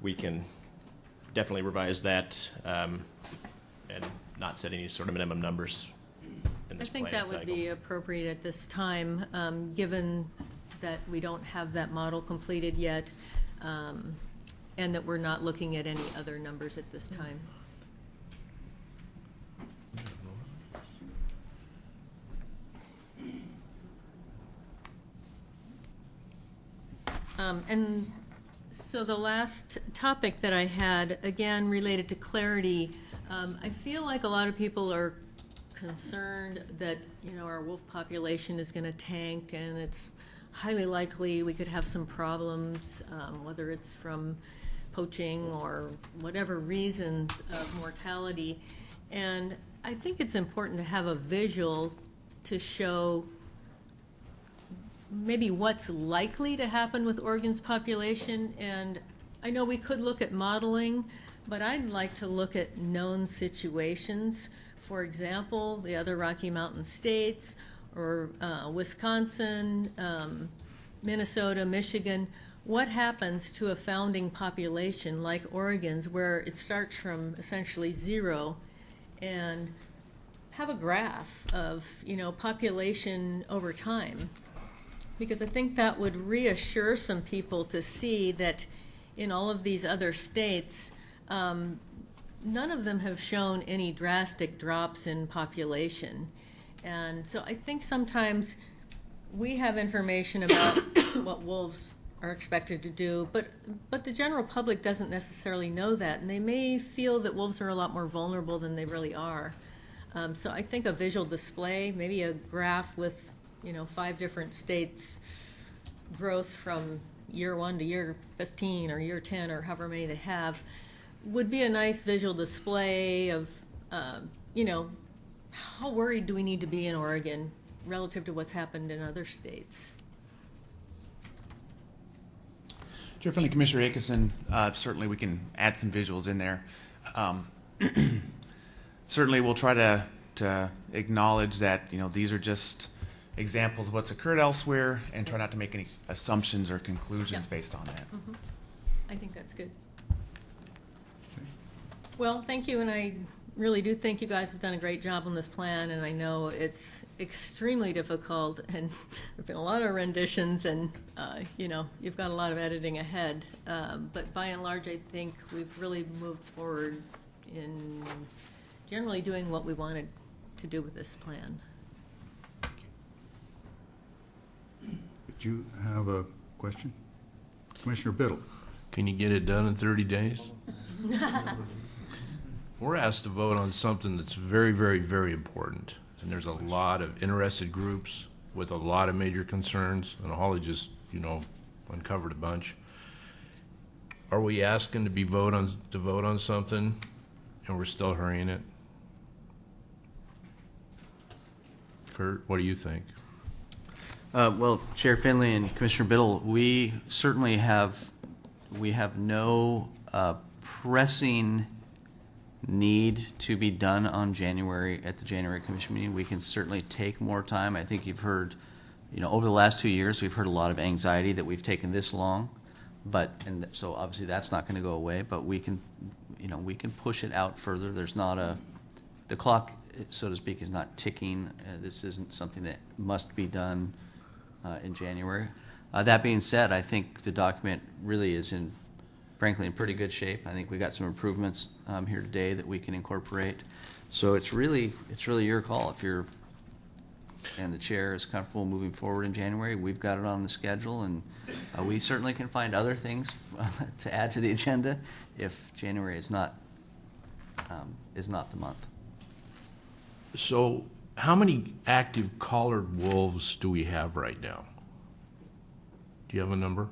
We can definitely revise that and not set any sort of minimum numbers in this planning cycle. I think that would be appropriate at this time, given that we don't have that model completed yet, and that we're not looking at any other numbers at this time. And So the last topic that I had, again, related to clarity, I feel like a lot of people are concerned that, our wolf population is going to tank, and it's highly likely we could have some problems, whether it's from poaching or whatever reasons of mortality. And I think it's important to have a visual to show maybe what's likely to happen with Oregon's population. And I know we could look at modeling, but I'd like to look at known situations. For example, the other Rocky Mountain states, or Wisconsin, Minnesota, Michigan. What happens to a founding population like Oregon's, where it starts from essentially zero, and have a graph of, population over time? Because I think that would reassure some people to see that in all of these other states, none of them have shown any drastic drops in population. And so I think sometimes we have information about what wolves are expected to do, but the general public doesn't necessarily know that, and they may feel that wolves are a lot more vulnerable than they really are. So I think a visual display, maybe a graph with 5 different states' growth from year 1 to year 15 or year 10 or however many they have, would be a nice visual display of, how worried do we need to be in Oregon relative to what's happened in other states? Chair Finley, Commissioner Akeson, certainly we can add some visuals in there. Certainly we'll try to acknowledge that these are just examples of what's occurred elsewhere, and try not to make any assumptions or conclusions based on that. Mm-hmm. I think that's good. Well, thank you, and I really do think you guys have done a great job on this plan, and I know it's extremely difficult, and there have been a lot of renditions, and you've got a lot of editing ahead. But by and large, I think we've really moved forward in generally doing what we wanted to do with this plan. Did you have a question? Commissioner Biddle. Can you get it done in 30 days? We're asked to vote on something that's very, very, very important. And there's a lot of interested groups with a lot of major concerns, and Holly just, uncovered a bunch. Are we asking to vote on something, and we're still hurrying it? Kurt, what do you think? Well, Chair Finley and Commissioner Biddle, we certainly have no pressing need to be done on at the January Commission meeting. We can certainly take more time. I think you've heard, over the last 2 years, we've heard a lot of anxiety that we've taken this long, and so obviously that's not going to go away. But we can push it out further. There's not the clock, so to speak, is not ticking. This isn't something that must be done in January. That being said, I think the document really is frankly in pretty good shape. I think we got some improvements here today that we can incorporate. So it's really your call. If you're and the chair is comfortable moving forward in January, we've got it on the schedule, and we certainly can find other things to add to the agenda if January is not the month. So how many active collared wolves do we have right now? Do you have a number?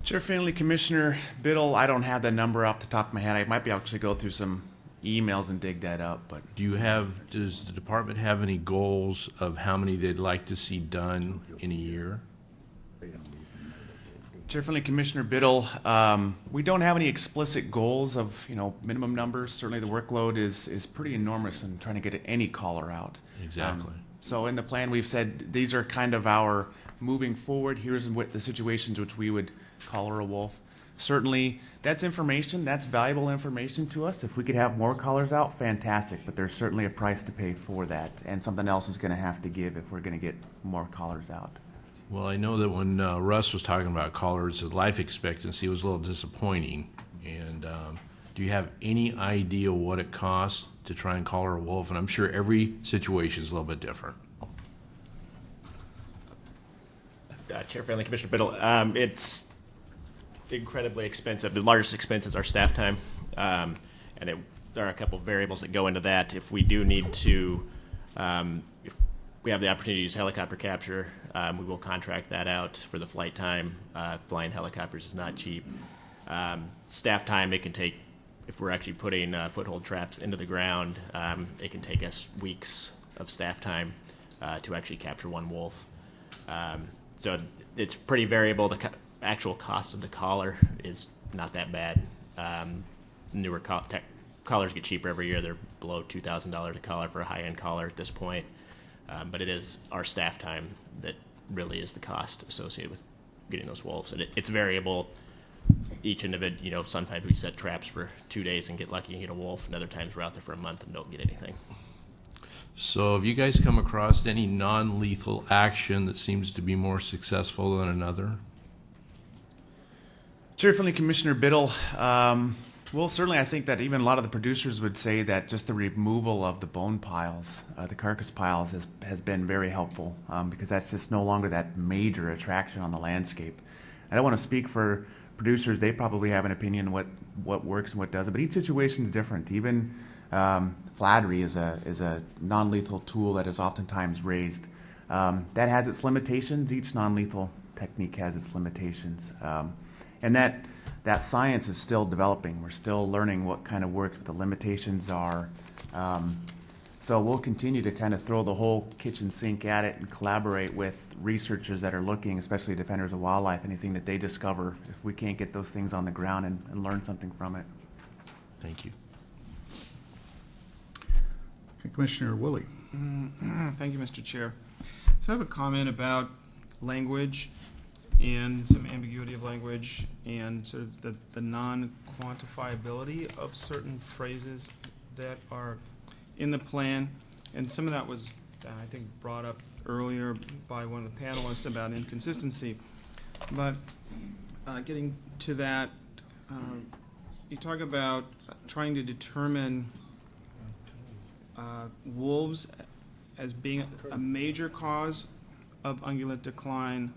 Chair Finley, Commissioner Biddle, I don't have that number off the top of my head. I might be able to go through some emails and dig that up. But does the department have any goals of how many they'd like to see done in a year? Chair Finley, Commissioner Biddle, we don't have any explicit goals of minimum numbers. Certainly the workload is pretty enormous in trying to get any caller out. Exactly. So in the plan we've said these are kind of our moving forward. Here's what the situations which we would collar a wolf. Certainly that's information, that's valuable information to us. If we could have more collars out, fantastic, but there's certainly a price to pay for that, and something else is going to have to give if we're going to get more collars out. Well, I know that when Russ was talking about collars, the life expectancy was a little disappointing. And do you have any idea what it costs to try and collar a wolf? And I'm sure every situation is a little bit different. Chair Finley, Commissioner Biddle, incredibly expensive. The largest expense is our staff time, and there are a couple of variables that go into that. If we do need to, if we have the opportunity to use helicopter capture, we will contract that out for the flight time. Flying helicopters is not cheap. Staff time, it can take, if we're actually putting foothold traps into the ground, it can take us weeks of staff time to actually capture one wolf. So it's pretty variable. The actual cost of the collar is not that bad. Newer collars get cheaper every year. They're below $2,000 a collar for a high-end collar at this point. But it is our staff time that really is the cost associated with getting those wolves. And it's variable. Each individual, sometimes we set traps for 2 days and get lucky and get a wolf, and other times we're out there for a month and don't get anything. So have you guys come across any non-lethal action that seems to be more successful than another? Chair-friendly Commissioner Biddle, well, certainly I think that even a lot of the producers would say that just the removal of the bone piles, the carcass piles, has been very helpful because that's just no longer that major attraction on the landscape. I don't want to speak for producers. They probably have an opinion what works and what doesn't, but each situation is different. Even flattery is a non-lethal tool that is oftentimes raised. That has its limitations. Each non-lethal technique has its limitations. And that science is still developing. We're still learning what kind of works, what the limitations are. So we'll continue to kind of throw the whole kitchen sink at it and collaborate with researchers that are looking, especially defenders of wildlife, anything that they discover, if we can't get those things on the ground and learn something from it. Thank you. Okay, Commissioner Woolley. Thank you, Mr. Chair. So I have a comment about language and some ambiguity of language and sort of the non-quantifiability of certain phrases that are in the plan. And some of that was, I think, brought up earlier by one of the panelists about inconsistency. But getting to that, you talk about trying to determine wolves as being a major cause of ungulate decline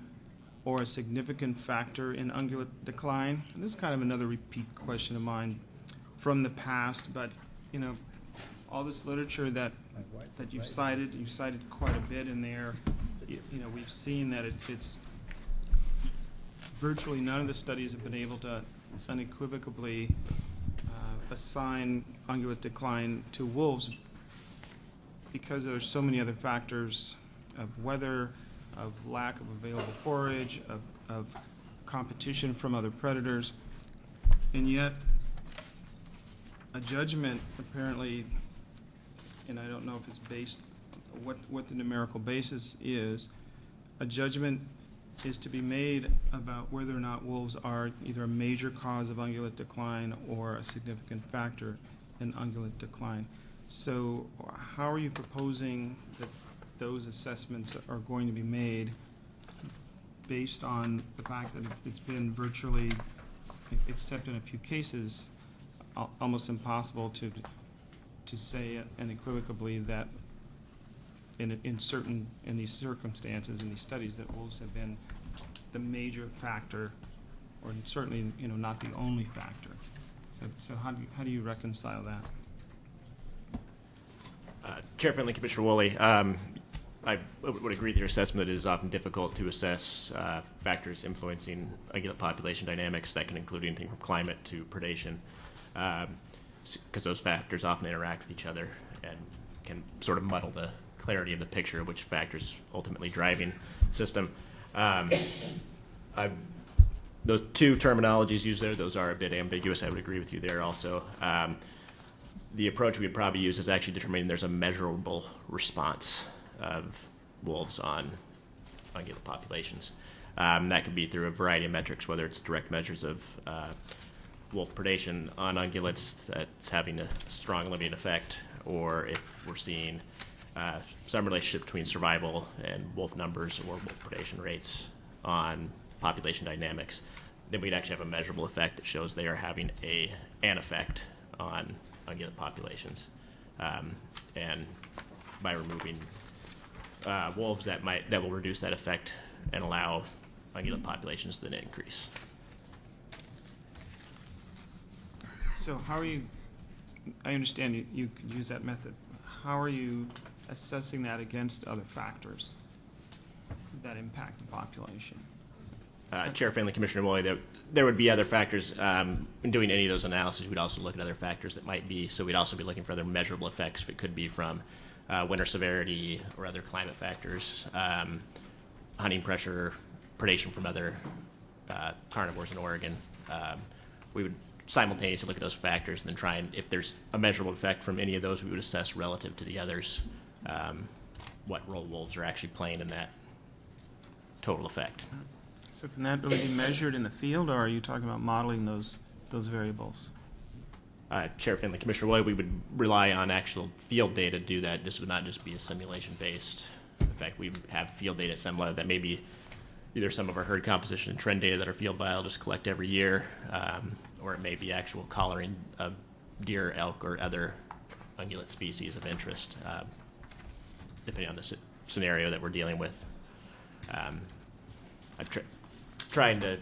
or a significant factor in ungulate decline. And this is kind of another repeat question of mine from the past, but all this literature that you've cited quite a bit in there. We've seen that it's virtually none of the studies have been able to unequivocally assign ungulate decline to wolves because there's so many other factors of weather, of lack of available forage, of competition from other predators, and yet a judgment apparently, and I don't know if it's based, what the numerical basis is, a judgment is to be made about whether or not wolves are either a major cause of ungulate decline or a significant factor in ungulate decline. So how are you proposing that those assessments are going to be made based on the fact that it's been virtually, except in a few cases, almost impossible to say unequivocally that in these circumstances, in these studies, that wolves have been the major factor, or certainly not the only factor. So how do you reconcile that? Chair-friendly Commissioner Woolley, I would agree with your assessment that it is often difficult to assess factors influencing ungulate population dynamics that can include anything from climate to predation, because those factors often interact with each other and can sort of muddle the clarity of the picture of which factors ultimately driving the system. Those two terminologies used there, those are a bit ambiguous. I would agree with you there also. The approach we'd probably use is actually determining there's a measurable response of wolves on ungulate populations. That could be through a variety of metrics, whether it's direct measures of wolf predation on ungulates that's having a strong limiting effect, or if we're seeing some relationship between survival and wolf numbers or wolf predation rates on population dynamics, then we'd actually have a measurable effect that shows they are having an effect on ungulate populations. And by removing wolves, that will reduce that effect and allow ungulate populations to then increase. So how are you, I understand you could use that method. How are you assessing that against other factors that impact the population? Chair Finley, Commissioner Moy, there would be other factors. In doing any of those analyses, we'd also look at other factors that might be, so we'd also be looking for other measurable effects. If it could be from winter severity or other climate factors, hunting pressure, predation from other carnivores in Oregon. We would simultaneously look at those factors and then try and, if there's a measurable effect from any of those, we would assess relative to the others what role wolves are actually playing in that total effect. So can that really be measured in the field, or are you talking about modeling those variables? Chair Finley, Commissioner Roy, we would rely on actual field data to do that. This would not just be a simulation-based effect. We have field data at some level that may be either some of our herd composition and trend data that our field biologists collect every year, or it may be actual collaring of deer, elk, or other ungulate species of interest, depending on the scenario that we're dealing with. I'm trying to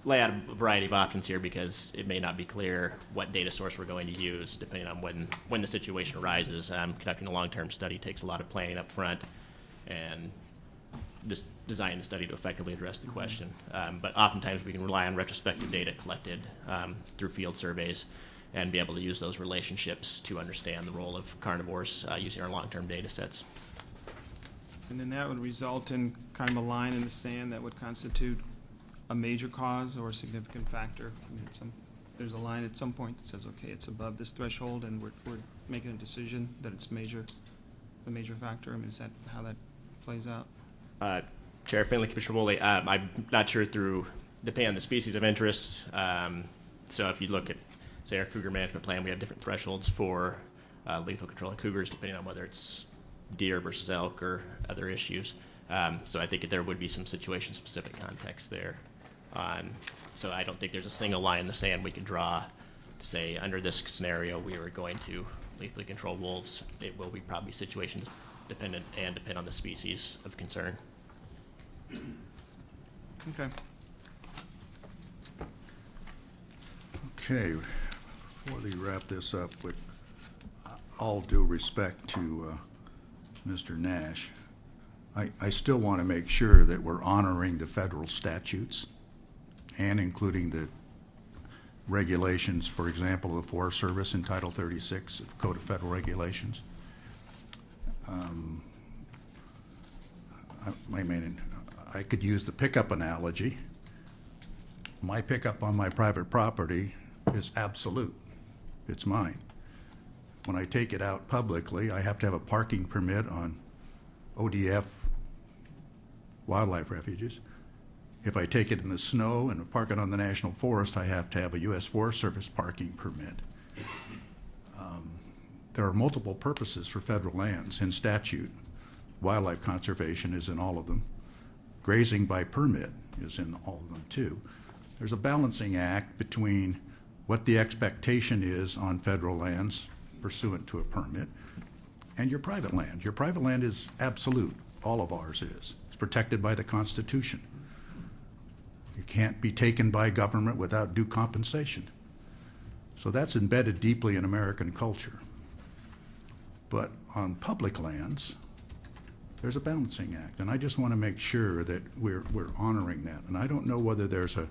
lay out a variety of options here because it may not be clear what data source we're going to use depending on when the situation arises. Conducting a long-term study takes a lot of planning up front and just design the study to effectively address the question. But oftentimes we can rely on retrospective data collected through field surveys and be able to use those relationships to understand the role of carnivores using our long-term data sets. And then that would result in kind of a line in the sand that would constitute a major cause or a significant factor. I mean, there's a line at some point that says, okay, it's above this threshold, and we're making a decision that it's the major factor. I mean, is that how that plays out? Chair Finley, Commissioner Woolley, I'm not sure depending on the species of interest. So if you look at, say, our cougar management plan, we have different thresholds for lethal control of cougars depending on whether it's deer versus elk or other issues. So I think there would be some situation-specific context there. So I don't think there's a single line in the sand we can draw to say under this scenario we are going to lethally control wolves. It will be probably situation-dependent and depend on the species of concern. Okay. Okay, before we wrap this up, with all due respect to Mr. Nash, I still want to make sure that we're honoring the federal statutes and including the regulations, for example, of the Forest Service in Title 36 of Code of Federal Regulations. I could use the pickup analogy. My pickup on my private property is absolute. It's mine. When I take it out publicly, I have to have a parking permit on ODF wildlife refuges. If I take it in the snow and park it on the National Forest, I have to have a U.S. Forest Service parking permit. There are multiple purposes for federal lands in statute. Wildlife conservation is in all of them. Grazing by permit is in all of them too. There's a balancing act between what the expectation is on federal lands pursuant to a permit and your private land. Your private land is absolute. All of ours is. It's protected by the Constitution. You can't be taken by government without due compensation. So that's embedded deeply in American culture. But on public lands, there's a balancing act, and I just want to make sure that we're honoring that. And I don't know whether there's a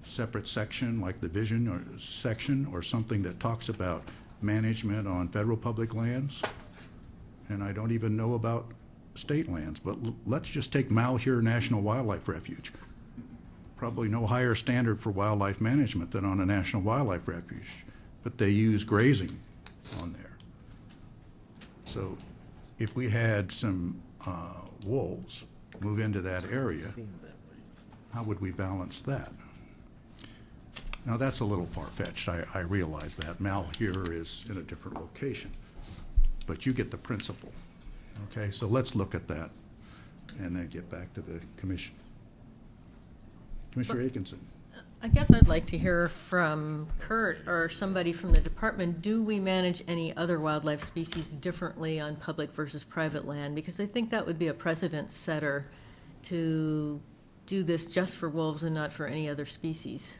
separate section like the vision or section or something that talks about management on federal public lands, and I don't even know about state lands. But let's just take Malheur National Wildlife Refuge. Probably no higher standard for wildlife management than on a national wildlife refuge, but they use grazing on there. So if we had some wolves move into that area, how would we balance that? Now that's a little far-fetched, I realize that. Malheur is in a different location, but you get the principle. Okay, so let's look at that and then get back to the commission. Commissioner Atkinson. I guess I'd like to hear from Kurt or somebody from the department. Do we manage any other wildlife species differently on public versus private land? Because I think that would be a precedent setter to do this just for wolves and not for any other species.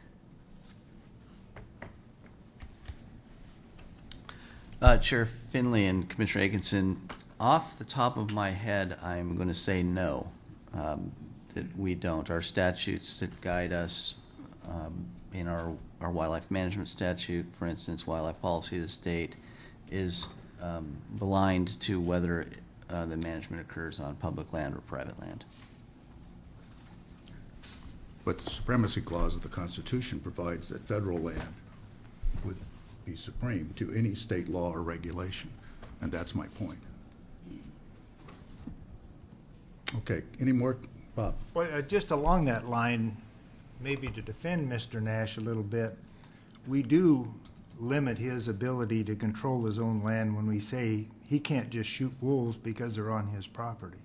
Chair Finley and Commissioner Atkinson, off the top of my head, I'm going to say no, that we don't. Our statutes that guide us in our wildlife management statute, for instance, wildlife policy of the state, is blind to whether the management occurs on public land or private land. But the supremacy clause of the Constitution provides that federal land would be supreme to any state law or regulation, and that's my point. Okay, any more, Bob? Well, just along that line, maybe to defend Mr. Nash a little bit, we do limit his ability to control his own land when we say he can't just shoot wolves because they're on his property.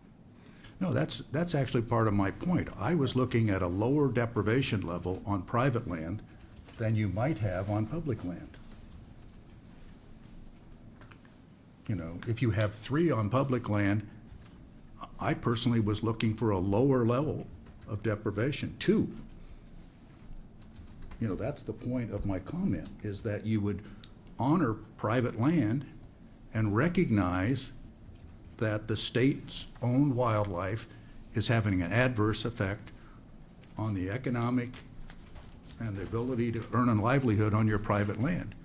No, that's actually part of my point. I was looking at a lower deprivation level on private land than you might have on public land. You know, if you have 3 on public land, I personally was looking for a lower level of deprivation, 2. You know, that's the point of my comment, is that you would honor private land and recognize that the state's own wildlife is having an adverse effect on the economic and the ability to earn a livelihood on your private land.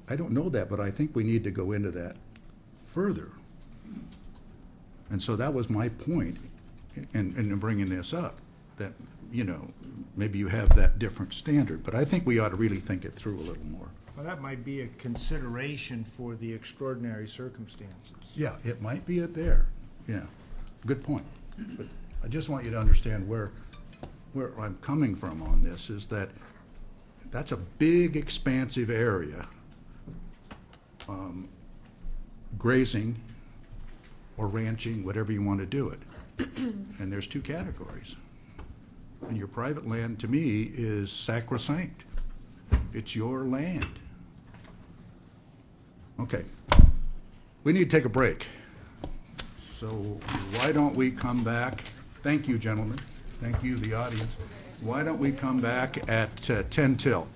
I don't know that, but I think we need to go into that further. And so that was my point in bringing this up, that, you know, maybe you have that different standard, but I think we ought to really think it through a little more. Well, that might be a consideration for the extraordinary circumstances. Yeah, it might be it there. Yeah, good point. But I just want you to understand where I'm coming from on this, is that that's a big, expansive area, grazing or ranching, whatever you want to do it. And there's 2 categories. And your private land, to me, is sacrosanct. It's your land. Okay. We need to take a break. So why don't we come back? Thank you, gentlemen. Thank you, the audience. Why don't we come back at 10 till?